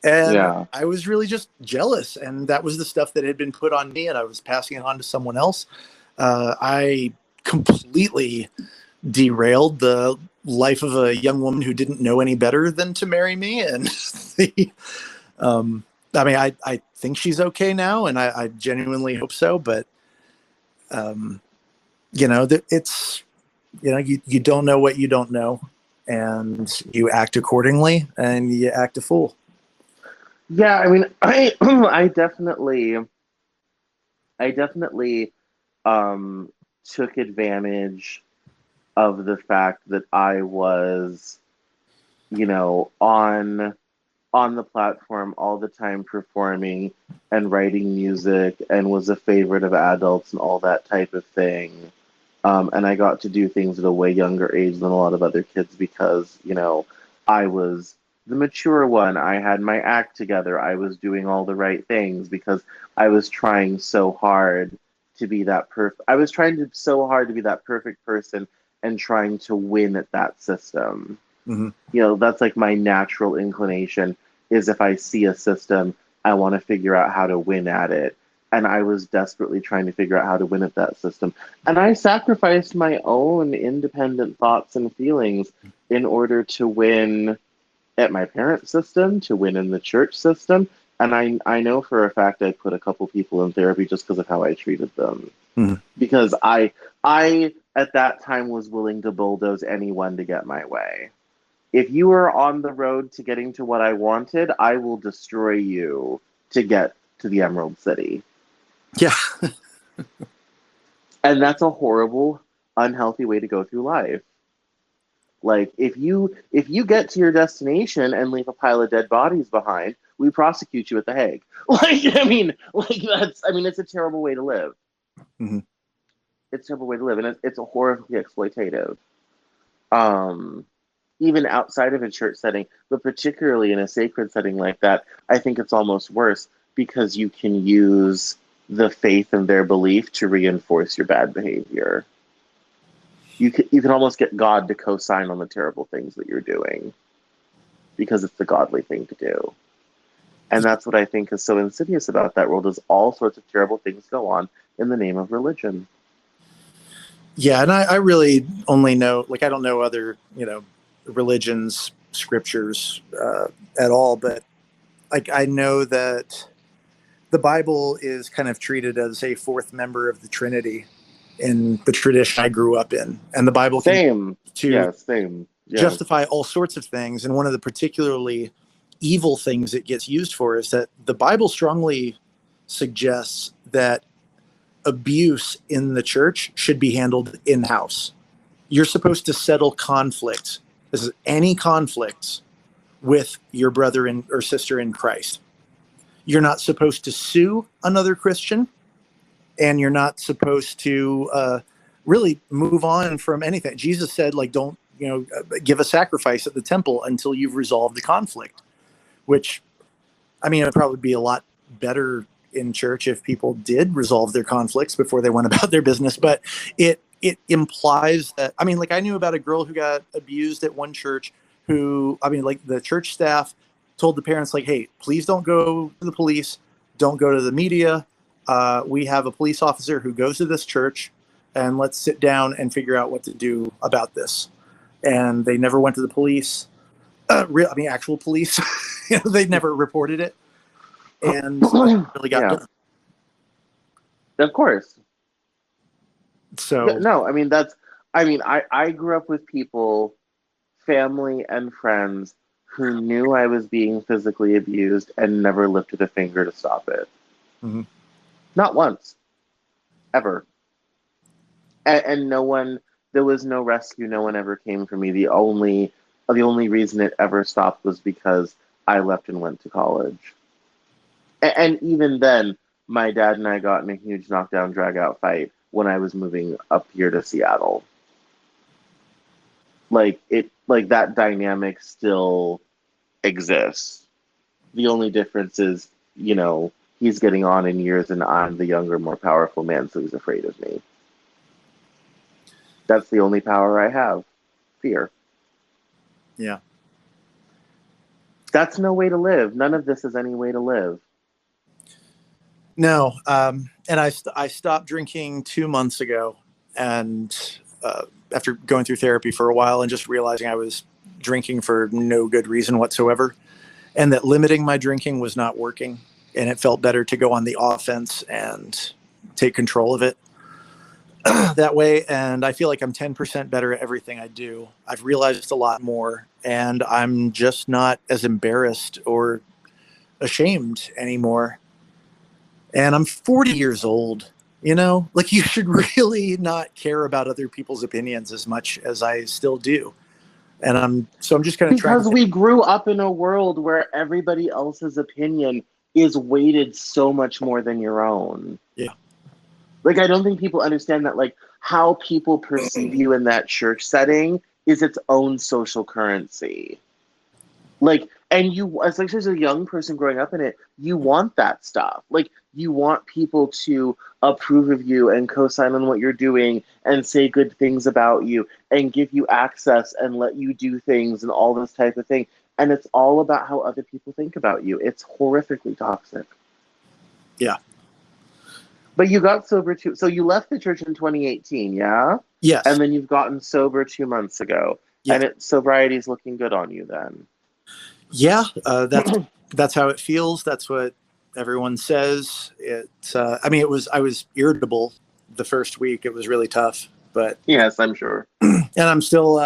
And Yeah. I was really just jealous, and that was the stuff that had been put on me, and I was passing it on to someone else. I completely derailed the life of a young woman who didn't know any better than to marry me. And the, I mean, I think she's okay now, and I genuinely hope so. But it's you don't know what you don't know, and you act accordingly, and you act a fool. Yeah, I mean, I definitely um took advantage of the fact that I was, on the platform all the time performing and writing music, and was a favorite of adults and all that type of thing. And I got to do things at a way younger age than a lot of other kids because, I was the mature one. I had my act together. I was doing all the right things because I was trying so hard to be that perfect. I was trying to so hard to be that perfect person and trying to win at that system. Mm-hmm. That's like my natural inclination, is if I see a system, I want to figure out how to win at it. And I was desperately trying to figure out how to win at that system. And I sacrificed my own independent thoughts and feelings in order to win at my parents' system, to win in the church system. And I know for a fact I put a couple people in therapy just because of how I treated them. Mm-hmm. Because I at that time was willing to bulldoze anyone to get my way. If you are on the road to getting to what I wanted, I will destroy you to get to the Emerald City. Yeah. And that's a horrible, unhealthy way to go through life. Like if you get to your destination and leave a pile of dead bodies behind, we prosecute you at the Hague. It's a terrible way to live. Mm-hmm. It's a terrible way to live, and it's a horribly exploitative. Um, Even outside of a church setting, but particularly in a sacred setting like that, I think it's almost worse because you can use the faith and their belief to reinforce your bad behavior. You can almost get God to co-sign on the terrible things that you're doing because it's the godly thing to do. And that's what I think is so insidious about that world, is all sorts of terrible things go on in the name of religion. Yeah, and I really only know, like, I don't know other, religions scriptures at all, but like I know that the Bible is kind of treated as a fourth member of the Trinity in the tradition I grew up in, and the Bible can Same. to Same. Yes. justify all sorts of things. And one of the particularly evil things it gets used for is that the Bible strongly suggests that abuse in the church should be handled in-house. You're supposed to settle conflicts, this is any conflicts, with your brother or sister in Christ. You're not supposed to sue another Christian, and you're not supposed to really move on from anything. Jesus said, like, don't, give a sacrifice at the temple until you've resolved the conflict, which, I mean, it'd probably be a lot better in church if people did resolve their conflicts before they went about their business. But it implies that, I mean, like, I knew about a girl who got abused at one church who, I mean, like, the church staff told the parents, like, hey, please don't go to the police, don't go to the media. We have a police officer who goes to this church, and let's sit down and figure out what to do about this. And they never went to the police. Actual police. They never reported it, and really got done. Of course. So no, I mean I grew up with people, family and friends, who knew I was being physically abused and never lifted a finger to stop it. Mm-hmm. Not once, ever. And no one. There was no rescue. No one ever came for me. The only reason it ever stopped was because I left and went to college. And even then, my dad and I got in a huge knockdown, drag-out fight when I was moving up here to Seattle. Like that dynamic still exists. The only difference is, he's getting on in years and I'm the younger, more powerful man, so he's afraid of me. That's the only power I have. Fear. Yeah. That's no way to live. None of this is any way to live. No. And I stopped drinking 2 months ago, and after going through therapy for a while and just realizing I was drinking for no good reason whatsoever, and that limiting my drinking was not working, and it felt better to go on the offense and take control of it that way. And I feel like I'm 10% better at everything I do. I've realized a lot more, and I'm just not as embarrassed or ashamed anymore. And I'm 40 years old, like, you should really not care about other people's opinions as much as I still do. And I'm just kind of trying. Because we grew up in a world where everybody else's opinion is weighted so much more than your own. Yeah. Like, I don't think people understand that, like, how people perceive you in that church setting is its own social currency. Like, and you, especially as a young person growing up in it, you want that stuff. Like, you want people to approve of you and co-sign on what you're doing and say good things about you and give you access and let you do things and all this type of thing. And it's all about how other people think about you. It's horrifically toxic. Yeah. But you got sober too. So you left the church in 2018, yeah? Yes. And then you've gotten sober 2 months ago. Yeah. And sobriety's looking good on you then. Yeah, that's how it feels. That's what everyone says. I was irritable the first week. It was really tough, but yes, I'm sure. And I'm still,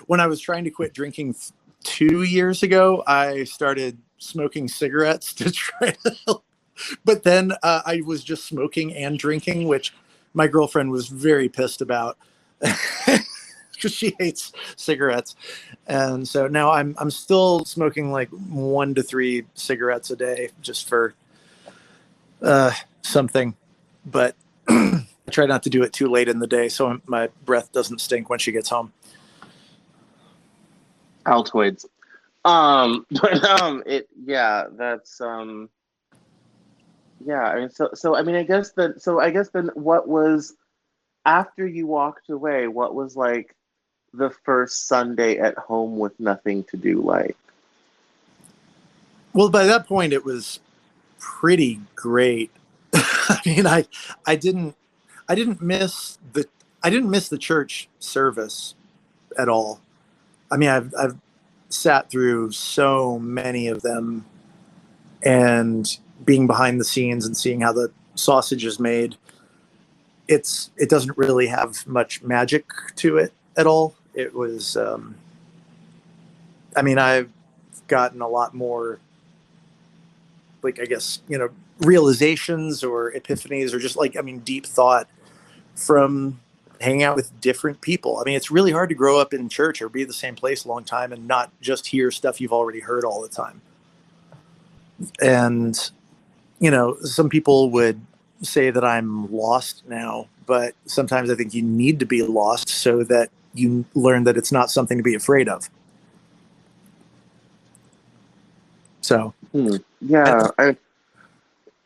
when I was trying to quit drinking 2 years ago, I started smoking cigarettes to try to help. But then I was just smoking and drinking, which my girlfriend was very pissed about. Because she hates cigarettes. And so now I'm still smoking like 1 to 3 cigarettes a day just for something. But I try not to do it too late in the day so my breath doesn't stink when she gets home. Altoids. That's yeah, I mean, I guess then what was, after you walked away, what was like the first Sunday at home with nothing to do like? Well, by that point it was pretty great. I mean, I didn't miss the church service at all. I mean, I've sat through so many of them, and being behind the scenes and seeing how the sausage is made, it doesn't really have much magic to it at all. It was, I mean, I've gotten a lot more, like, I guess, realizations or epiphanies, or just, like, I mean, deep thought from hanging out with different people. I mean, it's really hard to grow up in church or be the same place a long time and not just hear stuff you've already heard all the time. And, some people would say that I'm lost now, but sometimes I think you need to be lost so that you learn that it's not something to be afraid of. So, Yeah,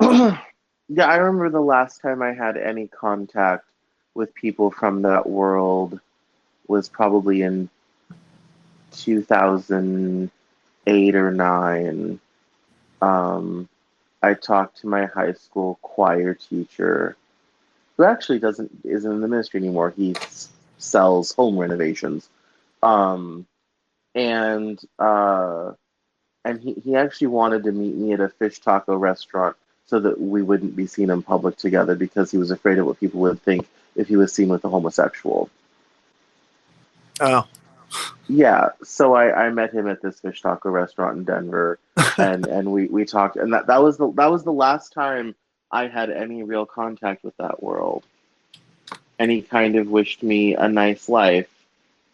yeah, I remember the last time I had any contact with people from that world was probably in 2008 or 9. I talked to my high school choir teacher, who actually isn't in the ministry anymore. He sells home renovations, um, and he actually wanted to meet me at a fish taco restaurant so that we wouldn't be seen in public together because he was afraid of what people would think if he was seen with a homosexual. oh, Yeah, so I met him at this fish taco restaurant in Denver, and we talked, and that was the last time I had any real contact with that world. And he kind of wished me a nice life,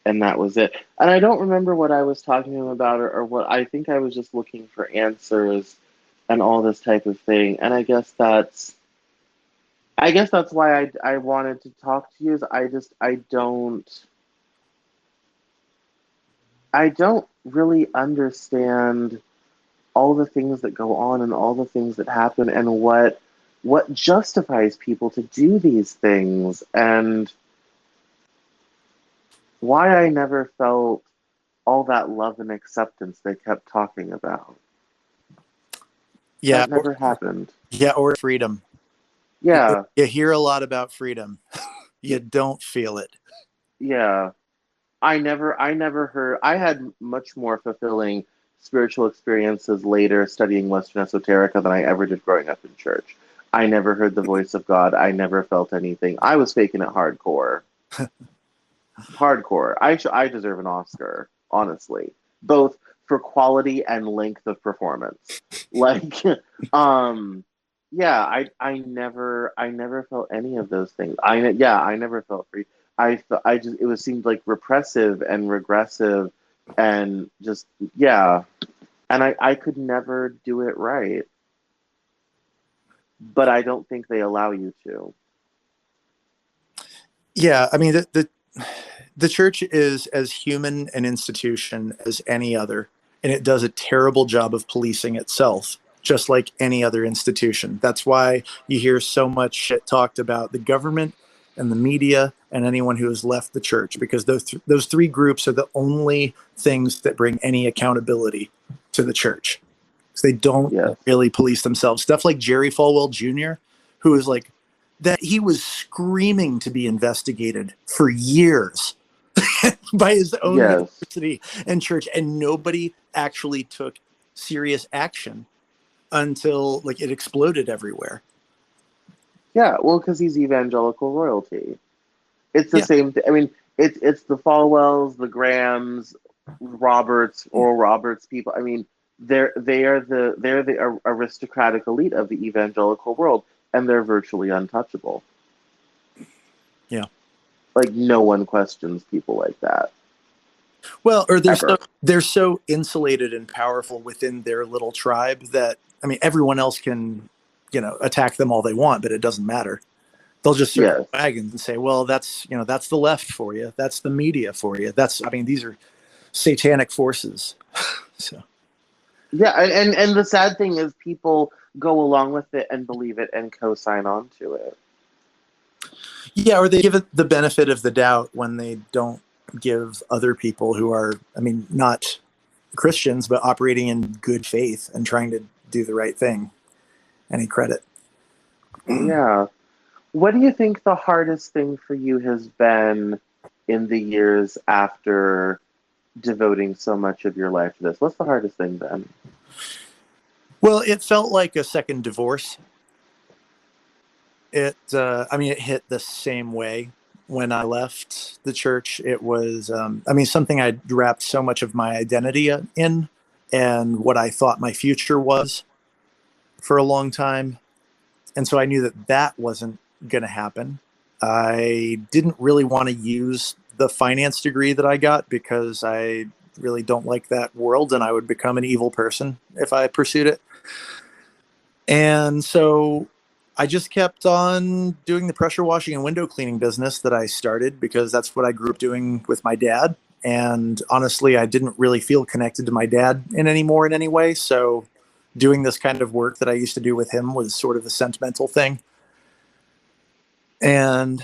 and that was it. And I don't remember what I was talking to him about, or what. I think I was just looking for answers and all this type of thing. And I guess that's why I wanted to talk to you. Is I don't really understand all the things that go on and all the things that happen, and what justifies people to do these things, and why I never felt all that love and acceptance they kept talking about. yeah, That never happened. or freedom. Yeah, You hear a lot about freedom. You don't feel it. yeah. I never heard. I had much more fulfilling spiritual experiences later studying Western esoterica than I ever did growing up in church. I never heard the voice of God. I never felt anything. I was faking it hardcore. Hardcore. I deserve an Oscar, honestly, both for quality and length of performance. Like, um, yeah, I never felt any of those things. I never felt free. I just it was seemed like repressive and regressive, and just yeah, and I could never do it right. But I don't think they allow you to. Yeah, I mean, the church is as human an institution as any other, and it does a terrible job of policing itself, just like any other institution. That's why you hear so much shit talked about the government and the media and anyone who has left the church, because those three groups are the only things that bring any accountability to the church. So they don't Yes. really police themselves. Stuff like Jerry Falwell Jr., who is like that, he was screaming to be investigated for years by his own Yes. university and church, and nobody actually took serious action until, like, it exploded everywhere. Yeah. Well, because he's evangelical royalty. It's the Yeah, same thing. I mean, it's the Falwells, the Grahams, Roberts, Oral Roberts people. I mean, they're the aristocratic elite of the evangelical world, and they're virtually untouchable. yeah. Like no one questions people like that Well, or ever. they're so insulated and powerful within their little tribe that, I mean, everyone else can, attack them all they want, but it doesn't matter. They'll just circle Yes. wagons and say, well, that's the left for you. That's the media for you. I mean, these are satanic forces. So, Yeah, and the sad thing is people go along with it and believe it and co-sign on to it. yeah, or they give it the benefit of the doubt when they don't give other people who are, I mean, not Christians, but operating in good faith and trying to do the right thing, any credit. Yeah. What do you think the hardest thing for you has been in the years after devoting so much of your life to this? What's the hardest thing then? Well, it felt like a second divorce. I mean, it hit the same way when I left the church. It was, I mean, something I'd wrapped so much of my identity in and what I thought my future was for a long time. And so I knew that that wasn't going to happen. I didn't really want to use the finance degree that I got because I really don't like that world and I would become an evil person if I pursued it. And so I just kept on doing the pressure washing and window cleaning business that I started because that's what I grew up doing with my dad. And honestly, I didn't really feel connected to my dad in any way. So doing this kind of work that I used to do with him was sort of a sentimental thing. And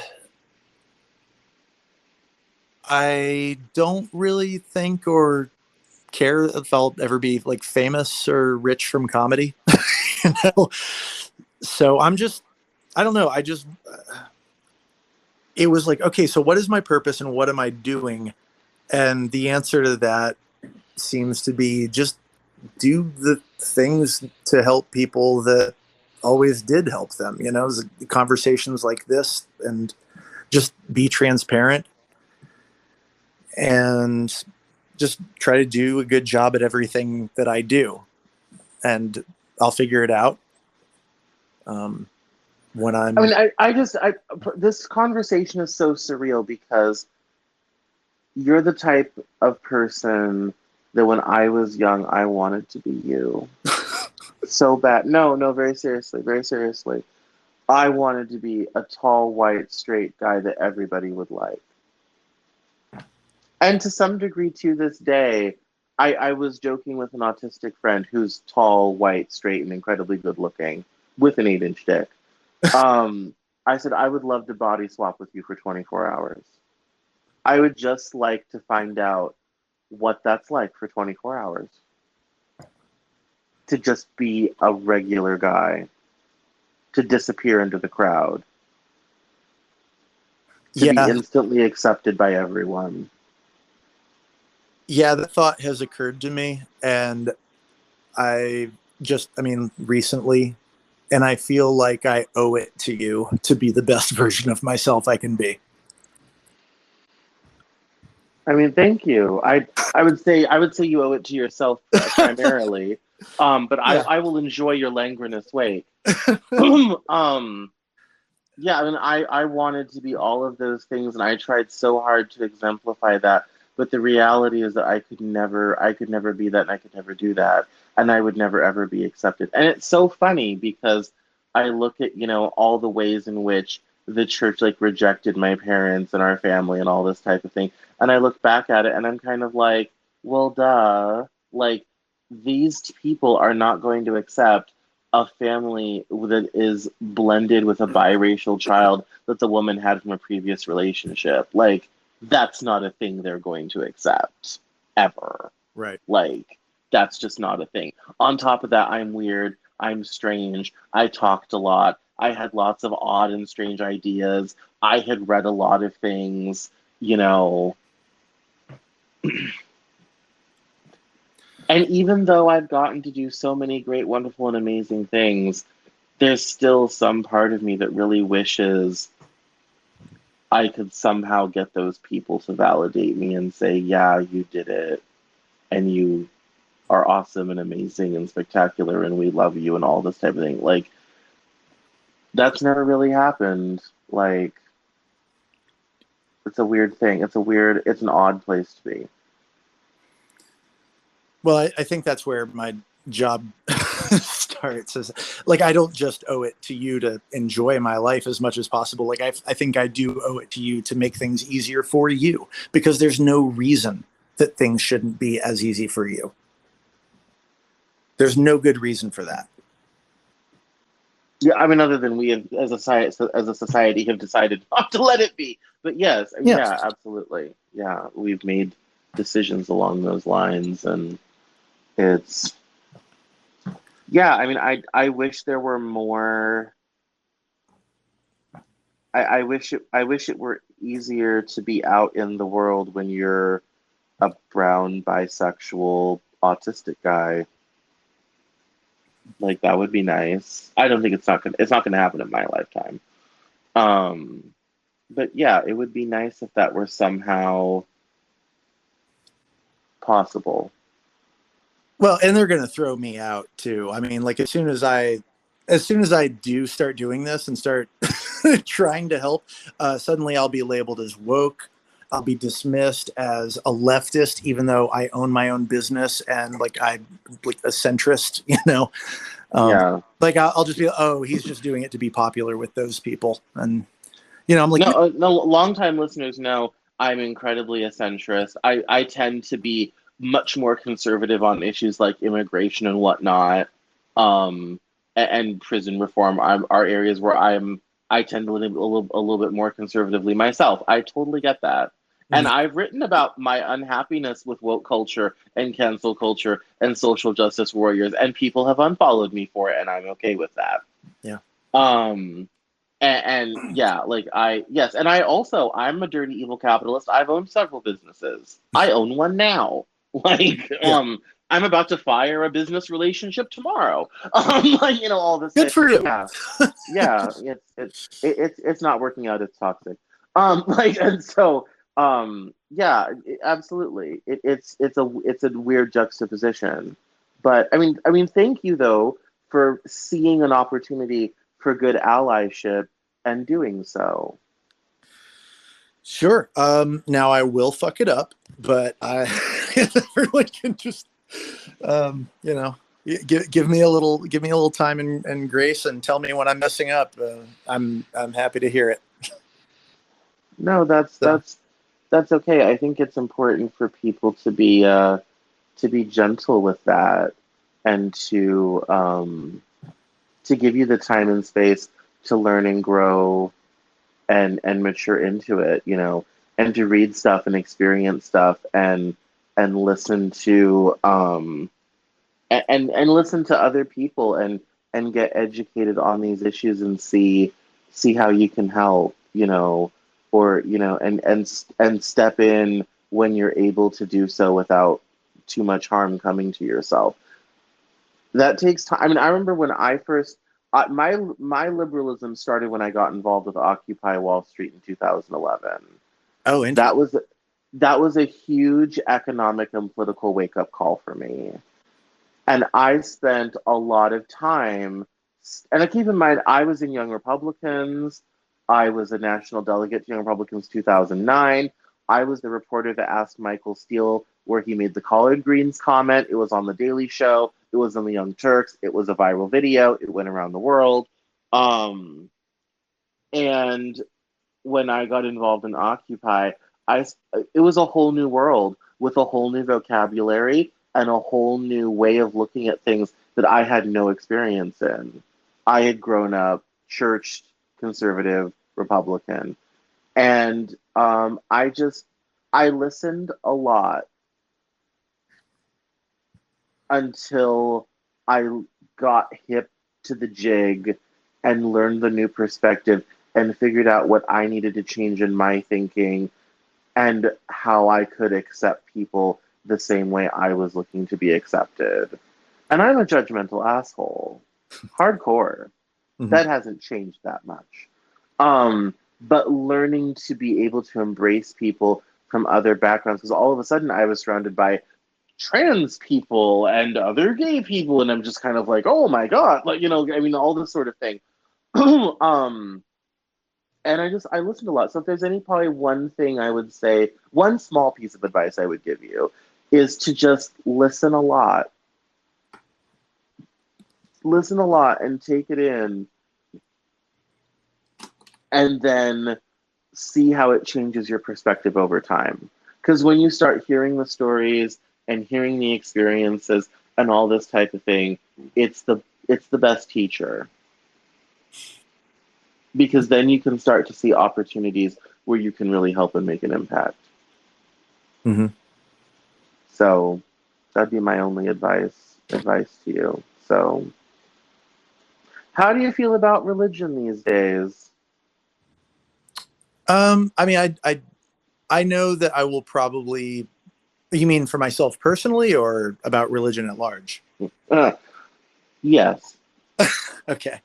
I don't really think or care if I'll ever be like famous or rich from comedy. You know? So I don't know. It was like, okay, so what is my purpose and what am I doing? And the answer to that seems to be just do the things to help people that always did help them, conversations like this, and just be transparent and just try to do a good job at everything that I do. And I'll figure it out. When I I'm, mean, this conversation is so surreal because you're the type of person that when I was young, I wanted to be you so bad. No, no, very seriously, very seriously. I wanted to be a tall, white, straight guy that everybody would like. And to some degree, to this day, I was joking with an autistic friend who's tall, white, straight, and incredibly good looking with an 8-inch dick. I said, I would love to body swap with you for 24 hours. I would just like to find out what that's like for 24 hours. To just be a regular guy, to disappear into the crowd, to be yeah, instantly accepted by everyone. yeah, that thought has occurred to me. And I mean, recently, and I feel like I owe it to you to be the best version of myself I can be. I mean, thank you. I would say you owe it to yourself primarily. But I, Yeah. I will enjoy your Langrenous wake. um, yeah, I mean, I wanted to be all of those things, and I tried so hard to exemplify that. But the reality is that I could never be that, and I could never do that, and I would never ever be accepted. And it's so funny because I look at all the ways in which the church like rejected my parents and our family and all this type of thing, and I look back at it, and I'm kind of like, well, duh, like these people are not going to accept a family that is blended with a biracial child that the woman had from a previous relationship. Like, that's not a thing they're going to accept ever. Right. Like, that's just not a thing. On top of that, I'm weird. I'm strange. I talked a lot. I had lots of odd and strange ideas. I had read a lot of things, you know. And even though I've gotten to do so many great, wonderful, and amazing things, there's still some part of me that really wishes I could somehow get those people to validate me and say, yeah, you did it. And you are awesome and amazing and spectacular and we love you and all this type of thing. Like, that's never really happened. Like, it's a weird thing. It's an odd place to be. Well, I think that's where my job starts. Is like I don't just owe it to you to enjoy my life as much as possible. Like I think I do owe it to you to make things easier for you because there's no reason that things shouldn't be as easy for you. There's no good reason for that. Yeah, I mean, other than we have, as a society have decided not to let it be. But yes, Yeah. yeah, absolutely. Yeah, we've made decisions along those lines, and it's yeah. I mean, I wish there were more. I wish it were easier to be out in the world when you're a brown bisexual autistic guy. Like that would be nice. I don't think it's not gonna happen in my lifetime. Um, but yeah, it would be nice if that were somehow possible. Well, and they're going to throw me out too. I mean, like as soon as I do start doing this and start trying to help, suddenly I'll be labeled as woke. I'll be dismissed as a leftist, even though I own my own business and like I'm like a centrist, you know. Yeah. Like I'll just be, oh, he's just doing it to be popular with those people, and you know, I'm like, No, no. Longtime listeners know I'm incredibly a centrist. I tend to be much more conservative on issues like immigration and whatnot, and prison reform. Are areas where I tend to live a little bit more conservatively myself. I totally get that. And I've written about my unhappiness with woke culture and cancel culture and social justice warriors, and people have unfollowed me for it, and I'm okay with that. yeah. Um, and yeah, like yes, and I'm a dirty evil capitalist. I've owned several businesses. I own one now. Like, Yeah. I'm about to fire a business relationship tomorrow. Like, all this Good stuff. for you. Yeah, yeah. It's not working out. It's toxic. Like, and so, yeah, absolutely. It's a weird juxtaposition, but I mean, thank you though for seeing an opportunity for good allyship and doing so. Sure. Now I will fuck it up, but I everyone can just you know, give me a little time and grace and tell me when I'm messing up. I'm happy to hear it. No, So that's okay. I think it's important for people to be gentle with that and to give you the time and space to learn and grow and mature into it, and to read stuff and experience stuff and listen to and listen to other people and get educated on these issues and see how you can help, or and step in when you're able to do so without too much harm coming to yourself. That takes time. I mean, I remember when I first my liberalism started when I got involved with Occupy Wall Street in 2011. oh, interesting. That was a huge economic and political wake up call for me. And I spent a lot of time, and I keep in mind, I was in Young Republicans. I was a national delegate to Young Republicans 2009. I was the reporter that asked Michael Steele where he made the collard greens comment. It was on The Daily Show. It was on the Young Turks. It was a viral video. It went around the world. Um, and when I got involved in Occupy, I it was a whole new world with a whole new vocabulary and a whole new way of looking at things that I had no experience in. I had grown up church, conservative, Republican, and I listened a lot until I got hip to the jig and learned the new perspective and figured out what I needed to change in my thinking and how I could accept people the same way I was looking to be accepted. And I'm a judgmental asshole. Hardcore. Mhm. That hasn't changed that much. But learning to be able to embrace people from other backgrounds, because all of a sudden I was surrounded by trans people and other gay people, and I'm just kind of like, oh my god, like, I mean, all this sort of thing. um, and I listened a lot. So if there's probably one thing I would say, one small piece of advice I would give you is to just listen a lot and take it in, and then see how it changes your perspective over time. Because when you start hearing the stories and hearing the experiences and all this type of thing, it's the best teacher. Because then you can start to see opportunities where you can really help and make an impact. Mhm. So that'd be my only advice to you. So how do you feel about religion these days? I mean, I know that I will probably, You mean for myself personally or about religion at large? Uh, yes. Okay.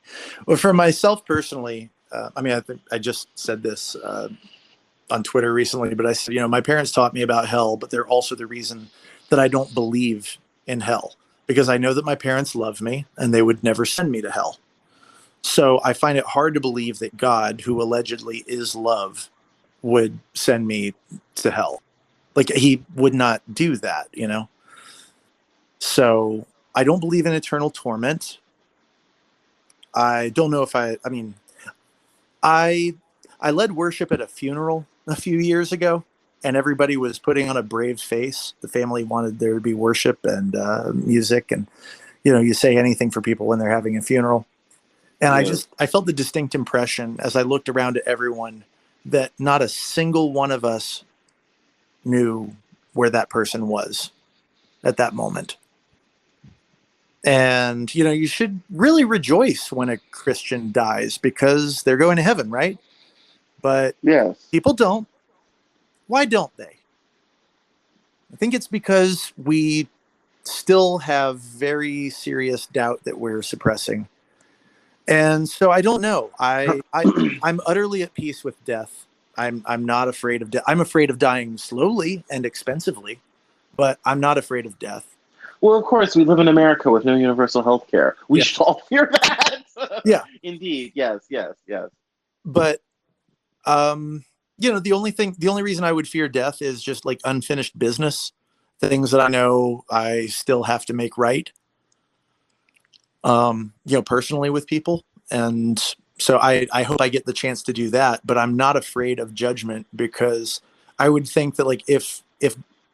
Well, for myself personally, I mean, I think I just said this on Twitter recently, but I said, my parents taught me about hell, but they're also the reason that I don't believe in hell, because I know that my parents love me and they would never send me to hell. So I find it hard to believe that God, who allegedly is love, would send me to hell. Like, he would not do that. So I don't believe in eternal torment. I don't know if I mean, I I led worship at a funeral a few years ago, and everybody was putting on a brave face. The family wanted there to be worship and music, and you say anything for people when they're having a funeral. And Yeah. I felt the distinct impression as I looked around at everyone that not a single one of us knew where that person was at that moment. And you should really rejoice when a Christian dies because they're going to heaven, right? But Yes. people don't. Why don't they? I think it's because we still have very serious doubt that we're suppressing. And so I don't know. I'm utterly at peace with death. I'm not afraid of death. I'm afraid of dying slowly and expensively, but I'm not afraid of death. Well, of course, we live in America with no universal health care. We Yeah. should all fear that. Yeah. Indeed. Yes, yes, yes. But the only reason I would fear death is just like unfinished business, things that I know I still have to make right. Personally with people. And so I hope I get the chance to do that, but I'm not afraid of judgment, because I would think that like if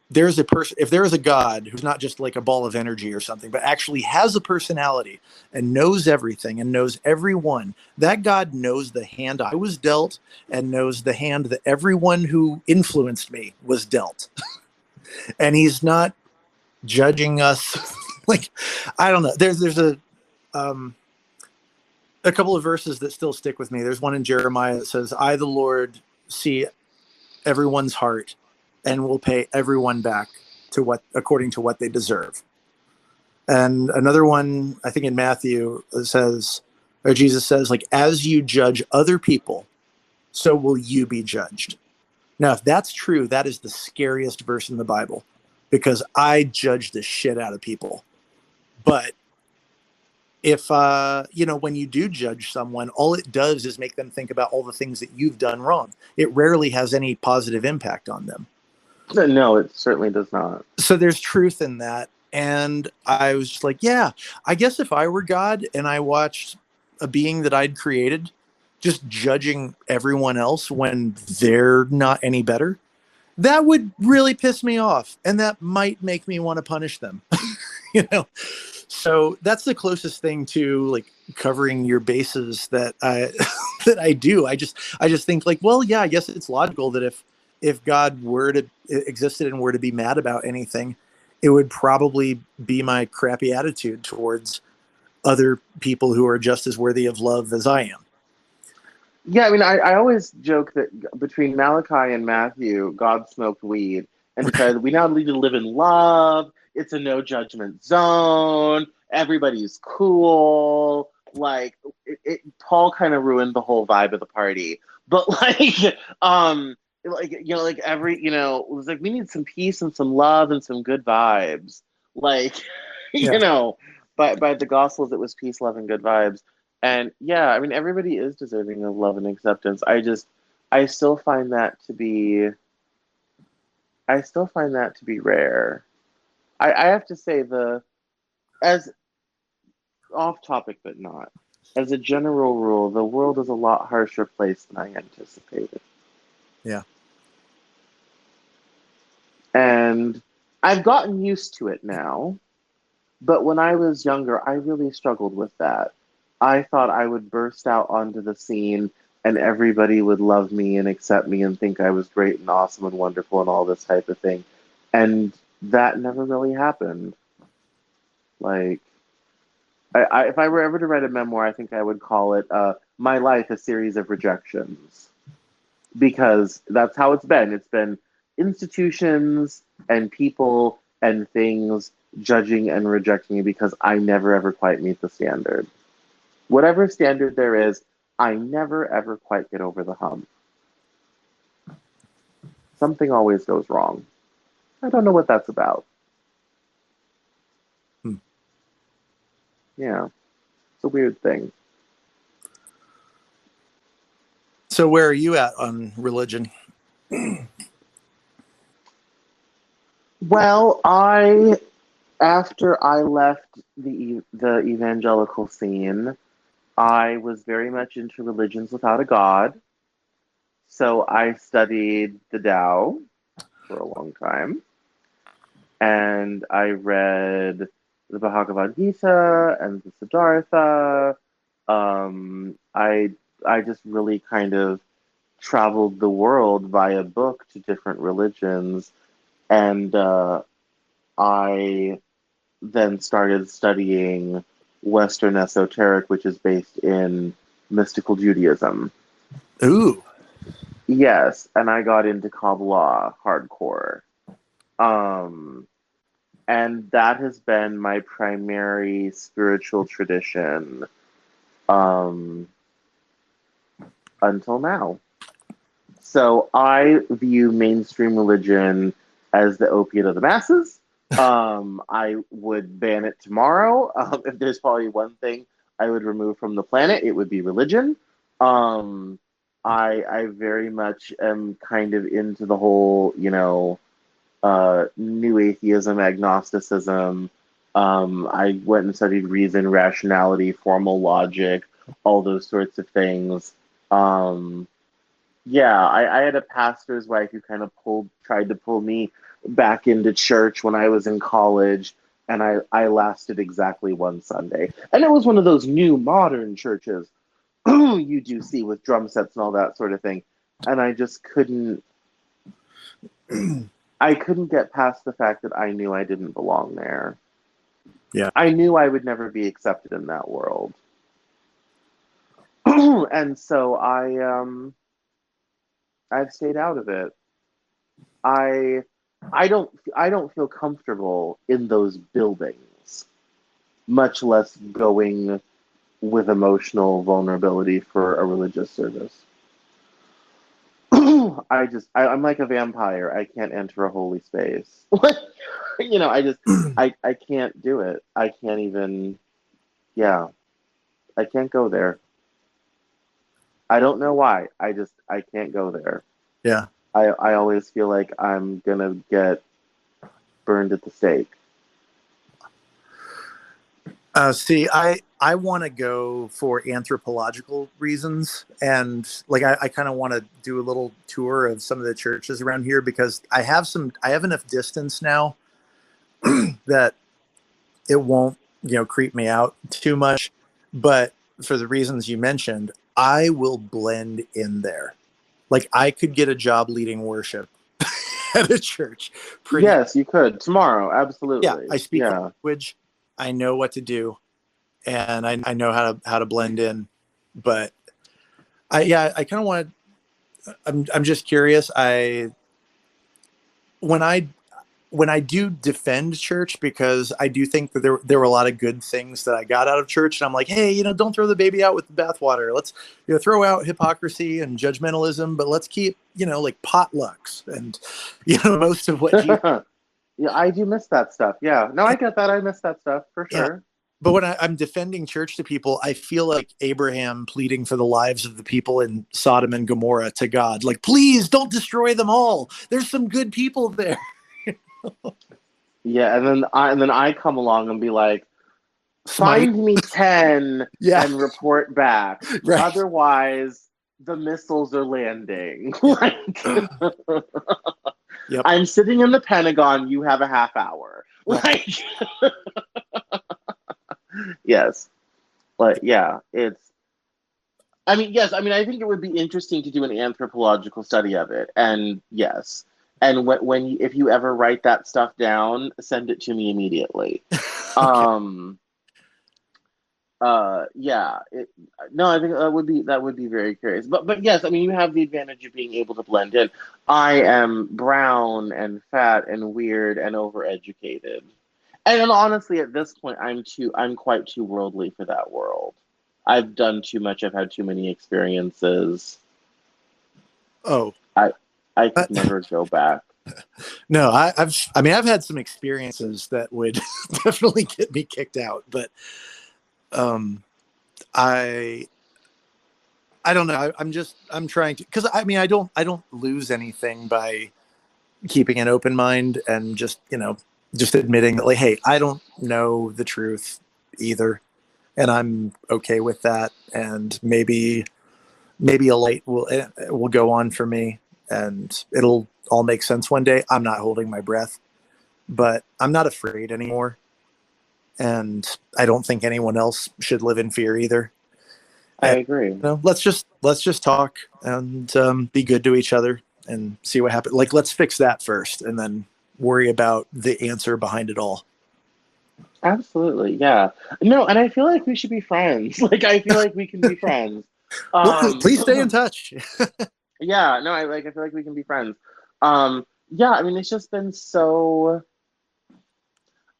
there's a person, if there is a God who's not just like a ball of energy or something, but actually has a personality and knows everything and knows everyone, that God knows the hand I was dealt and knows the hand that everyone who influenced me was dealt. And he's not judging us. Like, I don't know. Um, a couple of verses that still stick with me. There's one in Jeremiah that says, I, the Lord, see everyone's heart and will pay everyone back to what, according to what they deserve. And another one, I think in Matthew, says, or Jesus says, like, as you judge other people, so will you be judged. Now, if that's true, that is the scariest verse in the Bible, because I judge the shit out of people. But if when you do judge someone, all it does is make them think about all the things that you've done wrong. It rarely has any positive impact on them. No, it certainly does not. So there's truth in that. And I was just like, yeah, I guess if I were God and I watched a being that I'd created just judging everyone else when they're not any better, that would really piss me off. And that might make me want to punish them. So that's the closest thing to like covering your bases that I that I do. I just think like, well, yeah, I guess it's logical that if God were to existed and were to be mad about anything, it would probably be my crappy attitude towards other people who are just as worthy of love as I am. Yeah, I mean, I always joke that between Malachi and Matthew, God smoked weed and said, we now need to live in love. It's a no judgment zone. Everybody's cool. Like, Paul kind of ruined the whole vibe of the party. But it was like, we need some peace and some love and some good vibes. Like, Yeah. by the Gospels, it was peace, love, and good vibes. And yeah, I mean, everybody is deserving of love and acceptance. I still find that to be, rare. I have to say as off topic, but not, as a general rule, the world is a lot harsher place than I anticipated. Yeah. And I've gotten used to it now. But when I was younger, I really struggled with that. I thought I would burst out onto the scene and everybody would love me and accept me and think I was great and awesome and wonderful and all this type of thing. And that never really happened. Like, if I were ever to write a memoir, I think I would call it My Life, a Series of Rejections. Because that's how it's been. It's been institutions and people and things judging and rejecting me because I never ever quite meet the standard. Whatever standard there is, I never ever quite get over the hump. Something always goes wrong. I don't know what that's about. Yeah, it's a weird thing. So where are you at on religion? Well, after I left the evangelical scene, I was very much into religions without a God. So I studied the Tao for a long time, and I read the Bhagavad Gita and the Siddhartha. I just really kind of traveled the world via book to different religions, and I then started studying Western esoteric, which is based in mystical Judaism. Ooh. Yes, and I got into Kabbalah hardcore. And that has been my primary spiritual tradition until now. So I view mainstream religion as the opiate of the masses. I would ban it tomorrow. If there's probably one thing I would remove from the planet, it would be religion. I very much am kind of into the whole, new atheism, agnosticism. I went and studied reason, rationality, formal logic, all those sorts of things. Yeah, I had a pastor's wife who kind of tried to pull me back into church when I was in college, and I lasted exactly one Sunday. And it was one of those new modern churches you do see with drum sets and all that sort of thing. And I just I couldn't get past the fact that I knew I didn't belong there. Yeah. I knew I would never be accepted in that world. And so I've stayed out of it. I don't feel comfortable in those buildings, much less going with emotional vulnerability for a religious service. I'm like a vampire. I can't enter a holy space. I can't do it. I can't even, yeah, I can't go there. I don't know why. I can't go there. Yeah. I always feel like I'm gonna get burned at the stake. See, I want to go for anthropological reasons, and like I kind of want to do a little tour of some of the churches around here because I have enough distance now that it won't creep me out too much. But for the reasons you mentioned, I will blend in there. Like I could get a job leading worship at a church. Yes, you could tomorrow. Absolutely. Yeah, I speak the language. I know what to do, and I know how to blend in. But I kind of want to. I'm just curious. When I do defend church, because I do think that there were a lot of good things that I got out of church, and I'm like, hey, don't throw the baby out with the bathwater. Let's throw out hypocrisy and judgmentalism, but let's keep like potlucks and most of what you. Yeah, I do miss that stuff. Yeah, no, I get that. I miss that stuff for sure. Yeah. But when I'm defending church to people, I feel like Abraham pleading for the lives of the people in Sodom and Gomorrah to God, like, please don't destroy them all. There's some good people there. Yeah, and then I come along and be like, find me 10 and report back. Right. Otherwise, the missiles are landing. Like, yep. I'm sitting in the Pentagon. You have a half hour. Right. Like, yes. But yeah, I think it would be interesting to do an anthropological study of it. And yes. And if you ever write that stuff down, send it to me immediately. Okay. Yeah, no, I think that would be very curious. But yes, I mean, you have the advantage of being able to blend in. I am brown and fat and weird and overeducated. And honestly, at this point, I'm quite too worldly for that world. I've done too much. I've had too many experiences. Oh, I I uh, could never go back. no, I've had some experiences that would definitely get me kicked out, but um, I I don't know. I'm trying to, because I don't lose anything by keeping an open mind and just admitting that, like, hey, I don't know the truth either, and I'm okay with that. And maybe a light will go on for me, and it'll all make sense one day. I'm not holding my breath, but I'm not afraid anymore, and I don't think anyone else should live in fear either. I And agree. let's just talk and be good to each other and see what happens. Like, let's fix that first, and then worry about the answer behind it all. Absolutely, yeah. No, and I feel like we should be friends. Like, I feel like we can be friends. Well, please stay in Um, touch. yeah, no, I feel like we can be friends. Yeah, I mean, it's just been so.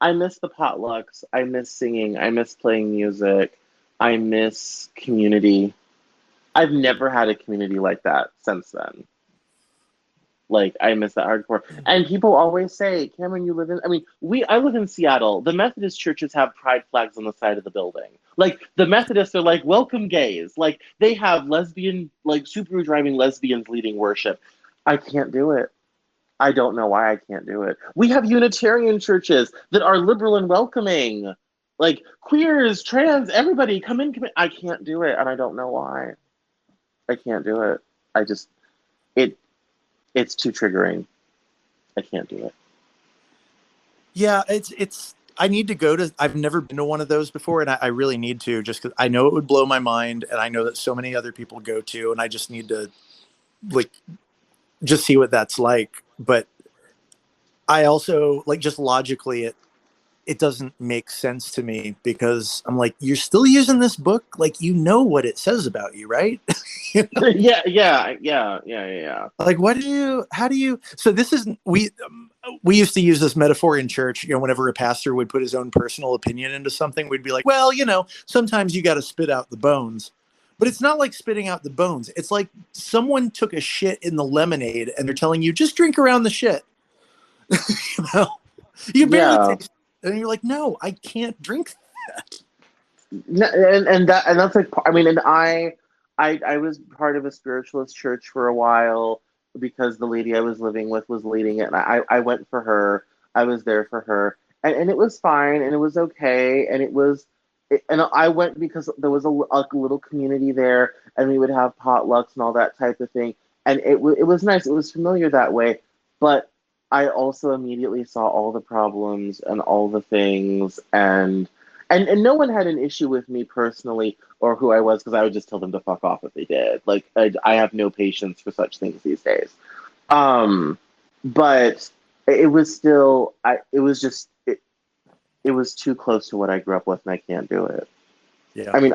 I miss the potlucks. I miss singing. I miss playing music. I miss community. I've never had a community like that since then. Like, I miss that hardcore. And people always say, Cameron, you live in I live in Seattle. The Methodist churches have pride flags on the side of the building. Like, the Methodists are like, welcome gays. Like, they have lesbian, like, Subaru driving lesbians leading worship. I can't do it. I don't know why I can't do it. We have Unitarian churches that are liberal and welcoming. Like, queers, trans, everybody, come in, come in. I can't do it, and I don't know why. I can't do it. I just it it's too triggering. I can't do it. Yeah, it's. I need to go to. I've never been to one of those before, and I really need to, just because I know it would blow my mind, and I know that so many other people go to, and I just need to, like, just see what that's like. But I also, like, just logically, it doesn't make sense to me, because I'm like, you're still using this book, like, you know what it says about you, right? You know? Yeah. Like, how do you, so this is, we used to use this metaphor in church, whenever a pastor would put his own personal opinion into something, we'd be like, well, sometimes you got to spit out the bones. But it's not like spitting out the bones. It's like someone took a shit in the lemonade and they're telling you, just drink around the shit. you know, you barely Yeah. taste it, and you're like, no, I can't drink that. And that's like, I mean, and I was part of a spiritualist church for a while because the lady I was living with was leading it, and I went for her. I was there for her, and it was fine, and it was okay, and I went because there was a little community there, and we would have potlucks and all that type of thing, and it was nice. It was familiar that way, but I also immediately saw all the problems and all the things, and no one had an issue with me personally or who I was, because I would just tell them to fuck off if they did. Like, I have no patience for such things these days. Um, but it was still, it was too close to what I grew up with, and I can't do it. Yeah. I mean,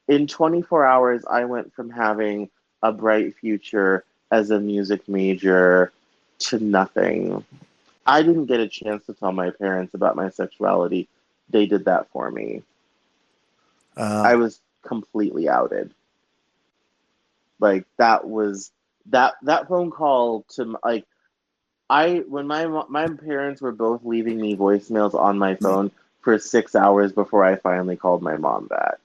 in 24 hours, I went from having a bright future as a music major to nothing. I didn't get a chance to tell my parents about my sexuality. They did that for me. Uh, I was completely outed. Like, that phone call to, like, I when my parents were both leaving me voicemails on my phone for 6 hours before I finally called my mom back.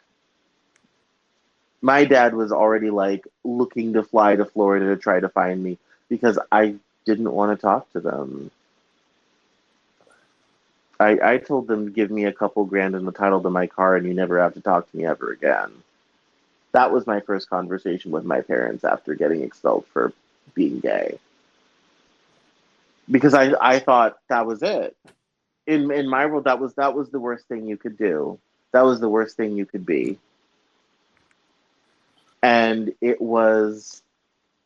My dad was already, like, looking to fly to Florida to try to find me because I didn't want to talk to them. I told them to give me a couple grand in the title to my car and you never have to talk to me ever again. That was my first conversation with my parents after getting expelled for being gay. Because I thought that was it. In my world, that was the worst thing you could do. That was the worst thing you could be. And it was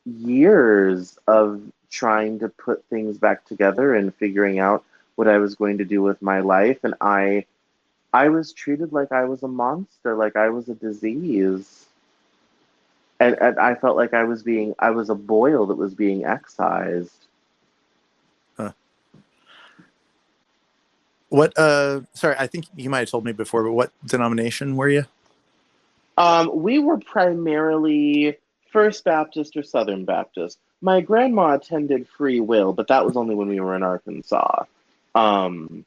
years of trying to put things back together and figuring out what I was going to do with my life. And I was treated like I was a monster, like I was a disease. And I felt like I was a boil that was being excised. Huh. What, sorry, I think you might have told me before, but what denomination were you? We were primarily First Baptist or Southern Baptist. My grandma attended Free Will, but that was only when we were in Arkansas. Um,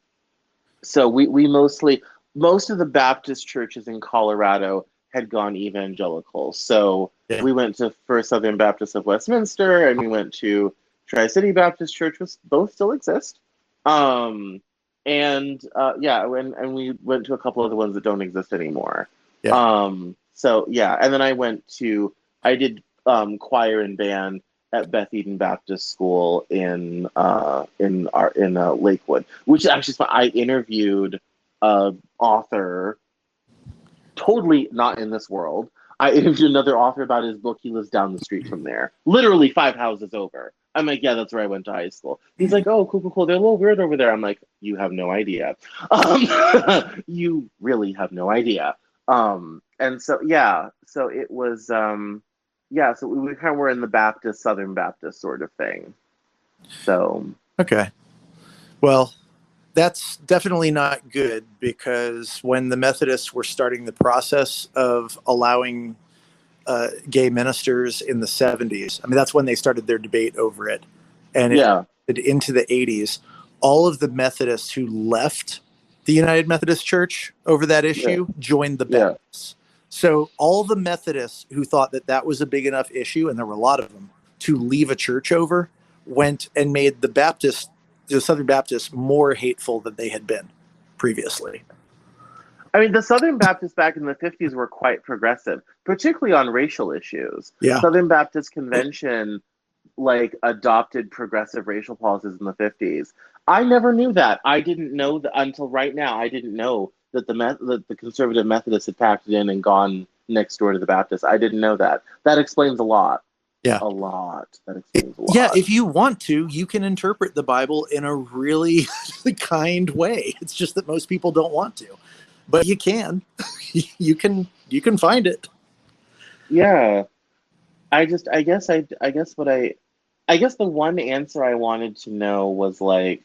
so we mostly, most of the Baptist churches in Colorado had gone evangelical. So Yeah. we went to First Southern Baptist of Westminster, and we went to Tri-City Baptist Church, which both still exist. Um, yeah, and we went to a couple of the ones that don't exist anymore. Yeah. So yeah, and then I did choir and band at Beth Eden Baptist School in Lakewood, which is actually fun. I interviewed a author, totally not in this world. I interviewed another author about his book. He lives down the street from there, literally 5 houses over. I'm like, yeah, that's where I went to high school. He's like, oh, cool, cool, cool. They're a little weird over there. I'm like, you have no idea. You really have no idea. And so, yeah, so it was, yeah, so we kind of were in the Baptist, Southern Baptist sort of thing. So, Okay. Well, that's definitely not good, because when the Methodists were starting the process of allowing gay ministers in the 70s, I mean, that's when they started their debate over it. And it yeah, into the 80s, all of the Methodists who left the United Methodist Church over that yeah, issue joined the yeah. Baptists. So all the Methodists who thought that that was a big enough issue, and there were a lot of them, to leave a church over, went and made the Southern Baptists, more hateful than they had been previously. I mean, the Southern Baptists back in the 50s were quite progressive, particularly on racial issues. Yeah. Southern Baptist Convention like adopted progressive racial policies in the 50s. I never knew that. I didn't know that until right now. I didn't know that that the conservative Methodists had packed it in and gone next door to the Baptists. I didn't know that. That explains a lot. Yeah. A lot. That explains a Yeah, lot. if you want to, you can interpret the Bible in a really kind way. It's just that most people don't want to. But you can. You can find it. Yeah. I guess the one answer I wanted to know was like,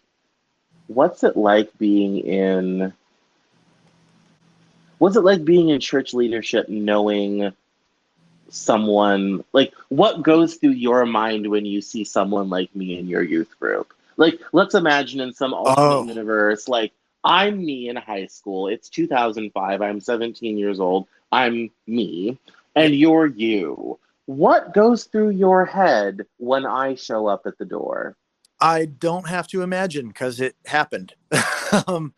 what's it like being in what's it like being in church leadership, knowing someone, like, what goes through your mind when you see someone like me in your youth group? Like, let's imagine in some alternate Oh, universe, like, I'm me in high school. It's 2005. I'm 17 years old. I'm me, yeah. and you're you. What goes through your head when I show up at the door? I don't have to imagine, because it happened. um,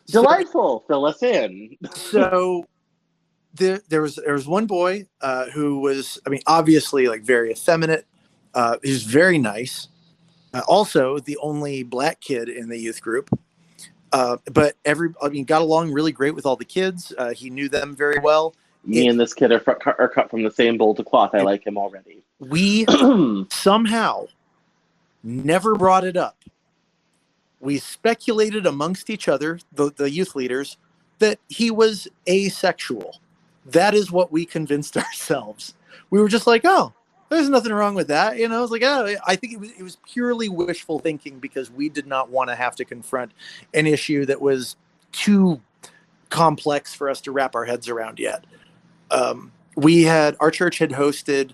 so Delightful. Fill us in. so there was one boy who was, I mean, obviously like very effeminate. He was very nice. Also, the only black kid in the youth group. But I mean, got along really great with all the kids. He knew them very well. Me and this kid are cut from the same bolt of cloth. I like him already. We somehow never brought it up. We speculated amongst each other, the youth leaders, that he was asexual. That is what we convinced ourselves. We were just like, oh, there's nothing wrong with that. I was like, oh, I think it was purely wishful thinking, because we did not want to have to confront an issue that was too complex for us to wrap our heads around yet. Our church had hosted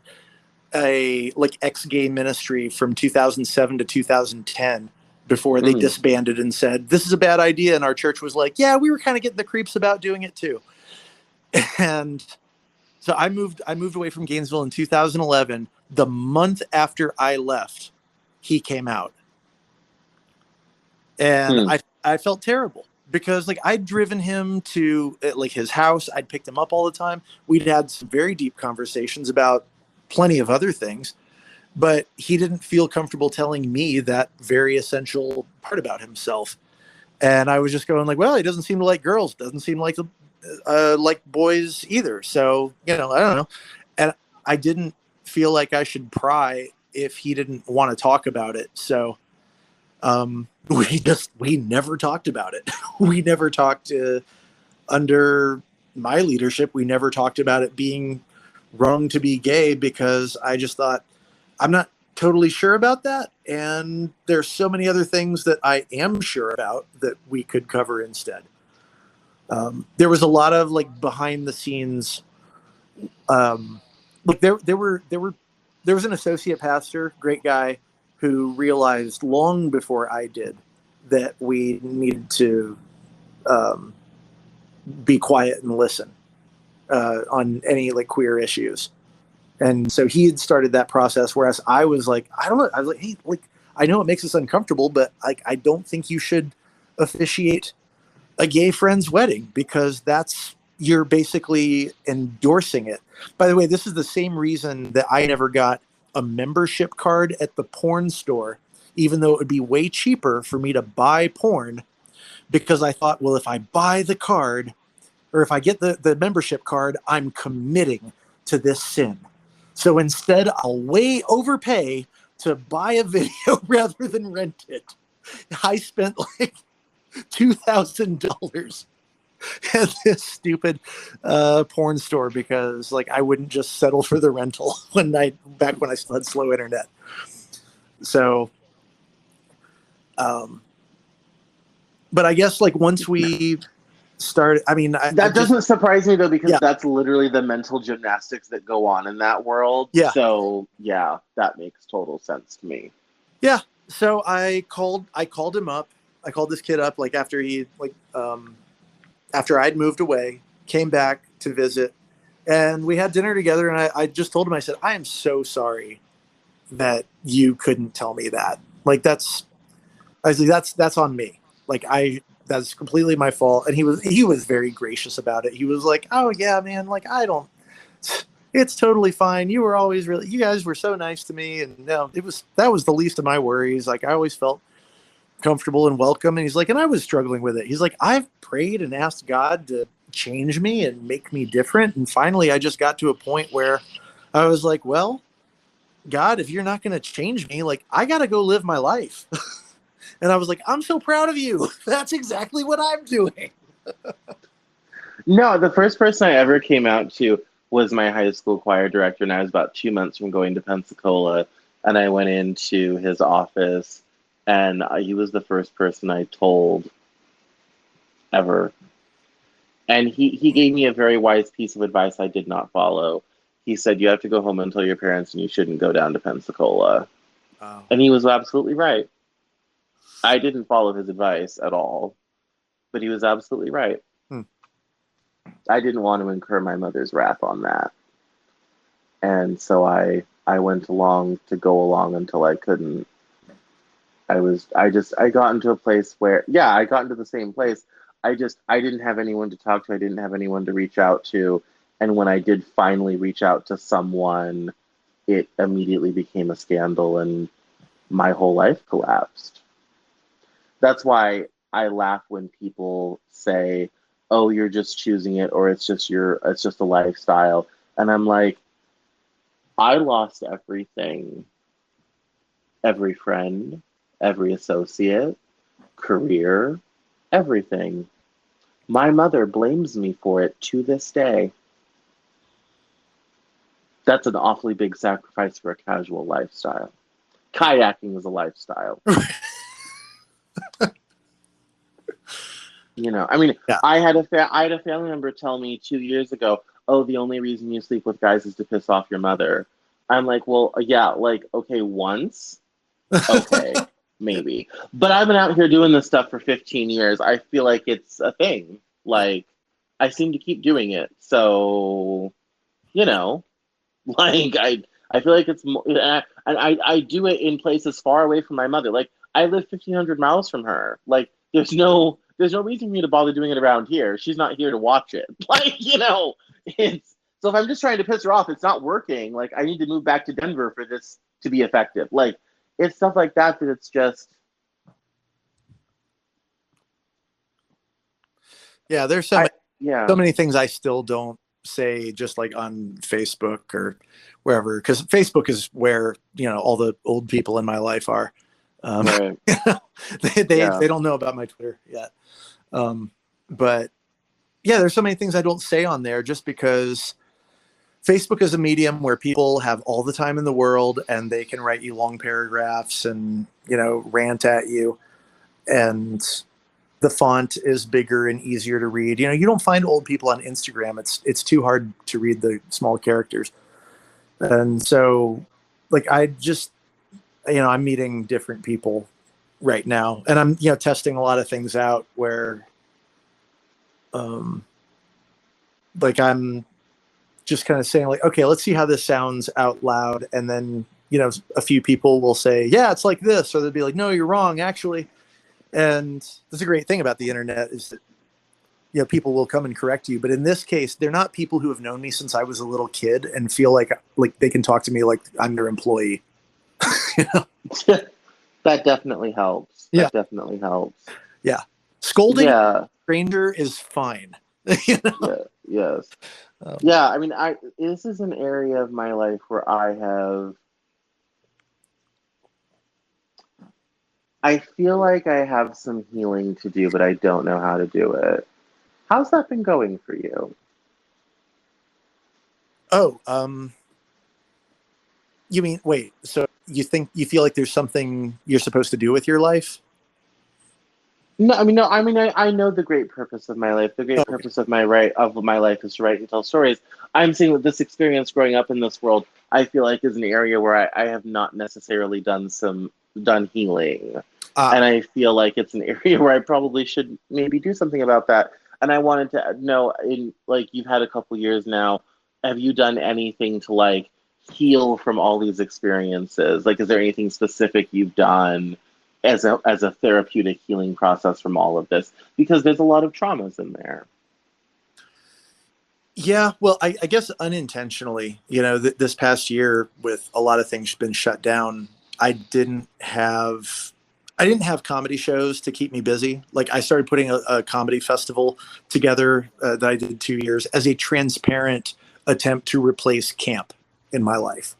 a like ex-gay ministry from 2007 to 2010 before they Mm. disbanded and said, this is a bad idea. And our church was like, yeah, we were kind of getting the creeps about doing it too. And so I moved away from Gainesville in 2011. The month after I left, he came out. And Hmm. I felt terrible, because like I'd driven him to like his house. I'd picked him up all the time. We'd had some very deep conversations about plenty of other things, but he didn't feel comfortable telling me that very essential part about himself. And I was just going like, well, he doesn't seem to like girls. Doesn't seem like boys either. So, I don't know. And I didn't feel like I should pry if he didn't want to talk about it. So, we never talked about it. We never talked under my leadership, we never talked about it being wrong to be gay, because I just thought, I'm not totally sure about that. And there's so many other things that I am sure about that we could cover instead. There was a lot of like behind the scenes. Look, there was an associate pastor, great guy, who realized long before I did that we needed to be quiet and listen on any like queer issues. And so he had started that process, whereas I was like, I don't know. I was like, hey, like, I know it makes us uncomfortable, but like, I don't think you should officiate a gay friend's wedding, because you're basically endorsing it. By the way, this is the same reason that I never got a membership card at the porn store, even though it would be way cheaper for me to buy porn, because I thought, well, if I buy the card, or if I get the membership card, I'm committing to this sin. So instead, I'll way overpay to buy a video rather than rent it. I spent like $2,000 at this stupid porn store, because like I wouldn't just settle for the rental back when I still had slow internet. So, but I guess like once we started, I mean, that doesn't surprise me though, because yeah. that's literally the mental gymnastics that go on in that world. Yeah. So yeah, that makes total sense to me. Yeah. So I called him up. I called this kid up like after after I'd moved away, came back to visit, and we had dinner together. And I just told him, I said, I am so sorry that you couldn't tell me that. Like that's on me. Like that's completely my fault. And he was very gracious about it. He was like, oh yeah, man, like it's totally fine. You were always you guys were so nice to me. And no, that was the least of my worries. Like I always felt comfortable and welcome. And he's like, and I was struggling with it. He's like, I've prayed and asked God to change me and make me different. And finally I just got to a point where I was like, well, God, if you're not going to change me, like I got to go live my life. And I was like, I'm so proud of you. That's exactly what I'm doing. No, the first person I ever came out to was my high school choir director, and I was about 2 months from going to Pensacola, and I went into his office, and he was the first person I told ever. And he gave me a very wise piece of advice I did not follow. He said, you have to go home and tell your parents, and you shouldn't go down to Pensacola. Oh. And he was absolutely right. I didn't follow his advice at all, but he was absolutely right. I didn't want to incur my mother's wrath on that. And so I went along to go along until I couldn't. I got into a place where, yeah, I got into the same place. I didn't have anyone to talk to. I didn't have anyone to reach out to. And when I did finally reach out to someone, it immediately became a scandal and my whole life collapsed. That's why I laugh when people say, oh, you're just choosing it, or it's just a lifestyle. And I'm like, I lost everything. Every friend, every associate, career, everything. My mother blames me for it to this day. That's an awfully big sacrifice for a casual lifestyle. Kayaking is a lifestyle. You know, I mean, yeah. I had a family member tell me 2 years ago, oh, the only reason you sleep with guys is to piss off your mother. I'm like, well, yeah, like, okay, once, okay, maybe. But I've been out here doing this stuff for 15 years. I feel like it's a thing. Like, I seem to keep doing it. So, you know, like, I feel like it's more, and I do it in places far away from my mother. Like, I live 1,500 miles from her. Like, there's no reason for me to bother doing it around here. She's not here to watch it. Like, you know, so if I'm just trying to piss her off, it's not working. Like, I need to move back to Denver for this to be effective. Like, it's stuff like that it's just. Yeah, there's so many things I still don't say just like on Facebook or wherever, because Facebook is where, you know, all the old people in my life are. Right. they don't know about my Twitter yet. But yeah, there's so many things I don't say on there just because Facebook is a medium where people have all the time in the world and they can write you long paragraphs and, rant at you. And the font is bigger and easier to read. You don't find old people on Instagram. It's too hard to read the small characters. And so like I just, I'm meeting different people right now and I'm, testing a lot of things out where, like I'm just kind of saying like, okay, let's see how this sounds out loud. And then, a few people will say, yeah, it's like this, or they'll be like, no, you're wrong, actually. And that's a great thing about the internet is that, people will come and correct you. But in this case, they're not people who have known me since I was a little kid and feel like they can talk to me like I'm their employee. That definitely helps. Yeah. That definitely helps. Yeah. Scolding a stranger is fine. Yeah, yes. Yeah, I mean, this is an area of my life where I feel like I have some healing to do, but I don't know how to do it. How's that been going for you? Oh, you mean, wait, so you feel like there's something you're supposed to do with your life? No, I mean, no, I mean, I know the great purpose of my life. The great purpose of my life is to write and tell stories. I'm saying that this experience growing up in this world, I feel like is an area where I have not necessarily done healing. And I feel like it's an area where I probably should maybe do something about that. And I wanted to know, you've had a couple years now, have you done anything to like heal from all these experiences? Like, is there anything specific you've done as a therapeutic healing process from all of this? Because there's a lot of traumas in there. Yeah, well, I guess unintentionally, this past year with a lot of things been shut down, I didn't have comedy shows to keep me busy. Like I started putting a comedy festival together that I did 2 years as a transparent attempt to replace camp in my life.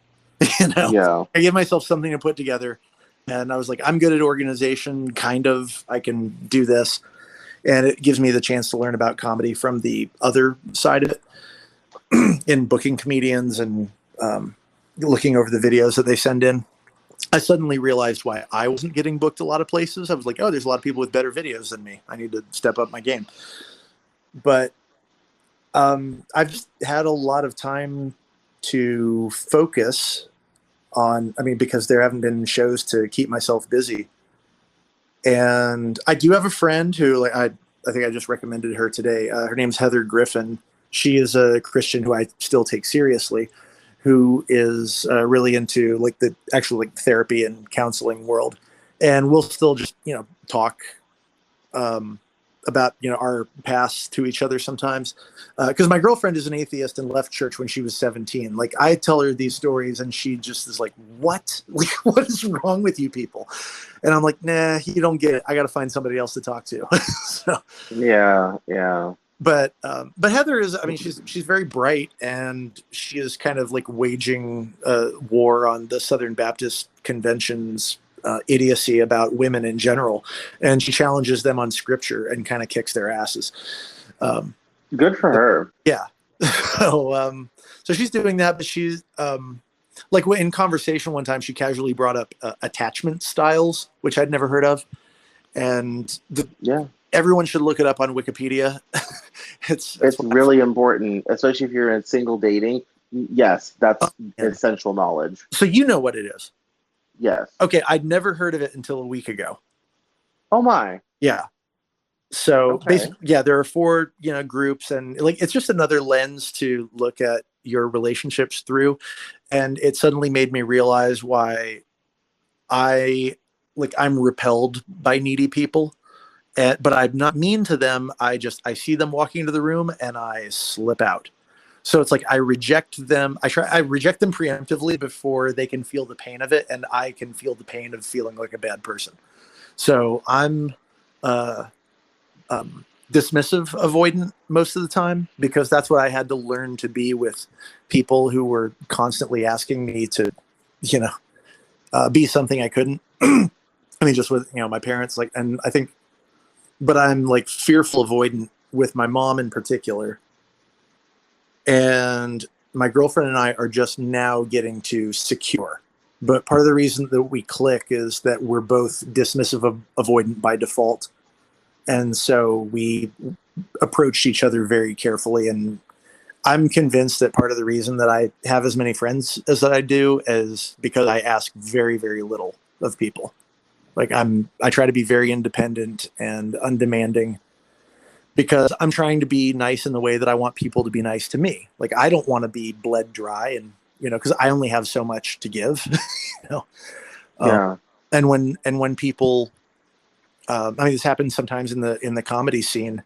Yeah. I gave myself something to put together and I was like, I'm good at organization, kind of, I can do this. And it gives me the chance to learn about comedy from the other side of it in booking comedians and looking over the videos that they send in. I suddenly realized why I wasn't getting booked a lot of places. I was like, oh, there's a lot of people with better videos than me. I need to step up my game. But I've just had a lot of time to focus on, because there haven't been shows to keep myself busy. And I do have a friend who, I think I just recommended her today. Her name's Heather Griffin. She is a Christian who I still take seriously, who is really into the actual therapy and counseling world. And we'll still just, talk about, our past to each other sometimes. Because my girlfriend is an atheist and left church when she was 17. Like I tell her these stories and she just is like, what? What is wrong with you people? And I'm like, nah, you don't get it. I got to find somebody else to talk to. So, yeah. But Heather is, she's very bright and she is kind of waging war on the Southern Baptist Convention's idiocy about women in general. And she challenges them on scripture and kind of kicks their asses. Good for her. Yeah. So she's doing that, but she's in conversation one time, she casually brought up attachment styles, which I'd never heard of. And everyone should look it up on Wikipedia. It's really important, especially if you're in single dating. Yes, that's essential knowledge. So you know what it is? Yes. Okay, I'd never heard of it until a week ago. Oh my. Yeah. So basically, there are 4 groups, and it's just another lens to look at your relationships through, and it suddenly made me realize why I'm repelled by needy people. But I'm not mean to them. I see them walking into the room and I slip out. So it's I reject them. I reject them preemptively before they can feel the pain of it. And I can feel the pain of feeling like a bad person. So I'm dismissive, avoidant most of the time, because that's what I had to learn to be with people who were constantly asking me to, be something I couldn't. Just with, my parents, and I think, but I'm fearful avoidant with my mom in particular. And my girlfriend and I are just now getting to secure. But part of the reason that we click is that we're both dismissive avoidant by default. And so we approached each other very carefully. And I'm convinced that part of the reason that I have as many friends as that I do is because I ask very, very little of people. Like I try to be very independent and undemanding, because I'm trying to be nice in the way that I want people to be nice to me. Like I don't want to be bled dry, and because I only have so much to give. you know. Yeah. And when people, I mean, this happens sometimes in the comedy scene.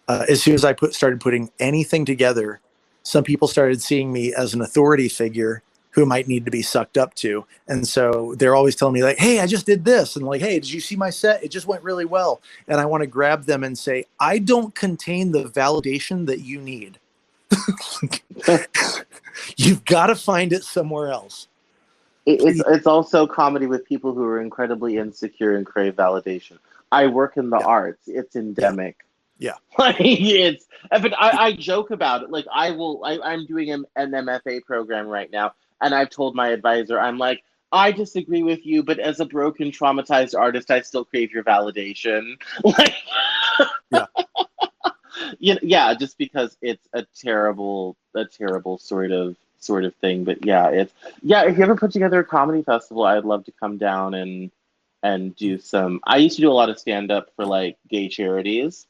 As soon as I started putting anything together, some people started seeing me as an authority figure who might need to be sucked up to. And so they're always telling me like, hey, I just did this. And like, hey, did you see my set? It just went really well. And I want to grab them and say, I don't contain the validation that you need. You've got to find it somewhere else. It's also comedy with people who are incredibly insecure and crave validation. I work in the arts. It's endemic. Yeah. Like but I joke about it. Like I'm doing an MFA program right now. And I've told my advisor, I'm like, I disagree with you, but as a broken, traumatized artist, I still crave your validation. Like, yeah, just because it's a terrible sort of thing. But yeah, if you ever put together a comedy festival, I'd love to come down and do some. I used to do a lot of stand up for like gay charities,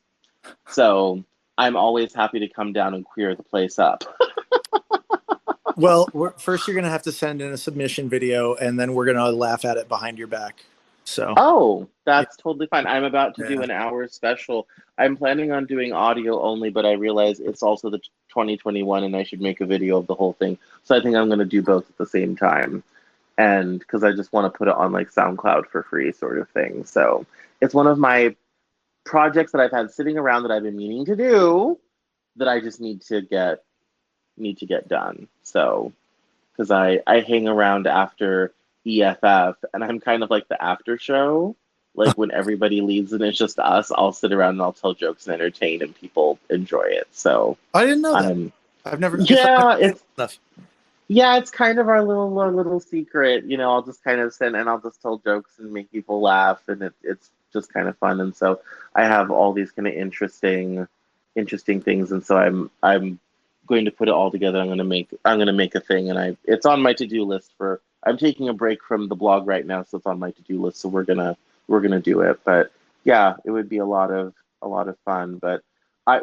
so I'm always happy to come down and queer the place up. Well, first you're going to have to send in a submission video, and then we're going to laugh at it behind your back. So. That's totally fine. I'm about to do an hour special. I'm planning on doing audio only, but I realize it's also the 2021 and I should make a video of the whole thing. So I think I'm going to do both at the same time. And because I just want to put it on like SoundCloud for free sort of thing. So it's one of my projects that I've had sitting around that I've been meaning to do that I just need to get done. So, because I hang around after EFF and I'm kind of like the after show. Like when everybody leaves and it's just us, I'll sit around and I'll tell jokes and entertain and people enjoy it. So I didn't know that. I've never. It's kind of our little secret. I'll just kind of sit and I'll just tell jokes and make people laugh, and it's just kind of fun. And so I have all these kind of interesting things, and so I'm going to put it all together. I'm going to make a thing, and it's on my to-do list for. I'm taking a break from the blog right now, so it's on my to-do list. So we're gonna do it. But yeah, it would be a lot of fun. But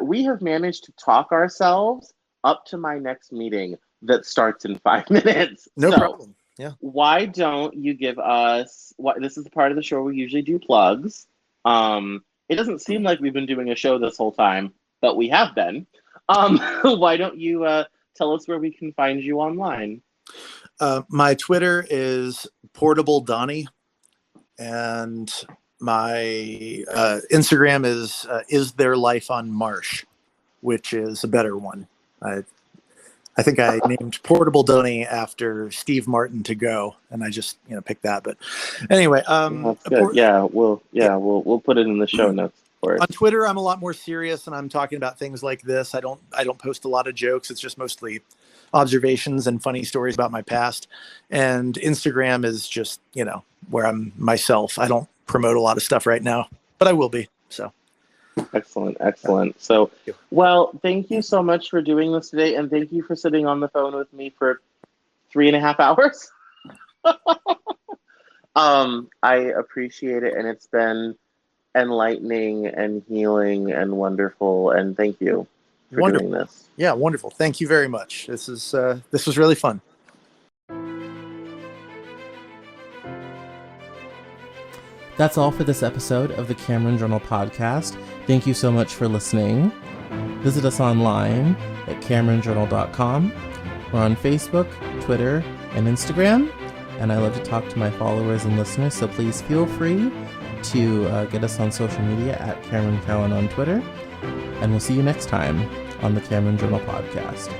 we have managed to talk ourselves up to my next meeting that starts in 5 minutes. No problem. Yeah. Why don't you give us this is the part of the show where we usually do plugs. It doesn't seem like we've been doing a show this whole time, but we have been. Why don't you tell us where we can find you online? My Twitter is Portable Donnie, and my Instagram is Their Life on Marsh, which is a better one. I think I named Portable Donnie after Steve Martin to go, and I just picked that. But anyway, that's good. We'll put it in the show notes. On Twitter, I'm a lot more serious, and I'm talking about things like this. I don't post a lot of jokes. It's just mostly observations and funny stories about my past. And Instagram is just where I'm myself. I don't promote a lot of stuff right now, but I will be. So. Excellent. So, well, thank you so much for doing this today, and thank you for sitting on the phone with me for 3.5 hours. I appreciate it, and it's been enlightening and healing and wonderful, and thank you for doing this. Yeah, wonderful. Thank you very much. This was really fun. That's all for this episode of the Cameron Journal podcast. Thank you so much for listening. Visit us online at CameronJournal.com. We're on Facebook, Twitter, and Instagram, and I love to talk to my followers and listeners, so please feel free to get us on social media at Cameron Cowan on Twitter, and we'll see you next time on the Cameron Journal podcast.